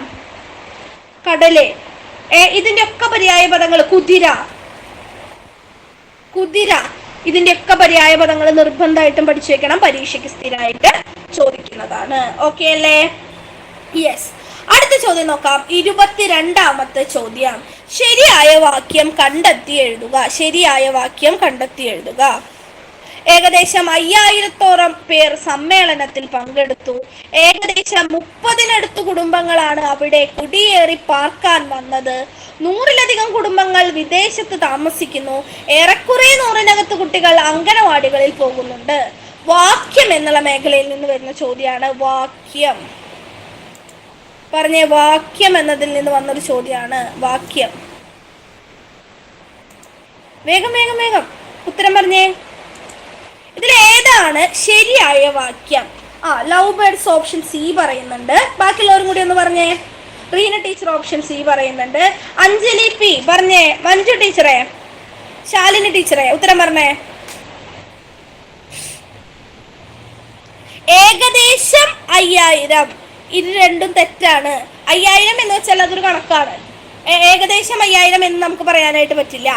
കടല്, ഇതിന്റെ ഒക്കെ പര്യായ പദങ്ങൾ. കുതിര, കുതിര ഇതിന്റെ ഒക്കെ പര്യായ പദങ്ങൾ നിർബന്ധമായിട്ടും പഠിച്ചു വെക്കണം. പരീക്ഷയ്ക്ക് സ്ഥിരമായിട്ട് ചോദിക്കുന്നതാണ്. ഓക്കെ അല്ലേ? യെസ്. അടുത്ത ചോദ്യം നോക്കാം. 22ാമത്തെ ചോദ്യം, ശരിയായ വാക്യം കണ്ടെത്തി എഴുതുക. ശരിയായ വാക്യം കണ്ടെത്തി എഴുതുക. ഏകദേശം 5000-ഓളം പേർ സമ്മേളനത്തിൽ പങ്കെടുത്തു. ഏകദേശം 30-നടുത്ത് കുടുംബങ്ങളാണ് അവിടെ കുടിയേറി പാർക്കാൻ വന്നത്. 100-ലധികം കുടുംബങ്ങൾ വിദേശത്ത് താമസിക്കുന്നു. ഏറെക്കുറെ 100-നകത്ത് കുട്ടികൾ അംഗനവാടികളിൽ പോകുന്നുണ്ട്. വാക്യം എന്നുള്ള മേഖലയിൽ നിന്ന് വരുന്ന ചോദ്യമാണ്. വാക്യം പറഞ്ഞേ. വാക്യം എന്നതിൽ നിന്ന് വന്നൊരു ചോദ്യമാണ്. വാക്യം. വേഗം വേഗം വേഗം ഉത്തരം പറഞ്ഞേ. ഇതിലേതാണ് ശരിയായ വാക്യം? ലവ് ബേർഡ്സ് ഓപ്ഷൻ സി പറയുന്നുണ്ട്. ബാക്കിയുള്ളവരും കൂടി ഒന്ന് പറഞ്ഞേ. റീന ടീച്ചർ ഓപ്ഷൻ സി പറയുന്നുണ്ട്. അഞ്ജലി പി പറഞ്ഞേ. മഞ്ജു ടീച്ചറെ, ശാലിനി ടീച്ചറെ ഉത്തരം പറഞ്ഞേ. ഏകദേശം 5000, ഇത് രണ്ടും തെറ്റാണ്. 5000 എന്ന് വെച്ചാൽ അതൊരു കണക്കാണ്. ഏകദേശം 5000 എന്ന് നമുക്ക് പറയാനായിട്ട് പറ്റില്ല.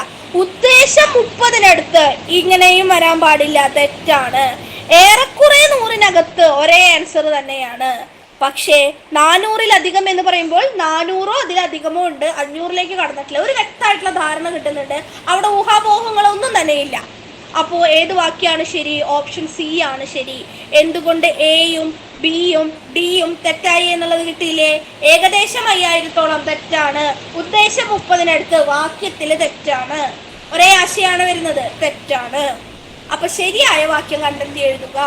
ഉദ്ദേശം 30-നടുത്ത്, ഇങ്ങനെയും വരാൻ പാടില്ല, തെറ്റാണ്. ഏറെക്കുറെ 100-നകത്ത്, ഒരേ ആൻസർ തന്നെയാണ്. പക്ഷേ 400-ലധികം എന്ന് പറയുമ്പോൾ 400-ഓ അതിലധികമോ ഉണ്ട്, 500-ലേക്ക് കടന്നിട്ടില്ല. ഒരു വ്യക്തമായിട്ടുള്ള ധാരണ കിട്ടുന്നുണ്ട്. അവിടെ ഊഹാപോഹങ്ങളൊന്നും തന്നെയില്ല. അപ്പോൾ ഏത് വാക്യാണ് ശരി? ഓപ്ഷൻ സി ആണ് ശരി. എന്തുകൊണ്ട്? എയും ബിയും ഡിയും തെറ്റായി എന്നുള്ളത് കിട്ടിയില്ലേ? ഏകദേശം 5000-ഓളം തെറ്റാണ്. ഉദ്ദേശം 30-നടുത്ത് വാക്യത്തിൽ തെറ്റാണ്. ഒരേ ആശയാണ് വരുന്നത്, തെറ്റാണ്. അപ്പൊ ശരിയായ വാക്യം കണ്ടെത്തി എഴുതുക.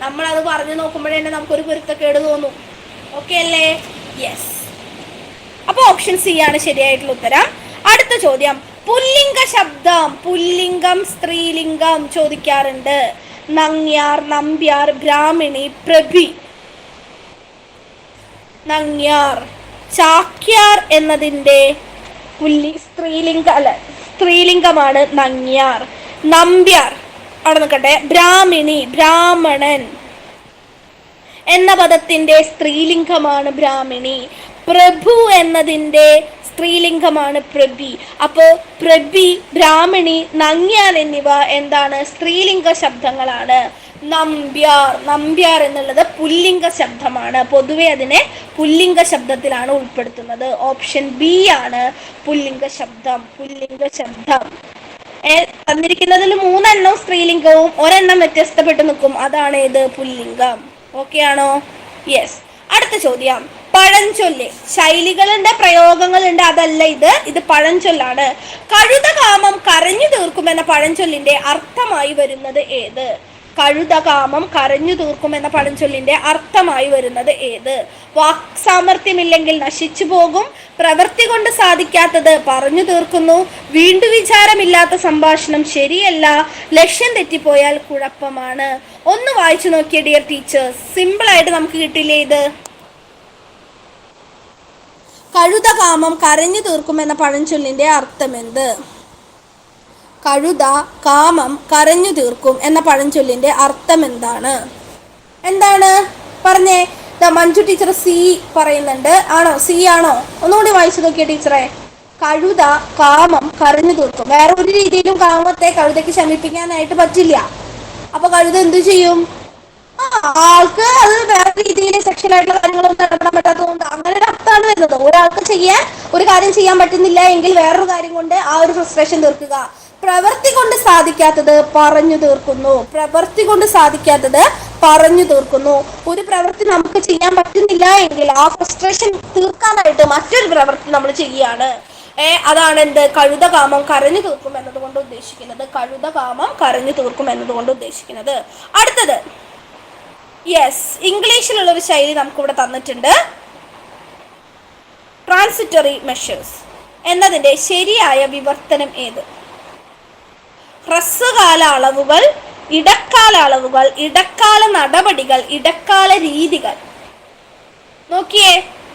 നമ്മളത് പറഞ്ഞു നോക്കുമ്പോഴേ നമുക്കൊരു പൊരുത്തക്കേട് തോന്നും. ഓക്കെ അല്ലേ? യെസ്. അപ്പൊ ഓപ്ഷൻ സി ആണ് ശരിയായിട്ടുള്ള ഉത്തരം. അടുത്ത ചോദ്യം, പുല്ലിംഗ ശബ്ദം, പുല്ലിംഗം സ്ത്രീലിംഗം ചോദിക്കാറുണ്ട്. നങ്ങ്യാർ, നമ്പ്യാർ, ബ്രാഹ്മിണി, പ്രഭി. നങ്ങ്യാർ. ചാക്യാർ എന്നതിൻ്റെ സ്ത്രീലിംഗമാണ് നങ്ങ്യാർ. നമ്പ്യാർ, അവിടെ നിൽക്കട്ടെ, ബ്രാഹ്മിണി, ബ്രാഹ്മണൻ എന്ന പദത്തിന്റെ സ്ത്രീലിംഗമാണ് ബ്രാഹ്മിണി. പ്രഭു എന്നതിൻ്റെ സ്ത്രീലിംഗമാണ് പ്രഭി. അപ്പോൾ പ്രഭി, ബ്രാഹ്മിണി, നങ്ങ്യാർ എന്നിവ എന്താണ്? സ്ത്രീലിംഗ ശബ്ദങ്ങളാണ്. നമ്പ്യാർ, നമ്പ്യാർ എന്നുള്ളത് പുല്ലിംഗ ശബ്ദമാണ്. പൊതുവെ അതിനെ പുല്ലിംഗ ശബ്ദത്തിലാണ് ഉൾപ്പെടുത്തുന്നത്. ഓപ്ഷൻ ബി ആണ് പുല്ലിംഗ ശബ്ദം. പുല്ലിംഗ ശബ്ദം തന്നിരിക്കുന്നതിൽ 3 എണ്ണം സ്ത്രീലിംഗവും 1 എണ്ണം വ്യത്യസ്തപ്പെട്ട് നിൽക്കും. അതാണ് ഏത്? പുല്ലിംഗം. ഓക്കെ ആണോ? യെസ്. അടുത്ത ചോദ്യം, പഴഞ്ചൊല്ല്. ശൈലികളുണ്ട്, പ്രയോഗങ്ങളുണ്ട്, അതല്ല ഇത് പഴഞ്ചൊല്ലാണ്. കഴുതകാമം കരഞ്ഞു തീർക്കുമെന്ന പഴഞ്ചൊല്ലിന്റെ അർത്ഥമായി വരുന്നത് ഏത്? കഴുതകാമം കരഞ്ഞു തീർക്കുമെന്ന പഴഞ്ചൊല്ലിന്റെ അർത്ഥമായി വരുന്നത് ഏത്? വാക് സാമർഥ്യമില്ലെങ്കിൽ നശിച്ചു പോകും, പ്രവൃത്തി കൊണ്ട് സാധിക്കാത്തത് പറഞ്ഞു തീർക്കുന്നു, വീണ്ടു വിചാരമില്ലാത്ത സംഭാഷണം ശരിയല്ല, ലക്ഷ്യം തെറ്റിപ്പോയാൽ കുഴപ്പമാണ്. ഒന്ന് വായിച്ചു നോക്കിയ ഡിയർ ടീച്ചേഴ്സ്, സിമ്പിൾ ആയിട്ട് നമുക്ക് കിട്ടില്ലേ ഇത്? കഴുതകാമം കരഞ്ഞു തീർക്കുമെന്ന പഴഞ്ചൊല്ലിന്റെ അർത്ഥം എന്ത്? കഴുത കാമം കരഞ്ഞു തീർക്കും എന്ന പഴഞ്ചൊല്ലിന്റെ അർത്ഥം എന്താണ്? എന്താണ് പറഞ്ഞേ? മഞ്ജു ടീച്ചർ സി പറയുന്നുണ്ട്. ആണോ? സി ആണോ? ഒന്നുകൂടി വായിച്ചു നോക്കിയ ടീച്ചറെ. കഴുത കാമം കരഞ്ഞു തീർക്കും. വേറെ ഒരു രീതിയിലും കാമത്തെ കഴുതയ്ക്ക് ശമിപ്പിക്കാനായിട്ട് പറ്റില്ല. അപ്പൊ കഴുത എന്തു ചെയ്യും? ആൾക്ക് അത് വേറെ രീതിയിൽ സെക്ഷൽ ആയിട്ടുള്ള കാര്യങ്ങളൊന്നും ഇടപെടാൻ പറ്റാത്തതുകൊണ്ട് അങ്ങനെ ഒരു അർത്ഥമാണ് വരുന്നത്. ഒരാൾക്ക് ഒരു കാര്യം ചെയ്യാൻ പറ്റുന്നില്ല എങ്കിൽ വേറൊരു കാര്യം കൊണ്ട് ആ ഒരു ഫ്രസ്ട്രേഷൻ തീർക്കുക. പ്രവൃത്തി കൊണ്ട് സാധിക്കാത്തത് പറഞ്ഞു തീർക്കുന്നു. പ്രവൃത്തി കൊണ്ട് സാധിക്കാത്തത് പറഞ്ഞു തീർക്കുന്നു. ഒരു പ്രവൃത്തി നമുക്ക് ചെയ്യാൻ പറ്റുന്നില്ല എങ്കിൽ ആ ഫ്രസ്ട്രേഷൻ തീർക്കാനായിട്ട് മറ്റൊരു പ്രവൃത്തി നമ്മൾ ചെയ്യുകയാണ്. അതാണ് എന്ത്? കഴുതകാമം കരഞ്ഞു തീർക്കും എന്നതുകൊണ്ട് ഉദ്ദേശിക്കുന്നത്. കഴുതകാമം കരഞ്ഞു തീർക്കും എന്നതുകൊണ്ട് ഉദ്ദേശിക്കുന്നത്. അടുത്തത്, യെസ്, ഇംഗ്ലീഷിലുള്ളൊരു ശൈലി നമുക്കിവിടെ തന്നിട്ടുണ്ട്. ട്രാൻസിറ്ററി മെഷേഴ്സ് എന്നതിൻ്റെ ശരിയായ വിവർത്തനം ഏത്? ഹ്രസ്വകാല അളവുകൾ, ഇടക്കാല അളവുകൾ, ഇടക്കാല നടപടികൾ, ഇടക്കാല രീതികൾ. നോക്കിയേ,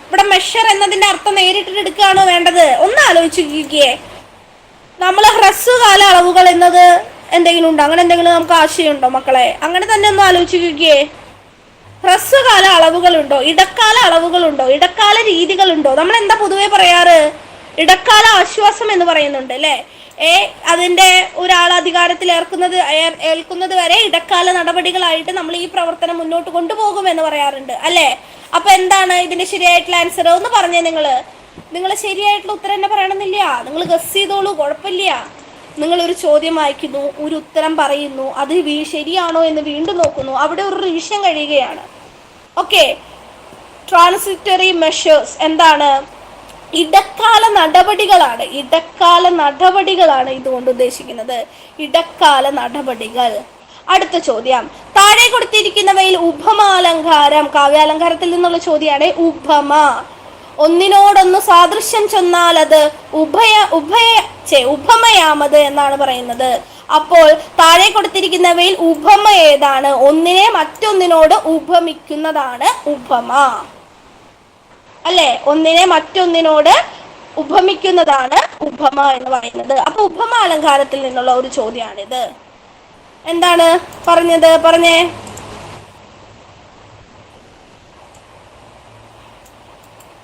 ഇവിടെ മെഷർ എന്നതിന്റെ അർത്ഥം നേരിട്ട് എടുക്കുകയാണോ വേണ്ടത്? ഒന്ന് ആലോചിച്ച് നോക്കിയേ. നമ്മൾ ഹ്രസ്വകാല അളവുകൾ എന്നത് എന്തെങ്കിലും ഉണ്ടോ? അങ്ങനെ എന്തെങ്കിലും നമുക്ക് ആശയമുണ്ടോ മക്കളെ? അങ്ങനെ തന്നെ ഒന്ന് ആലോചിച്ച് നോക്കിയേ. ഹ്രസ്വകാല അളവുകളുണ്ടോ? ഇടക്കാല അളവുകളുണ്ടോ? ഇടക്കാല രീതികളുണ്ടോ? നമ്മൾ എന്താ പൊതുവെ പറയാറ്? ഇടക്കാല ആശ്വാസം എന്ന് പറയുന്നുണ്ട് അല്ലേ? അതിന്റെ ഒരാൾ അധികാരത്തിൽ ഏൽക്കുന്നത് വരെ ഇടക്കാല നടപടികളായിട്ട് നമ്മൾ ഈ പ്രവർത്തനം മുന്നോട്ട് കൊണ്ടുപോകുമെന്ന് പറയാറുണ്ട് അല്ലേ? അപ്പൊ എന്താണ് ഇതിന്റെ ശരിയായിട്ടുള്ള ആൻസർ? ഒന്ന് പറഞ്ഞേ. നിങ്ങൾ ശരിയായിട്ടുള്ള ഉത്തരം തന്നെ പറയണമെന്നില്ല. നിങ്ങൾ ഗസ് ചെയ്തോളൂ, കുഴപ്പമില്ല. നിങ്ങൾ ഒരു ചോദ്യം വായിക്കുന്നു, ഒരു ഉത്തരം പറയുന്നു, അത് ശരിയാണോ എന്ന് വീണ്ടും നോക്കുന്നു, അവിടെ ഒരു റിവിഷൻ കഴിയുകയാണ്. ഓക്കെ. ട്രാൻസിറ്ററി മെഷേഴ്സ് എന്താണ്? ഇടക്കാല നടപടികളാണ്. ഇടക്കാല നടപടികളാണ് ഇതുകൊണ്ട് ഉദ്ദേശിക്കുന്നത്. ഇടക്കാല നടപടികൾ. അടുത്ത ചോദ്യം, താഴെ കൊടുത്തിരിക്കുന്നവയിൽ ഉപമാലങ്കാരം, കാവ്യാലങ്കാരത്തിൽ നിന്നുള്ള ചോദ്യമാണ്. ഉപമ ഒന്നിനോടൊന്ന് സാദൃശ്യം ചെന്നാൽ അത് ഉപമയാമത് എന്നാണ് പറയുന്നത്. അപ്പോൾ താഴെ കൊടുത്തിരിക്കുന്നവയിൽ ഉപമ ഏതാണ്? ഒന്നിനെ മറ്റൊന്നിനോട് ഉപമിക്കുന്നതാണ് ഉപമ അല്ലെ? ഒന്നിനെ മറ്റൊന്നിനോട് ഉപമിക്കുന്നതാണ് ഉപമ എന്ന് പറയുന്നത്. അപ്പൊ ഉപമ അലങ്കാരത്തിൽ നിന്നുള്ള ഒരു ചോദ്യമാണിത്. എന്താണ് പറഞ്ഞത്? പറഞ്ഞേ.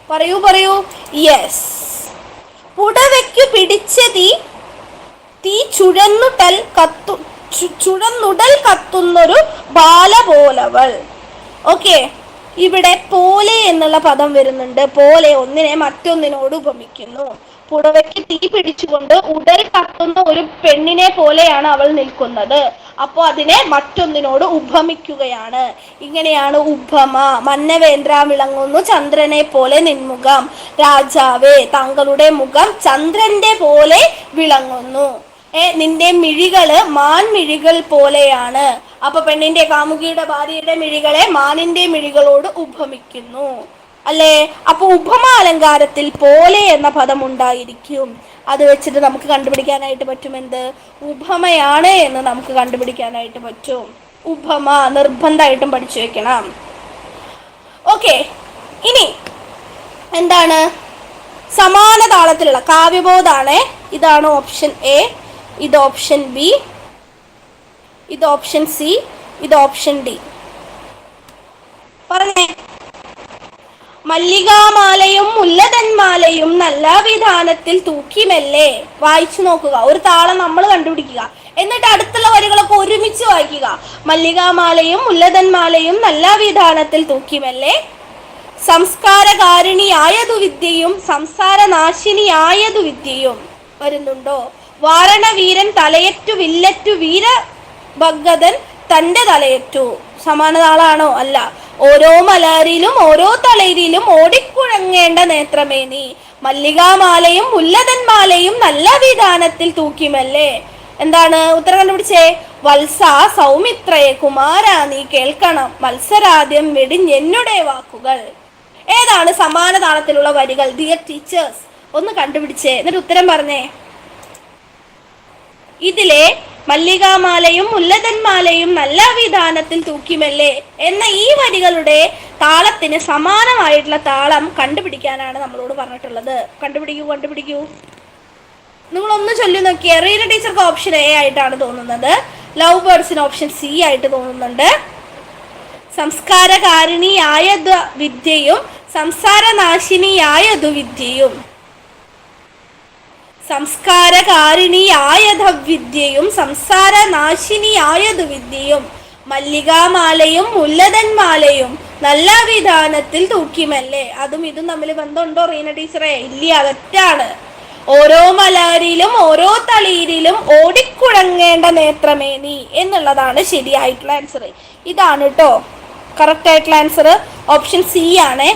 പറയൂ പറയൂ. യെസ്. പുടവയ്ക്കു പിടിച്ച തീ തീ ചുഴന്നുടൽ കത്തുന്നൊരു ബാല പോലവൾ. ഓക്കെ, ഇവിടെ പോലെ എന്നുള്ള പദം വരുന്നുണ്ട്. പോലെ ഒന്നിനെ മറ്റൊന്നിനോട് ഉപമിക്കുന്നു. പുടവയ്ക്ക് തീ പിടിച്ചുകൊണ്ട് ഉടൽ കത്തുന്ന ഒരു പെണ്ണിനെ പോലെയാണ് അവൾ നിൽക്കുന്നത്. അപ്പോൾ അതിനെ മറ്റൊന്നിനോട് ഉപമിക്കുകയാണ്. ഇങ്ങനെയാണ് ഉപമ. മന്നവേന്ദ്ര വിളങ്ങുന്നു ചന്ദ്രനെ പോലെ നിൻമുഖം. രാജാവേ, താങ്കളുടെ മുഖം ചന്ദ്രന്റെ പോലെ വിളങ്ങുന്നു. നിന്റെ മിഴികള് മാൻമിഴികൾ പോലെയാണ്. അപ്പൊ പെണ്ണിന്റെ കാമുകിയുടെ ഭാര്യയുടെ മിഴികളെ മാനിന്റെ മിഴികളോട് ഉപമിക്കുന്നു അല്ലേ? അപ്പൊ ഉപമ അലങ്കാരത്തിൽ പോലെ എന്ന പദം ഉണ്ടായിരിക്കും. അത് വെച്ചിട്ട് നമുക്ക് കണ്ടുപിടിക്കാനായിട്ട് പറ്റും എന്ത് ഉപമയാണ് എന്ന് നമുക്ക് കണ്ടുപിടിക്കാനായിട്ട് പറ്റും. ഉപമ നിർബന്ധമായിട്ടും പഠിച്ചു വെക്കണം. ഓക്കെ, ഇനി എന്താണ് സമാന താളത്തിലുള്ള കാവ്യബോധാണ്. ഇതാണ് ഓപ്ഷൻ എ, ഇത് ഓപ്ഷൻ ബി, ഇത് ഓപ്ഷൻ സി, ഇത് ഓപ്ഷൻ ഡി. പറഞ്ഞേ. മല്ലികാമാലയും മുല്ലതന്മാലയും നല്ല വിധാനത്തിൽ തൂക്കിമല്ലേ. വായിച്ചു നോക്കുക. ഒരു താളം നമ്മൾ കണ്ടുപിടിക്കുക, എന്നിട്ട് അടുത്തുള്ള വരികളൊക്കെ ഒരുമിച്ച് വായിക്കുക. മല്ലികാമാലയും മുല്ലതന്മാലയും നല്ല വിധാനത്തിൽ തൂക്കിമല്ലേ. സംസ്കാരകാരിണിയായതു വിദ്യയും സംസാരനാശിനിയായതു വിദ്യയും. വരുന്നുണ്ടോ? വാരണവീരൻ തലയറ്റു വില്ലറ്റു വീരഭഗതൻ തന്റെ തലയറ്റു. സമാനതാളാണോ? അല്ല. ഓരോ മലരിലും ഓരോ തളരിലും ഓടിക്കുഴങ്ങേണ്ട നേത്രമേ നീ. മല്ലികാമാലയും മുല്ലതന്മാലയും നല്ല വിധാനത്തിൽ തൂക്കിമല്ലേ. എന്താണ് ഉത്തരം കണ്ടുപിടിച്ചേ? വത്സ സൗമിത്രയെ കുമാരാ നീ കേൾക്കണം മത്സരാദ്യം വെടിഞ്ഞെന്നുടെ വാക്കുകൾ. ഏതാണ് സമാന താളത്തിലുള്ള വരികൾ? ഡിയർ ടീച്ചേഴ്സ്, ഒന്ന് കണ്ടുപിടിച്ചേ, എന്നിട്ട് ഉത്തരം പറഞ്ഞേ. ഇതിലെ മല്ലികാമാലയും മുല്ലതന്മാലയും നല്ല വിധാനത്തിൽ തൂക്കിമല്ലേ എന്ന ഈ വരികളുടെ താളത്തിന് സമാനമായിട്ടുള്ള താളം കണ്ടുപിടിക്കാനാണ് നമ്മളോട് പറഞ്ഞിട്ടുള്ളത്. കണ്ടുപിടിക്കൂ. നിങ്ങളൊന്ന് ചൊല്ലി നോക്കിയേ. റീന ടീച്ചർക്ക് ഓപ്ഷൻ എ ആയിട്ടാണ് തോന്നുന്നത്. ലവ് ബേർഡ്സിന് ഓപ്ഷൻ സി ആയിട്ട് തോന്നുന്നുണ്ട്. സംസ്കാരകാരിണിയായതു വിദ്യയും സംസാരനാശിനിയായതു വിദ്യയും. സംസ്കാരകാരിണിയായത വിദ്യയും സംസാരനാശിനിയായതു വിദ്യയും. മല്ലികാമാലയും മുല്ലതന്മാലയും നല്ല വിധാനത്തിൽ തൂക്കിമല്ലേ. അതും ഇതും തമ്മിൽ ബന്ധമുണ്ടോ റീന ടീച്ചറെ? ഇല്ല, തെറ്റാണ്. ഓരോ മലരിലും ഓരോ തളിരിലും ഓടിക്കുഴങ്ങേണ്ട നേത്രമേ നീ എന്നുള്ളതാണ് ശരിയായിട്ടുള്ള ആൻസർ. ഇതാണ് കേട്ടോ കറക്റ്റ് ആയിട്ടുള്ള ആൻസർ. ഓപ്ഷൻ സി ആണ്.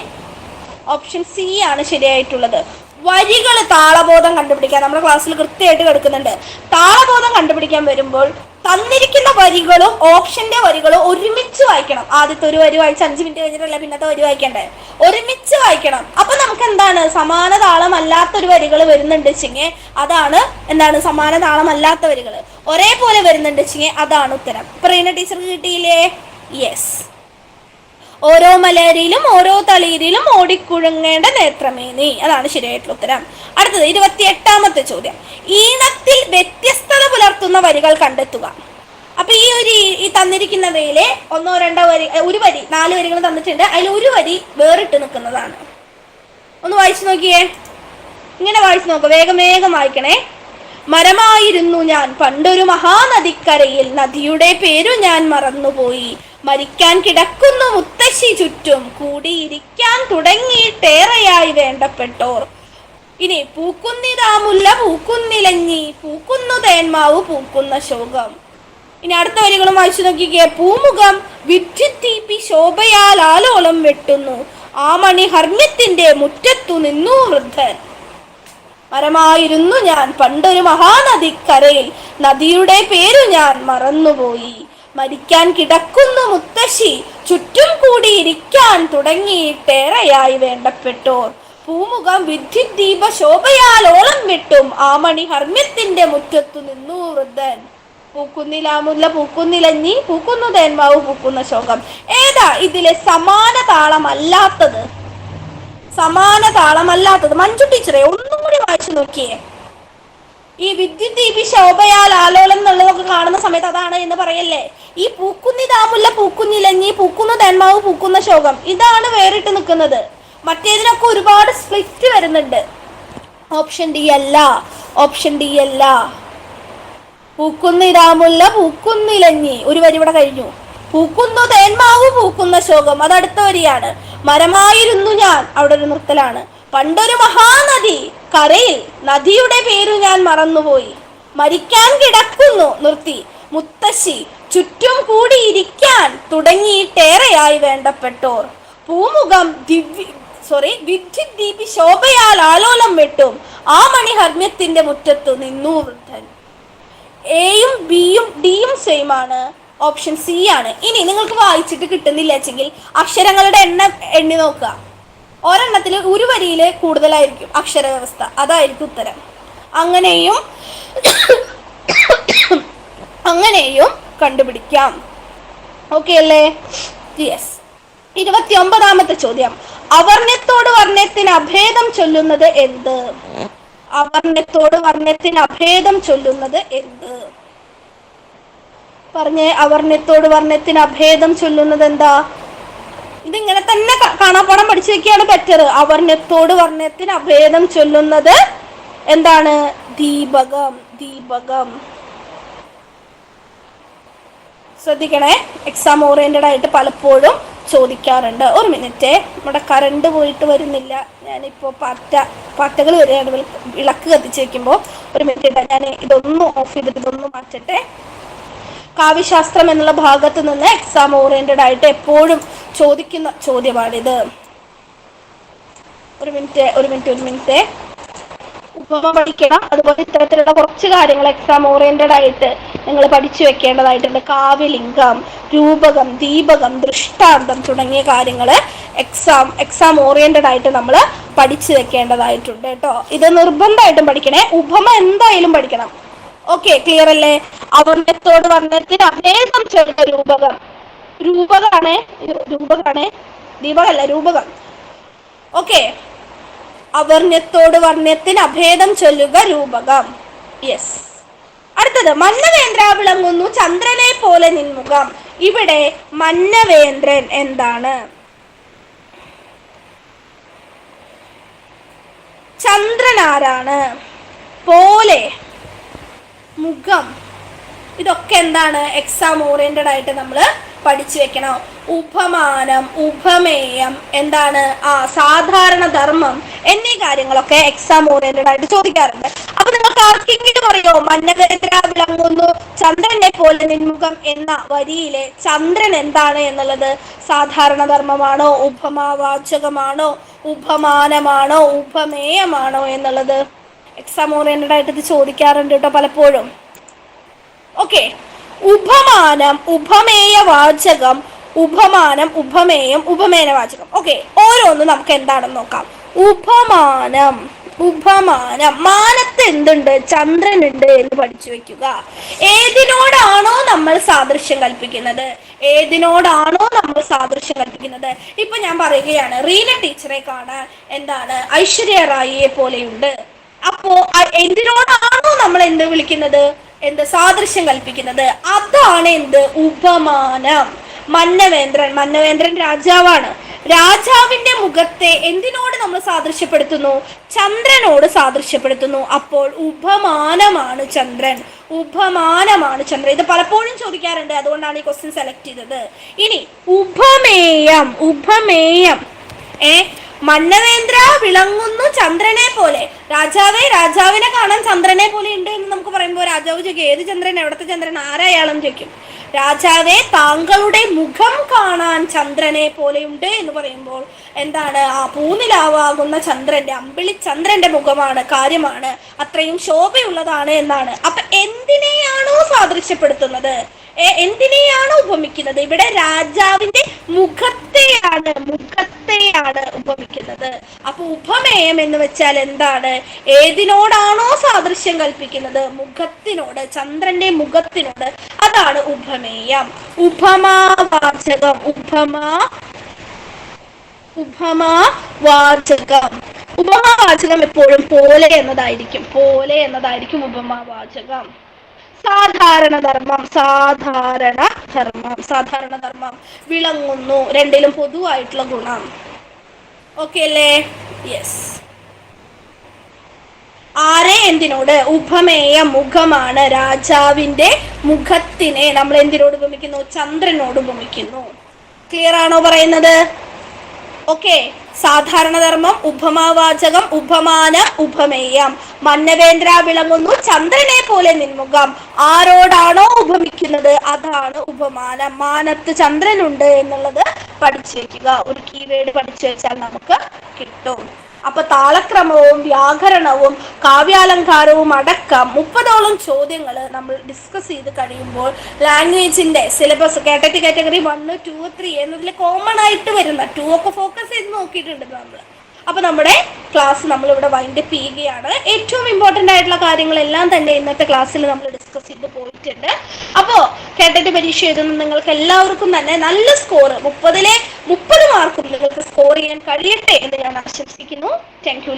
ഓപ്ഷൻ സി ആണ് ശരിയായിട്ടുള്ളത്. വരികൾ താളബോധം കണ്ടുപിടിക്കാൻ നമ്മുടെ ക്ലാസ്സിൽ കൃത്യമായിട്ട് കിടക്കുന്നുണ്ട്. താളബോധം കണ്ടുപിടിക്കാൻ വരുമ്പോൾ തന്നിരിക്കുന്ന വരികളും ഓപ്ഷന്റെ വരികളും ഒരുമിച്ച് വായിക്കണം. ആദ്യത്തെ ഒരു വരി വായിച്ച് 5 മിനിറ്റ് കഴിഞ്ഞിട്ടല്ല പിന്നത്തെ വരി വായിക്കണ്ടേ, ഒരുമിച്ച് വായിക്കണം. അപ്പൊ നമുക്ക് എന്താണ് സമാന താളം അല്ലാത്തൊരു വരികൾ വരുന്നുണ്ട് വെച്ചെങ്കിൽ അതാണ് എന്താണ് സമാന താളം അല്ലാത്ത വരികൾ. ഒരേപോലെ വരുന്നുണ്ട് വെച്ചെങ്കിൽ അതാണ് ഉത്തരം. റീന ടീച്ചർക്ക് കിട്ടിയില്ലേ? യെസ്. ഓരോ മലരിലും ഓരോ തളിരിലും ഓടിക്കുഴങ്ങേണ്ട നേത്രമേ നീ. അതാണ് ശരിയായിട്ടുള്ള ഉത്തരം. അടുത്തത് 28ാമത്തെ ചോദ്യം. ഈണത്തിൽ വ്യത്യസ്തത പുലർത്തുന്ന വരികൾ കണ്ടെത്തുക. അപ്പൊ ഈ തന്നിരിക്കുന്നവയിലെ ഒന്നോ രണ്ടോ വരി, ഒരു വരി, 4 വരികൾ തന്നിട്ടുണ്ട്. അതിൽ ഒരു വരി വേറിട്ട് നിൽക്കുന്നതാണ്. ഒന്ന് വായിച്ചു നോക്കിയേ. ഇങ്ങനെ വായിച്ചു നോക്കുക. വേഗം വായിക്കണേ. മരമായിരുന്നു ഞാൻ പണ്ടൊരു മഹാനദിക്കരയിൽ, നദിയുടെ പേരു ഞാൻ മറന്നുപോയി. മരിക്കാൻ കിടക്കുന്നു മുത്തശ്ശി ചുറ്റും, കൂടിയിരിക്കാൻ തുടങ്ങിയിട്ടേറെയായി വേണ്ടപ്പെട്ടോർ. ഇനി പൂക്കുന്നിതാ മുല്ല പൂക്കുന്നിലഞ്ഞി, പൂക്കുന്നു തേന്മാവ് പൂക്കുന്ന ശോകം. ഇനി അടുത്ത വരികളും വായിച്ചു നോക്കിക്കേ. പൂമുഖം വിദ്യുദ്ദീപി ശോഭയാൽ ആലോളം വെട്ടുന്നു, ആ മണി ഹർമ്മ്യത്തിന്റെ മുറ്റത്തു നിന്നു വൃദ്ധൻ. മരമായിരുന്നു ഞാൻ പണ്ടൊരു മഹാനദിക്കരയിൽ, നദിയുടെ പേരു ഞാൻ മറന്നുപോയി. മരിക്കാൻ കിടക്കുന്നു മുത്തശ്ശി ചുറ്റും കൂടിയിരിക്കാൻ തുടങ്ങിയിട്ടേറെയായി വേണ്ടപ്പെട്ടോർ. പൂമുഖം വിദ്യുദ്ദീപ ശോഭയാലോളം വെട്ടും, ആമണി ഹർമ്മ്യത്തിന്റെ മുറ്റത്തു നിന്നു വൃദ്ധൻ. പൂക്കുന്നിലാമുല്ല പൂക്കുന്നിലഞ്ഞി, പൂക്കുന്നു തേന്മാവ് പൂക്കുന്ന ശോകം. ഏതാ ഇതിലെ സമാന താളമല്ലാത്തത്? സമാന താളമല്ലാത്തത് മഞ്ജു ടീച്ചറെ ഒന്നും കൂടി വായിച്ചു നോക്കിയേ. ഈ വിദ്യുദ്ദീപി ശോഭയാൽ ആലോലം എന്നുള്ളതൊക്കെ കാണുന്ന സമയത്ത് അതാണ് എന്ന് പറയല്ലേ. ഈ പൂക്കുന്നിതാമുല്ല പൂക്കുന്നിലഞ്ഞി, പൂക്കുന്നു തേന്മാവ് പൂക്കുന്ന ശോകം, ഇതാണ് വേറിട്ട് നിൽക്കുന്നത്. മറ്റേതിനൊക്കെ ഒരുപാട് സ്പ്ലിറ്റ് വരുന്നുണ്ട്. ഓപ്ഷൻ ഡി അല്ല, ഓപ്ഷൻ ഡി അല്ല. പൂക്കുന്നിരാമുല്ല പൂക്കുന്നിലഞ്ഞി, ഒരു വരി ഇവിടെ കഴിഞ്ഞു. പൂക്കുന്നു തേന്മാവു പൂക്കുന്ന ശോകം, അത് അടുത്ത വരിയാണ്. മരമായിരുന്നു ഞാൻ, അവിടെ ഒരു നിർത്തലാണ്. പണ്ടൊരു മഹാനദി കരയിൽ, നദിയുടെ പേരു ഞാൻ മറന്നുപോയി. മരിക്കാൻ കിടക്കുന്നു, നിർത്തി. മുത്തശ്ശി ചുറ്റും കൂടിയിരിക്കാൻ തുടങ്ങിയിട്ടേറെയായി വേണ്ടപ്പെട്ടോർ. പൂമുഖം വിദ്യുദ്ദീപി ശോഭയാൽ ആലോലം വെട്ടും ആ മണിഹർമ്മ്യത്തിന്റെ മുറ്റത്തു നിന്നു വൃദ്ധൻ. എയും ബിയും ഡിയും സെയിം ആണ്. ഓപ്ഷൻ സി ആണ്. ഇനി നിങ്ങൾക്ക് വായിച്ചിട്ട് കിട്ടുന്നില്ല വെച്ചെങ്കിൽ അക്ഷരങ്ങളുടെ എണ്ണം എണ്ണി നോക്കുക. ഒരെണ്ണത്തിൽ ഒരു വരിയിൽ കൂടുതലായിരിക്കും അക്ഷര വ്യവസ്ഥ, അതായിരിക്കും ഉത്തരം. അങ്ങനെയും അങ്ങനെയും കണ്ടുപിടിക്കാം. ഓക്കെ അല്ലേ? യെസ്. 29ാമത്തെ ചോദ്യം. അവർണ്യത്തോട് വർണ്ണ്യത്തിന് അഭേദം ചൊല്ലുന്നത് എന്ത്? അവർണ്യത്തോട് വർണ്ണ്യത്തിന് അഭേദം ചൊല്ലുന്നത് എന്ത്? പറഞ്ഞേ, അവർണ്യത്തോട് വർണ്ണ്യത്തിന് അഭേദം ചൊല്ലുന്നത് എന്താ? ഇതിങ്ങനെ തന്നെ കാണാപ്പാഠം പഠിച്ചു വെക്കുകയാണ് ബെറ്റർ. അവർണ്യത്തോട് വർണ്ണ്യത്തിന് അഭേദം ചൊല്ലുന്നത് എന്താണ്? ദീപകം. ദീപകം. ശ്രദ്ധിക്കണേ, എക്സാം ഓറിയന്റഡ് ആയിട്ട് പലപ്പോഴും ചോദിക്കാറുണ്ട്. ഒരു മിനിറ്റ്, നമ്മുടെ കറണ്ട് പോയിട്ട് വരുന്നില്ല. ഞാനിപ്പോൾ പാറ്റകൾ വരികയാണ്. വിളക്ക് കത്തിച്ച് വെക്കുമ്പോൾ ഒരു മിനിറ്റ്, ഞാൻ ഇതൊന്നും ഓഫ് ചെയ്തിട്ട് ഇതൊന്നും മാറ്റട്ടെ. കാവ്യശാസ്ത്രം എന്നുള്ള ഭാഗത്ത് നിന്ന് എക്സാം ഓറിയന്റഡ് ആയിട്ട് എപ്പോഴും ചോദിക്കുന്ന ചോദ്യമാണിത്. ഒരു മിനിറ്റ്. ഉപമ പഠിക്കണം. അതുപോലെ ഇത്തരത്തിലുള്ള കുറച്ച് കാര്യങ്ങൾ എക്സാം ഓറിയന്റഡ് ആയിട്ട് നിങ്ങൾ പഠിച്ചു വെക്കേണ്ടതായിട്ടുണ്ട്. കാവ്യലിംഗം, രൂപകം, ദീപകം, ദൃഷ്ടാന്തം തുടങ്ങിയ കാര്യങ്ങൾ എക്സാം ഓറിയന്റഡ് ആയിട്ട് നമ്മൾ പഠിച്ചു വെക്കേണ്ടതായിട്ടുണ്ട് കേട്ടോ. ഇത് നിർബന്ധമായിട്ടും പഠിക്കണേ. ഉപമ എന്തായാലും പഠിക്കണം. ഓക്കെ, ക്ലിയർ അല്ലേ? അവർണ്യത്തോട് വർണ്ണ്യത്തിന് അഭേദം ചൊല്ലുക രൂപകം. രൂപകാണ്, ദീപകല്ല, രൂപകം. ഓക്കെ, അവർണ്യത്തോട് വർണ്ണ്യത്തിന് അഭേദം ചൊല്ലുക രൂപകം. യെസ്. അടുത്തത്, മന്നവേന്ദ്ര വിളങ്ങുന്നു ചന്ദ്രനെ പോലെ നിൻമുഖം. ഇവിടെ മന്നവേന്ദ്രൻ എന്താണ്? ചന്ദ്രൻ ആരാണ്? പോലെ, മുഖം, ഇതൊക്കെ എന്താണ്? എക്സാം ഓറിയന്റഡ് ആയിട്ട് നമ്മൾ പഠിച്ചു വെക്കണം. ഉപമാനം, ഉപമേയം, എന്താണ്? സാധാരണ ധർമ്മം എന്നീ കാര്യങ്ങളൊക്കെ എക്സാം ഓറിയന്റഡ് ആയിട്ട് ചോദിക്കാറുണ്ട്. അപ്പൊ നിങ്ങൾക്ക് ആർക്കെങ്കിലും അറിയോ മന്നവേന്ദ്ര വിളങ്ങുന്നു ചന്ദ്രനെ പോലെ നിൻമുഖം എന്ന വരിയിലെ ചന്ദ്രൻ എന്താണ് എന്നുള്ളത്? സാധാരണ ധർമ്മമാണോ, ഉപമാവാചകമാണോ, ഉപമാനമാണോ, ഉപമേയമാണോ എന്നുള്ളത്? എക്സാം ഓറിയന്റഡ് ആയിട്ട് ഇത് ചോദിക്കാറുണ്ട് കേട്ടോ പലപ്പോഴും. ഓക്കെ, ഉപമാനം, ഉപമേയ വാചകം, ഉപമാനം, ഉപമേയം, ഉപമേയവാചകം. ഓക്കെ, ഓരോന്നും നമുക്ക് എന്താണെന്ന് നോക്കാം. ഉപമാനം. മാനത്ത് എന്തുണ്ട്? ചന്ദ്രൻ ഉണ്ട് എന്ന് പഠിച്ചു വെക്കുക. ഏതിനോടാണോ നമ്മൾ സാദൃശ്യം കൽപ്പിക്കുന്നത്? ഇപ്പൊ ഞാൻ പറയുകയാണ്, റീന ടീച്ചറെ കാണാൻ എന്താണ് ഐശ്വര്യ റായിയെ പോലെയുണ്ട്. അപ്പോ എന്തിനോടാണോ നമ്മൾ എന്ത് വിളിക്കുന്നത്? സാദൃശ്യം കൽപ്പിക്കുന്നത്? അതാണ് എന്ത്? ഉപമാനം. മന്നവേന്ദ്രൻ രാജാവാണ്. രാജാവിന്റെ മുഖത്തെ എന്തിനോട് നമ്മൾ സാദൃശ്യപ്പെടുത്തുന്നു? ചന്ദ്രനോട് സാദൃശ്യപ്പെടുത്തുന്നു. അപ്പോൾ ഉപമാനമാണ് ചന്ദ്രൻ. ഇത് പലപ്പോഴും ചോദിക്കാറുണ്ട്, അതുകൊണ്ടാണ് ഈ ക്വസ്റ്റ്യൻ സെലക്ട് ചെയ്തത്. ഇനി ഉപമേയം. മന്നവേന്ദ്ര വിളങ്ങുന്നു ചന്ദ്രനെ പോലെ. രാജാവിനെ കാണാൻ ചന്ദ്രനെ പോലെ ഉണ്ട് എന്ന് നമുക്ക് പറയുമ്പോൾ രാജാവ് ചോദിക്കും, ഏത് ചന്ദ്രൻ, എവിടത്തെ ചന്ദ്രൻ, ആരായാലും ചോദിക്കും. രാജാവേ, താങ്കളുടെ മുഖം കാണാൻ ചന്ദ്രനെ പോലെയുണ്ട് എന്ന് പറയുമ്പോൾ എന്താണ്? പൂനിലാവാകുന്ന ചന്ദ്രന്റെ, അമ്പിളി ചന്ദ്രന്റെ മുഖമാണ്, കാര്യമാണ്, അത്രയും ശോഭയുള്ളതാണ് എന്നാണ്. അപ്പൊ എന്തിനെയാണോ സാദൃശ്യപ്പെടുത്തുന്നത്, എന്തിനെയാണോ ഉപമിക്കുന്നത്? ഇവിടെ രാജാവിന്റെ മുഖത്തെയാണ് ഉപമിക്കുന്നത്. അപ്പൊ ഉപമേയം എന്ന് വെച്ചാൽ എന്താണ്? ഏതിനോടാണോ സാദൃശ്യം കൽപ്പിക്കുന്നത്? മുഖത്തിനോട്, ചന്ദ്രന്റെ മുഖത്തിനോട്. അതാണ് ഉപമേയം. ഉപമാവാചകം. ഉപമാവാചകം എപ്പോഴും പോലെ എന്നതായിരിക്കും. ഉപമാവാചകം. സാധാരണ ധർമ്മം വിളങ്ങുന്നു, രണ്ടിലും പൊതുവായിട്ടുള്ള ഗുണം. ഓക്കെ അല്ലേ? യെസ്. ആരെ എന്തിനോട്? ഉപമേയം, മുഖമാണ്. രാജാവിന്റെ മുഖത്തിനെ നമ്മൾ എന്തിനോട് ഉപമിക്കുന്നു? ചന്ദ്രനോട് ഉപമിക്കുന്നു. ക്ലിയർ ആണോ പറയുന്നത്? ഓക്കെ. സാധാരണ ധർമ്മം, ഉപമാവാചകം, ഉപമാനം, ഉപമേയം. മന്നവേന്ദ്ര വിളങ്ങുന്നു ചന്ദ്രനെ പോലെ നിൻമുഖം. ആരോടാണോ ഉപമിക്കുന്നത് അതാണ് ഉപമാനം. മാനത്ത് ചന്ദ്രനുണ്ട് എന്നുള്ളത് പഠിച്ചു വെക്കുക. ഒരു കീവേഡ് പഠിച്ചു വെച്ചാൽ നമുക്ക് കിട്ടും. അപ്പൊ താളക്രമവും വ്യാകരണവും കാവ്യാലങ്കാരവും അടക്കം 30ഓളം ചോദ്യങ്ങൾ നമ്മൾ ഡിസ്കസ് ചെയ്ത് കഴിയുമ്പോൾ ലാംഗ്വേജിന്റെ സിലബസ് കാറ്റഗറി 1, 2, 3 എന്നതിൽ കോമൺ ആയിട്ട് വരുന്ന 2 ഒക്കെ ഫോക്കസ് ചെയ്ത് നോക്കിയിട്ടുണ്ട് നമ്മൾ. അപ്പൊ നമ്മുടെ ക്ലാസ് നമ്മളിവിടെ വൈൻഡപ്പ് ചെയ്യുകയാണ്. ഏറ്റവും ഇമ്പോർട്ടൻ്റ് ആയിട്ടുള്ള കാര്യങ്ങളെല്ലാം തന്നെ ഇന്നത്തെ ക്ലാസ്സിൽ നമ്മൾ ഡിസ്കസ് ചെയ്ത് പോയിട്ടുണ്ട്. അപ്പോൾ കേട്ടിട്ട് പരീക്ഷ എഴുതുന്ന നിങ്ങൾക്ക് എല്ലാവർക്കും തന്നെ നല്ല സ്കോർ 30-ലെ 30 മാർക്കും നിങ്ങൾക്ക് സ്കോർ ചെയ്യാൻ കഴിയട്ടെ എന്ന് ഞാൻ ആശംസിക്കുന്നു. Thank you.